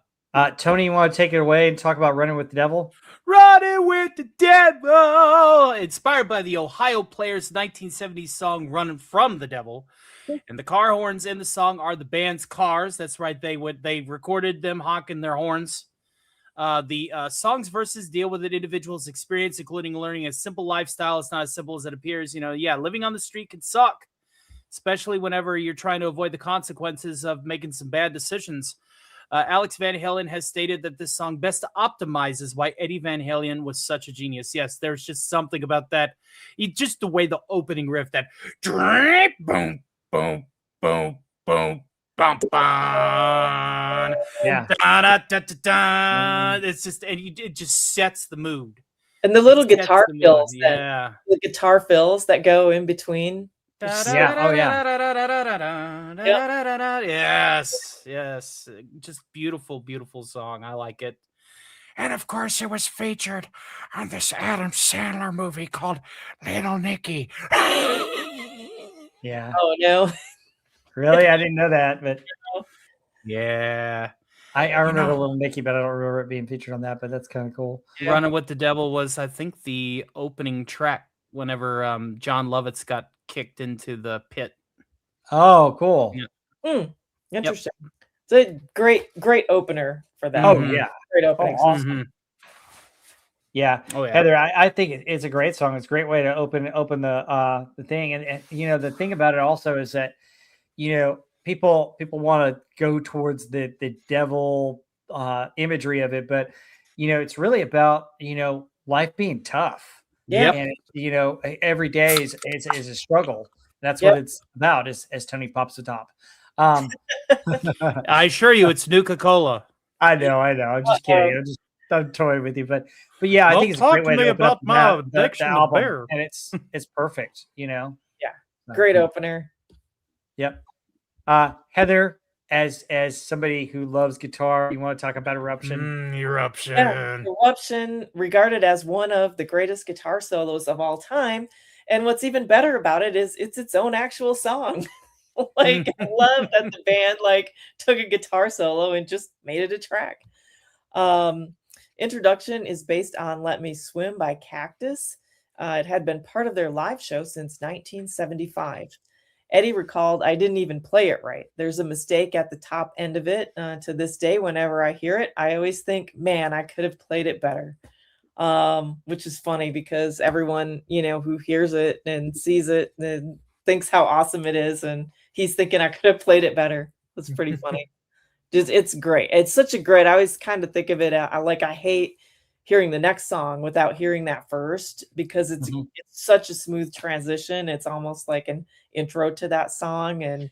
Tony, you want to take it away and talk about Running with the Devil? Running with the Devil, inspired by the Ohio Players' 1970s song "Running from the Devil," and the car horns in the song are the band's cars. That's right. They recorded them honking their horns. The song's verses deal with an individual's experience, including learning a simple lifestyle. It's not as simple as it appears. Living on the street can suck, especially whenever you're trying to avoid the consequences of making some bad decisions. Alex Van Halen has stated that this song best optimizes why Eddie Van Halen was such a genius. Yes, there's just something about that. Just the way the opening riff, that boom, boom, boom, boom. Bum, bum. Yeah. Da, da, da, da, da. It's just, and it just sets the mood. And the little guitar fills, the guitar fills that go in between. Yeah. Oh yeah. Yes. Just beautiful song. I like it. And of course, it was featured on this Adam Sandler movie called Little Nicky. Yeah. Oh no. Really? I didn't know that, but Yeah. I remember Little Nicky, but I don't remember it being featured on that, but that's kind of cool. Running with the Devil was, I think, the opening track whenever John Lovitz got kicked into the pit. Oh, cool. Yeah. Interesting. It's a great opener for that. Oh, yeah. Great opening. Oh, awesome. Yeah. Oh, yeah. Heather, I think it's a great song. It's a great way to open the thing. And you know, the thing about it also is that, you know, people want to go towards the devil imagery of it, but you know, it's really about, you know, life being tough. Yeah. And you know, every day is a struggle. That's what it's about, as Tony pops the top. I assure you, it's Nuka-Cola. I know. I'm just kidding. I'm toying with you, but yeah, I think it's a great way to open up my the album, and it's perfect. You know. Yeah. Great opener. Yep. Heather, as somebody who loves guitar, you want to talk about Eruption? Eruption. Yeah, Eruption, regarded as one of the greatest guitar solos of all time. And what's even better about it is it's its own actual song. Like, I love that the band like took a guitar solo and just made it a track. Introduction is based on Let Me Swim by Cactus. It had been part of their live show since 1975. Eddie recalled, I didn't even play it right. There's a mistake at the top end of it. To this day, whenever I hear it, I always think, man, I could have played it better. Which is funny because everyone, you know, who hears it and sees it and thinks how awesome it is. And he's thinking I could have played it better. That's pretty funny. It's great. It's such a great, I always kind of think of it. I hate hearing the next song without hearing that first, because it's such a smooth transition. It's almost like an intro to that song. And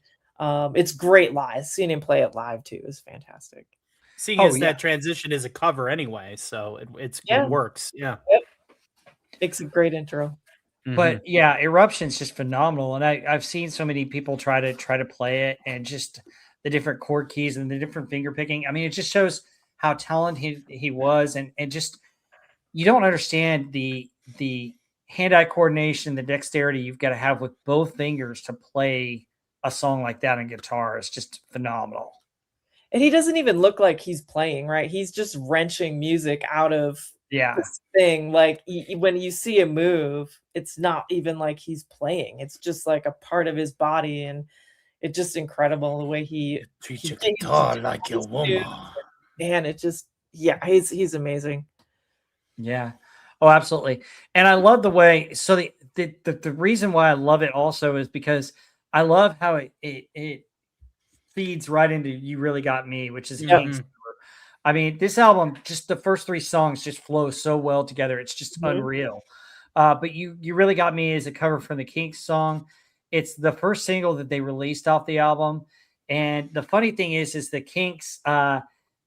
it's great live. Seeing him play it live too is fantastic. Seeing as that transition is a cover anyway, so it works. Yeah. Yep. It's a great intro. But yeah, Eruption's just phenomenal. And I've seen so many people try to play it, and just the different chord keys and the different finger picking. I mean, it just shows how talented he was, and just, you don't understand the hand-eye coordination, the dexterity you've got to have with both fingers to play a song like that on guitar. It's just phenomenal. And he doesn't even look like he's playing, right? He's just wrenching music out of this thing. Like, when you see him move, it's not even like he's playing. It's just like a part of his body, and it's just incredible the way he treats your guitar like your woman. And it just, he's amazing. Yeah. Oh, absolutely. And I love the way. So the reason why I love it also is because I love how it feeds right into "You Really Got Me," which is King's. I mean, this album, just the first three songs just flow so well together. It's just unreal. But you Really Got Me is a cover from the Kinks song. It's the first single that they released off the album. And the funny thing is the Kinks,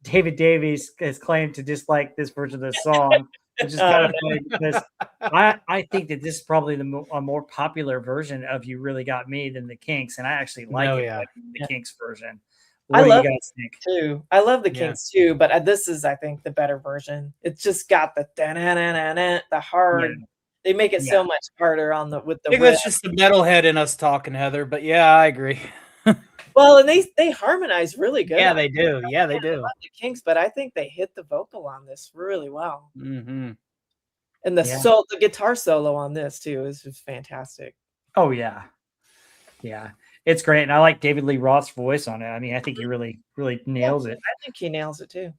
David Davies has claimed to dislike this version of the song, which is kind of funny because I think that this is probably a more popular version of "You Really Got Me" than the Kinks, and I actually like the Kinks version. What do you guys think? Too. I love the Kinks too, but this is, I think, the better version. It's just got the the hard. They make it so much harder with the. I think that's just the metalhead in us talking, Heather. But yeah, I agree. Well, and they harmonize really good. Yeah, they do. Yeah, they do. I love the Kinks, but I think they hit the vocal on this really well. Mm-hmm. And the guitar solo on this too is just fantastic. Oh yeah, it's great, and I like David Lee Roth's voice on it. I mean, I think he really nails it. I think he nails it too.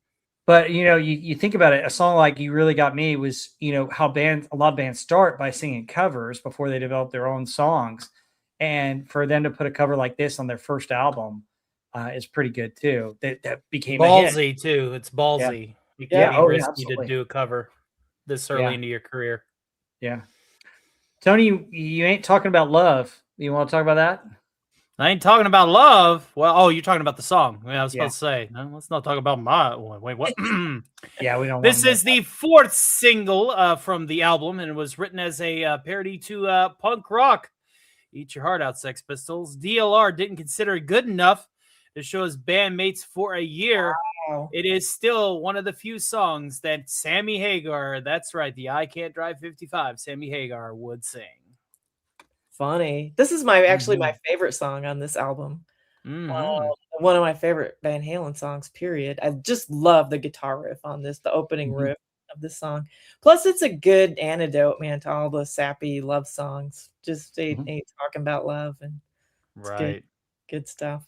But you know, you think about it, a song like "You Really Got Me" was, you know, how a lot of bands start by singing covers before they develop their own songs. And for them to put a cover like this on their first album is pretty good too. That became ballsy a hit. Too. It's ballsy. You can't be risky to do a cover this early into your career. Yeah. Tony, you ain't talking about love. You want to talk about that? I ain't talking about love. Well, you're talking about the song. I was supposed to say. No, let's not talk about my. Wait, what? Yeah, we don't. This is the fourth single from the album, and it was written as a parody to punk rock. Eat Your Heart Out, Sex Pistols. DLR didn't consider it good enough to show his bandmates for a year. Wow. it is still one of the few songs that Sammy Hagar, that's right, the I Can't Drive 55, Sammy Hagar would sing. Funny. This is actually my favorite song on this album. One of my favorite Van Halen songs, period. I just love the guitar riff on this, the opening riff of this song. Plus, it's a good antidote, man, to all the sappy love songs. Just they talking about love, and it's good stuff.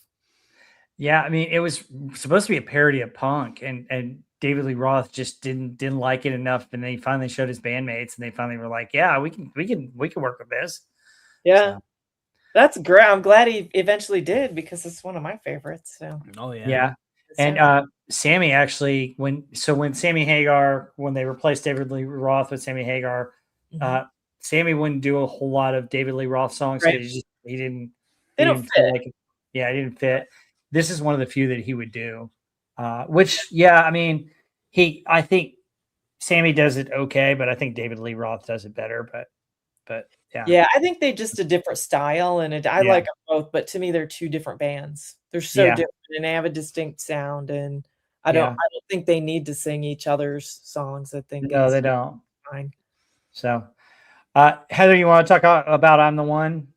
Yeah, I mean, it was supposed to be a parody of punk, and David Lee Roth just didn't like it enough, and they finally showed his bandmates, and they finally were like, "Yeah, we can work with this." Yeah, so. That's great. I'm glad he eventually did, because it's one of my favorites. So, yeah. And Sammy actually, when Sammy Hagar, when they replaced David Lee Roth with Sammy Hagar, Sammy wouldn't do a whole lot of David Lee Roth songs because he didn't feel like it. Yeah, it didn't fit. This is one of the few that he would do. Which, yeah, I mean, I think Sammy does it okay, but I think David Lee Roth does it better. But yeah. Yeah, I think they just a different style, and I like them both, but to me, they're two different bands. They're so different, and they have a distinct sound, and I don't think they need to sing each other's songs. I think no, they don't. Fine. So, Heather, you want to talk about "I'm the One"?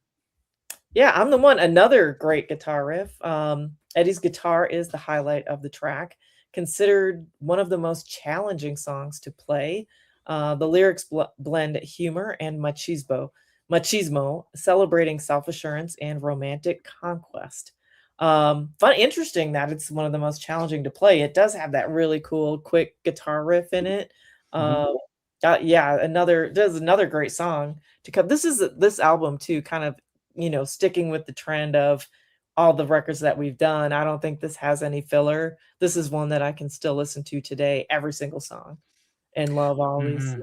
Yeah, "I'm the One." Another great guitar riff. Eddie's guitar is the highlight of the track. Considered one of the most challenging songs to play. The lyrics blend humor and machismo, celebrating self-assurance and romantic conquest. Interesting that it's one of the most challenging to play. It does have that really cool, quick guitar riff in it. Another great song to come. This album too, kind of, sticking with the trend of all the records that we've done. I don't think this has any filler. This is one that I can still listen to today, every single song, and love always.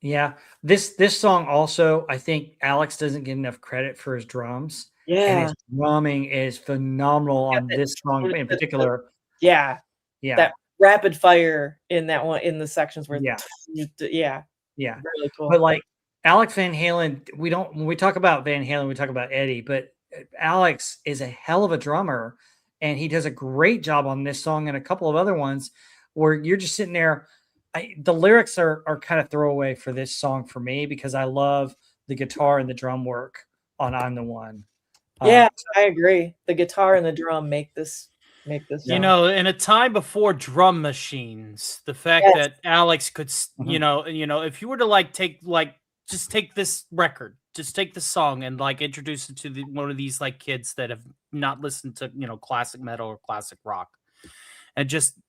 Yeah, this song also, I think Alex doesn't get enough credit for his drums. Yeah, and his drumming is phenomenal on this song in particular. Yeah, that rapid fire in that one, in the sections where really cool. But like Alex Van Halen, when we talk about Van Halen, we talk about Eddie, but Alex is a hell of a drummer, and he does a great job on this song and a couple of other ones where you're just sitting there. The lyrics are kind of throwaway for this song for me, because I love the guitar and the drum work on "I'm the One." Yeah, I agree. The guitar and the drum make this. In a time before drum machines, the fact that Alex could, if you were to just take this record, just take the song and introduce it to one of these kids that have not listened to classic metal or classic rock, and just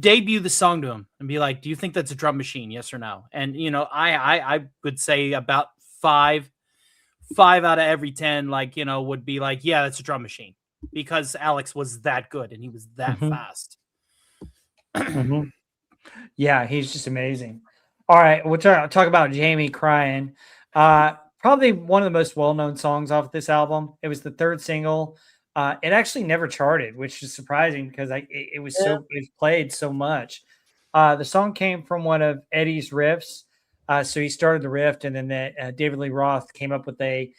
debut the song to him and be like, do you think that's a drum machine? Yes or no? And, I would say about five out of every 10, would be like, yeah, that's a drum machine, because Alex was that good and he was that fast. Yeah, he's just amazing. All right, we'll talk about Jamie crying. Probably one of the most well-known songs off this album. It was the third single. It actually never charted, which is surprising because it was played so much. The song came from one of Eddie's riffs. So he started the riff, and then David Lee Roth came up with a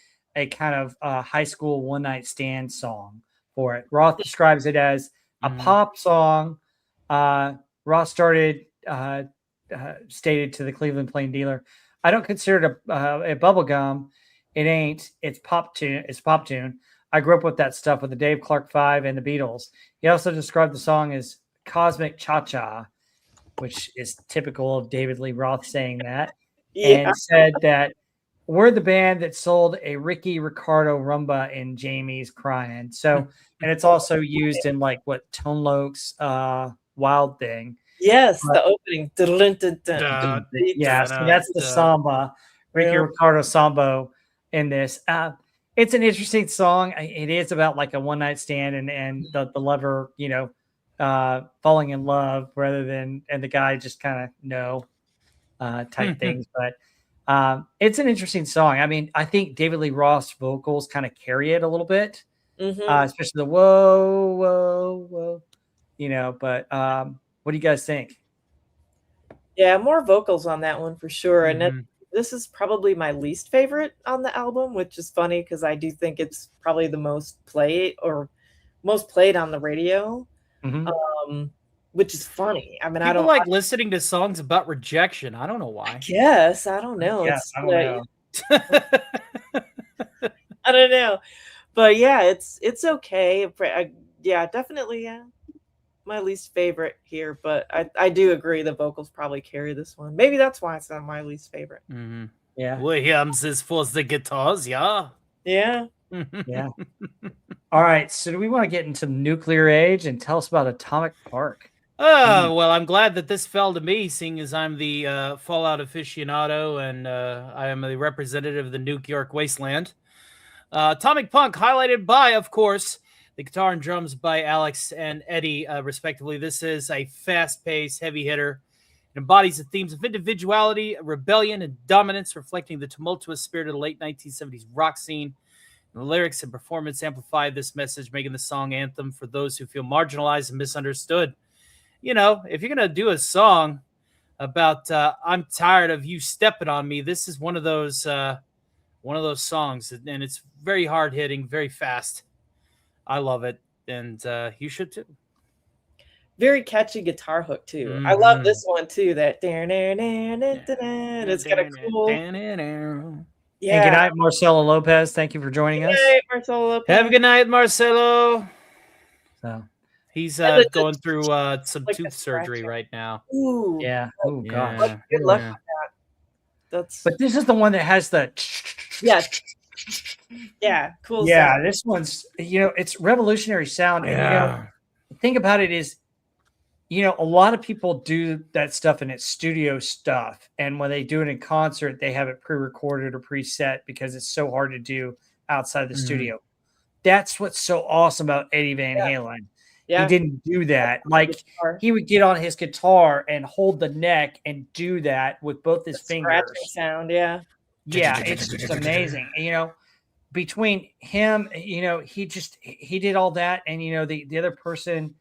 kind of high school one night stand song for it. Roth describes it as a pop song. Roth stated to the Cleveland Plain Dealer, "I don't consider it a bubblegum. It ain't. It's pop tune. It's pop tune. I grew up with that stuff with the Dave Clark 5 and the Beatles." He also described the song as cosmic cha-cha, which is typical of David Lee Roth saying that, and said that we're the band that sold a Ricky Ricardo rumba in Jamie's Crying. So, and it's also used in Tone Loc's Wild Thing. Yes, the opening. Yeah, so that's the samba, Ricky Ricardo sambo in this. It's an interesting song. It is about a one night stand and the lover, falling in love rather than the guy just kind of type things. But it's an interesting song. I mean, I think David Lee Roth's vocals kind of carry it a little bit, especially the whoa, whoa, whoa, but what do you guys think? Yeah, more vocals on that one for sure. And this is probably my least favorite on the album, which is funny because I do think it's probably the most played on the radio. which is funny. I mean, I People don't like listening to songs about rejection. I don't know I why. guess I don't know. Yeah, It's I don't know. I don't know, but yeah, it's okay. Yeah, definitely. Yeah, my least favorite here, but I do agree the vocals probably carry this one. Maybe that's why it's not my least favorite. Mm-hmm. Yeah. Williams is for the guitars, yeah. Yeah. Yeah. All right. So do we want to get into the nuclear age and tell us about Atomic Park? Well, I'm glad that this fell to me, seeing as I'm the Fallout aficionado and I am the representative of the New York wasteland. Atomic Punk, highlighted by, of course, the guitar and drums by Alex and Eddie, respectively. This is a fast-paced, heavy hitter. It embodies the themes of individuality, rebellion, and dominance, reflecting the tumultuous spirit of the late 1970s rock scene. And the lyrics and performance amplify this message, making the song anthem for those who feel marginalized and misunderstood. You know, if you're going to do a song about I'm tired of you stepping on me, this is one of those songs, and it's very hard-hitting, very fast. I love it, and you should too. Very catchy guitar hook too. I love this one too. That it's got a cool. Yeah. And good night, Marcelo Lopez. Thank you for joining us. Good night, Marcelo Lopez. Have a good night, Marcelo. So he's going through some tooth surgery right now. Ooh. Yeah. Oh gosh. Like, good luck with that. But this is the one that has the. Yeah. Cool. Yeah. Sound. This one's, it's revolutionary sound. Yeah. And, the thing about it is, a lot of people do that stuff and it's studio stuff. And when they do it in concert, they have it pre-recorded or preset because it's so hard to do outside the studio. That's what's so awesome about Eddie Van Halen. Yeah. He didn't do that. Like, he would get on his guitar and hold the neck and do that with both his fingers. Scratching sound, yeah. Yeah, it's just amazing. Between him, he did all that. And, the other person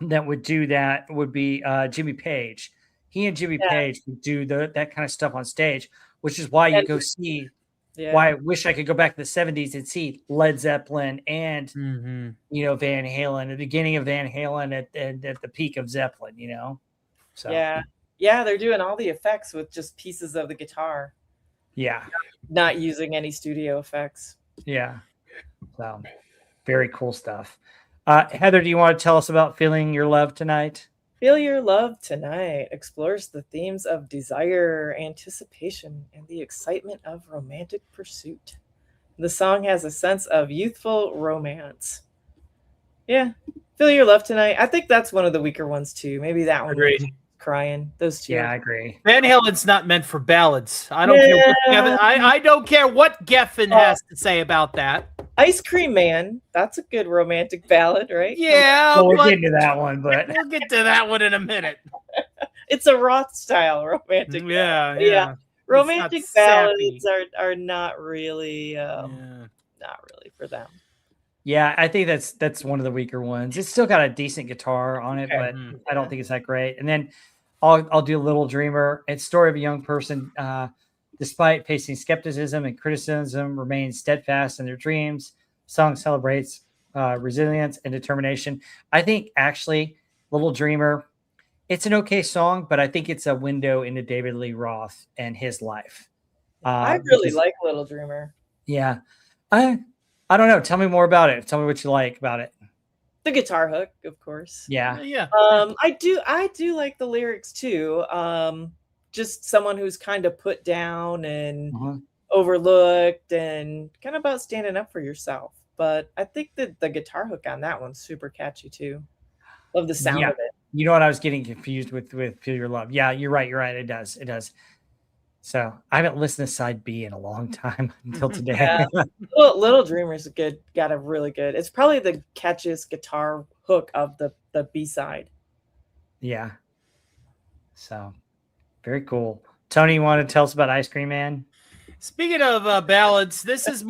that would do that would be Jimmy Page. He and Jimmy Page would do that kind of stuff on stage, which is why you go see. Yeah. Why I wish I could go back to the 70s and see Led Zeppelin and Van Halen, the beginning of Van Halen at the peak of Zeppelin, So yeah, they're doing all the effects with just pieces of the guitar. Yeah, not using any studio effects. Yeah, so very cool stuff. Heather, do you want to tell us about Feeling Your Love Tonight? Feel Your Love Tonight explores the themes of desire, anticipation, and the excitement of romantic pursuit. The song has a sense of youthful romance. Yeah, Feel Your Love Tonight. I think that's one of the weaker ones too. Maybe that one. Agreed. Crying. Those two. Yeah, I agree. Van Halen's not meant for ballads. I don't care. I don't care what Geffen has to say about that. Ice Cream Man. That's a good romantic ballad, right? Yeah. Well, we'll get to that one, but we'll get to that one in a minute. It's a Roth style romantic. Yeah. Romantic ballads are not really for them. Yeah, I think that's one of the weaker ones. It's still got a decent guitar on it, but I don't think it's that great. And then I'll do Little Dreamer. It's a story of a young person, despite facing skepticism and criticism, remains steadfast in their dreams. The song celebrates resilience and determination. I think actually Little Dreamer, it's an okay song, but I think it's a window into David Lee Roth and his life. I really like Little Dreamer. Yeah. I don't know. Tell me more about it. Tell me what you like about it. The guitar hook, of course. Yeah. Yeah. I do like the lyrics too. Just someone who's kind of put down and overlooked and kind of about standing up for yourself. But I think that the guitar hook on that one's super catchy too. Love the sound of it. You know what? I was getting confused with Feel Your Love. Yeah, you're right. It does. So I haven't listened to side B in a long time until today. Yeah. Little Dreamer's got a really good. It's probably the catchiest guitar hook of the B-side. Yeah. So very cool. Tony, you want to tell us about Ice Cream Man? Speaking of ballads, this is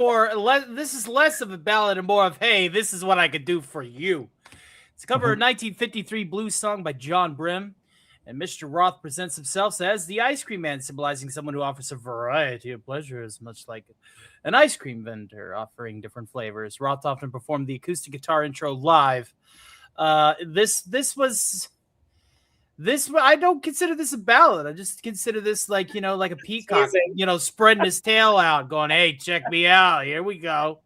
less of a ballad and more of, hey, this is what I could do for you. It's a cover of a 1953 blues song by John Brim. And Mr. Roth presents himself as the Ice Cream Man, symbolizing someone who offers a variety of pleasures, much like an ice cream vendor offering different flavors. Roth often performed the acoustic guitar intro live This I don't consider this a ballad. I just consider this like like a peacock, spreading his tail out, going, "Hey, check me out. Here we go."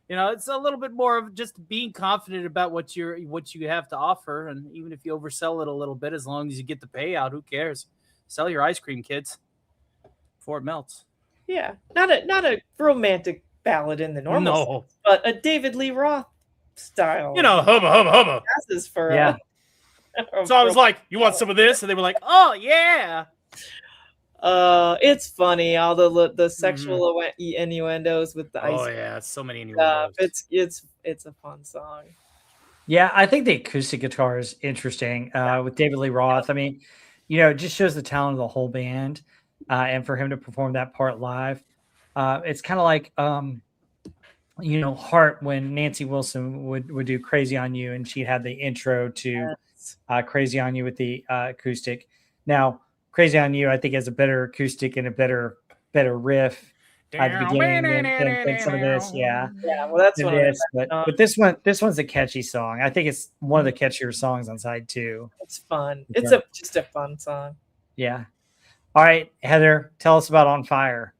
It's a little bit more of just being confident about what you have to offer, and even if you oversell it a little bit, as long as you get the payout, who cares? Sell your ice cream, kids, before it melts. Yeah, not a romantic ballad in the normal sense, but a David Lee Roth style. Hubba hubba hubba. Passes for So I was like, "You want some of this?" And they were like, "Oh yeah." It's funny, all the sexual innuendos with the ice. Oh yeah, so many innuendos. It's a fun song. Yeah, I think the acoustic guitar is interesting with David Lee Roth. I mean, it just shows the talent of the whole band, and for him to perform that part live, it's kind of like Heart, when Nancy Wilson would do "Crazy on You," and she'd have the intro to "Crazy on You" with the acoustic. Now, "Crazy on You," I think, has a better acoustic and a better riff at the beginning than some of this. Yeah. Well, that's one this. But this one's a catchy song. I think it's one of the catchier songs on side 2. It's fun. It's just a fun song. Yeah. All right, Heather, tell us about "On Fire."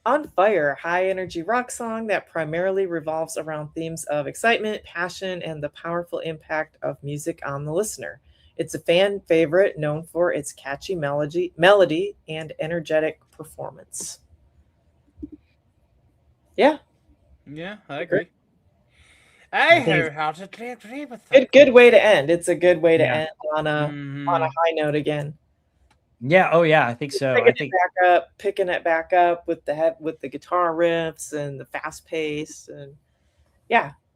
On Fire, high energy rock song that primarily revolves around themes of excitement, passion, and the powerful impact of music on the listener. It's a fan favorite, known for its catchy melody and energetic performance. Yeah, I agree. I heard how to agree with that. Good way to end. It's a good way to end on a high note again. Yeah. Oh yeah, I think so. Picking it back up with the guitar riffs and the fast pace, and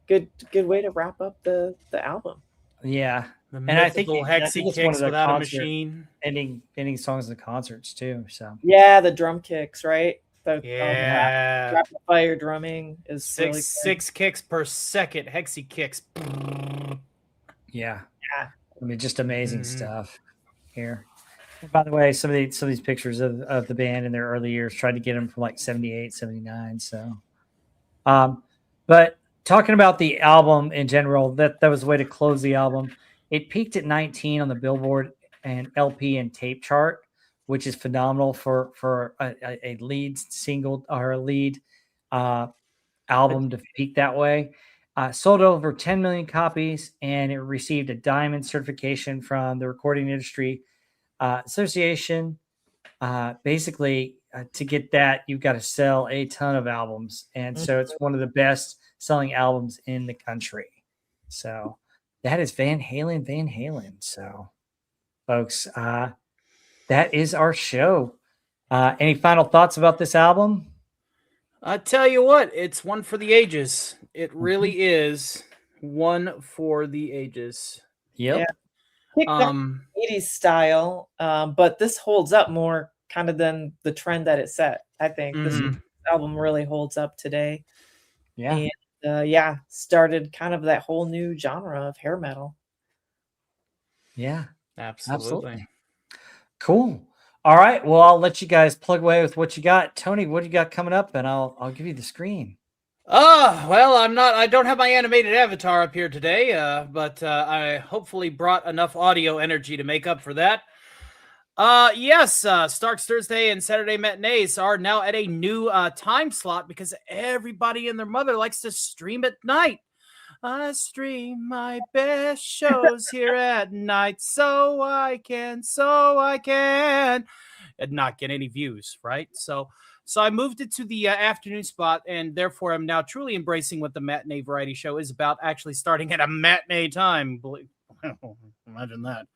good way to wrap up the album. Yeah. And I think hexy kicks without a machine. Ending songs in the concerts too. So the drum kicks, right? Rapid fire drumming is six kicks per second. Hexy kicks. Yeah. I mean, just amazing stuff here. By the way, some of these pictures of the band in their early years, tried to get them from like 78, 79. So, but talking about the album in general, that was the way to close the album. It peaked at 19 on the Billboard and LP and tape chart, which is phenomenal for a lead single or a lead album to peak that way. Sold over 10 million copies, and it received a diamond certification from the Recording Industry Association. Basically, to get that, you've got to sell a ton of albums, and so it's one of the best selling albums in the country. So that is Van Halen. So, folks, that is our show. Any final thoughts about this album? I tell you what, it's one for the ages. It really is one for the ages. Yep. Yeah. 80s style, but this holds up more kind of than the trend that it set. I think this album really holds up today. Yeah. And started kind of that whole new genre of hair metal. Yeah. Absolutely. Cool. All right. Well, I'll let you guys plug away with what you got. Tony, what do you got coming up? And I'll give you the screen. Well, I don't have my animated avatar up here today, but I hopefully brought enough audio energy to make up for that. Yes, Stark's Thursday and Saturday matinees are now at a new time slot because everybody and their mother likes to stream at night. I stream my best shows here at night so I can and not get any views, right? So I moved it to the afternoon spot, and therefore I'm now truly embracing what the matinee variety show is about, actually starting at a matinee time. Imagine that.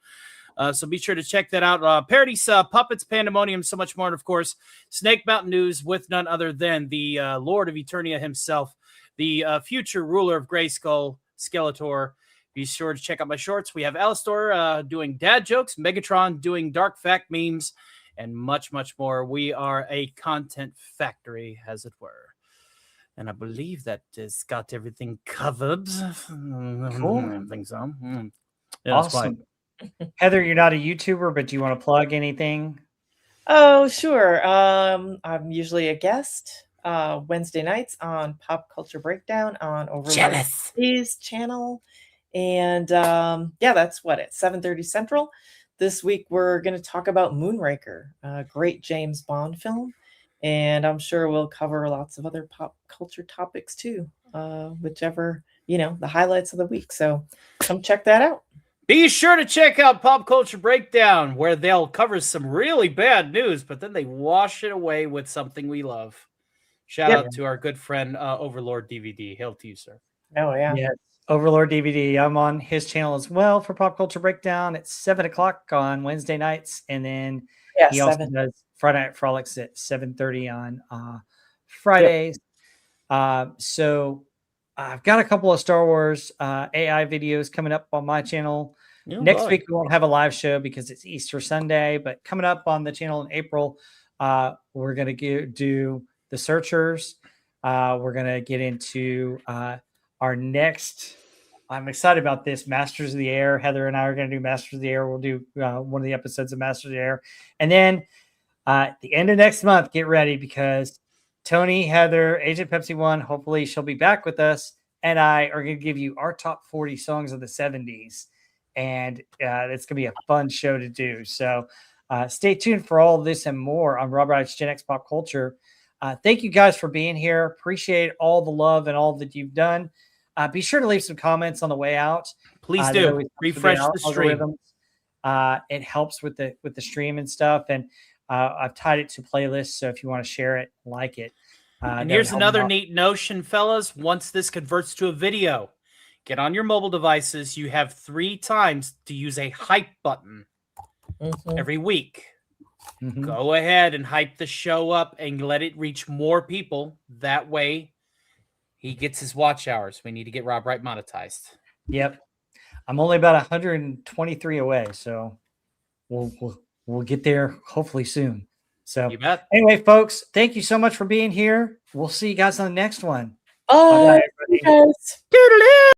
So be sure to check that out. Parodies, Puppets, Pandemonium, so much more. And, of course, Snake Mountain News with none other than the Lord of Eternia himself, the future ruler of Grayskull, Skeletor. Be sure to check out my shorts. We have Alistor doing dad jokes, Megatron doing dark fact memes, and much, much more. We are a content factory, as it were. And I believe that has got everything covered. Cool. I think so. Yeah, awesome. Heather, you're not a YouTuber, but do you want to plug anything? Oh, sure. I'm usually a guest Wednesday nights on Pop Culture Breakdown on Overlord's channel. And yeah, that's what, at 7:30 Central. This week we're going to talk about Moonraker, a great James Bond film. And I'm sure we'll cover lots of other pop culture topics too, whichever, the highlights of the week. So come check that out. Be sure to check out Pop Culture Breakdown, where they'll cover some really bad news, but then they wash it away with something we love. Shout out to our good friend, Overlord DVD. Hail to you, sir. Oh, yeah. Yes. Overlord DVD. I'm on his channel as well for Pop Culture Breakdown at 7 o'clock on Wednesday nights. And then he also does Friday Night Frolics at 7:30 on Fridays. So I've got a couple of Star Wars AI videos coming up on my channel. Next week, we won't have a live show because it's Easter Sunday, but coming up on the channel in April, we're going to do The Searchers. We're going to get into our next, I'm excited about this, Masters of the Air. Heather and I are going to do Masters of the Air. We'll do one of the episodes of Masters of the Air. And then at the end of next month, get ready because Tony, Heather, Agent Pepsi 1, hopefully she'll be back with us, and I are going to give you our top 40 songs of the 70s. And it's going to be a fun show to do. So stay tuned for all of this and more on Rob Wright's Gen X Pop Culture. Thank you guys for being here. Appreciate all the love and all that you've done. Be sure to leave some comments on the way out. Please do. Refresh the stream. It helps with the stream and stuff. And I've tied it to playlists, so if you want to share it, like it. And here's another neat notion, fellas. Once this converts to a video, get on your mobile devices. You have 3 times to use a hype button every week. Go ahead and hype the show up and let it reach more people. That way, he gets his watch hours. We need to get Rob Wright monetized. Yep. I'm only about 123 away, so we'll get there hopefully soon. So anyway, folks, thank you so much for being here. We'll see you guys on the next one. Bye. Bye, everybody. Toodaloo.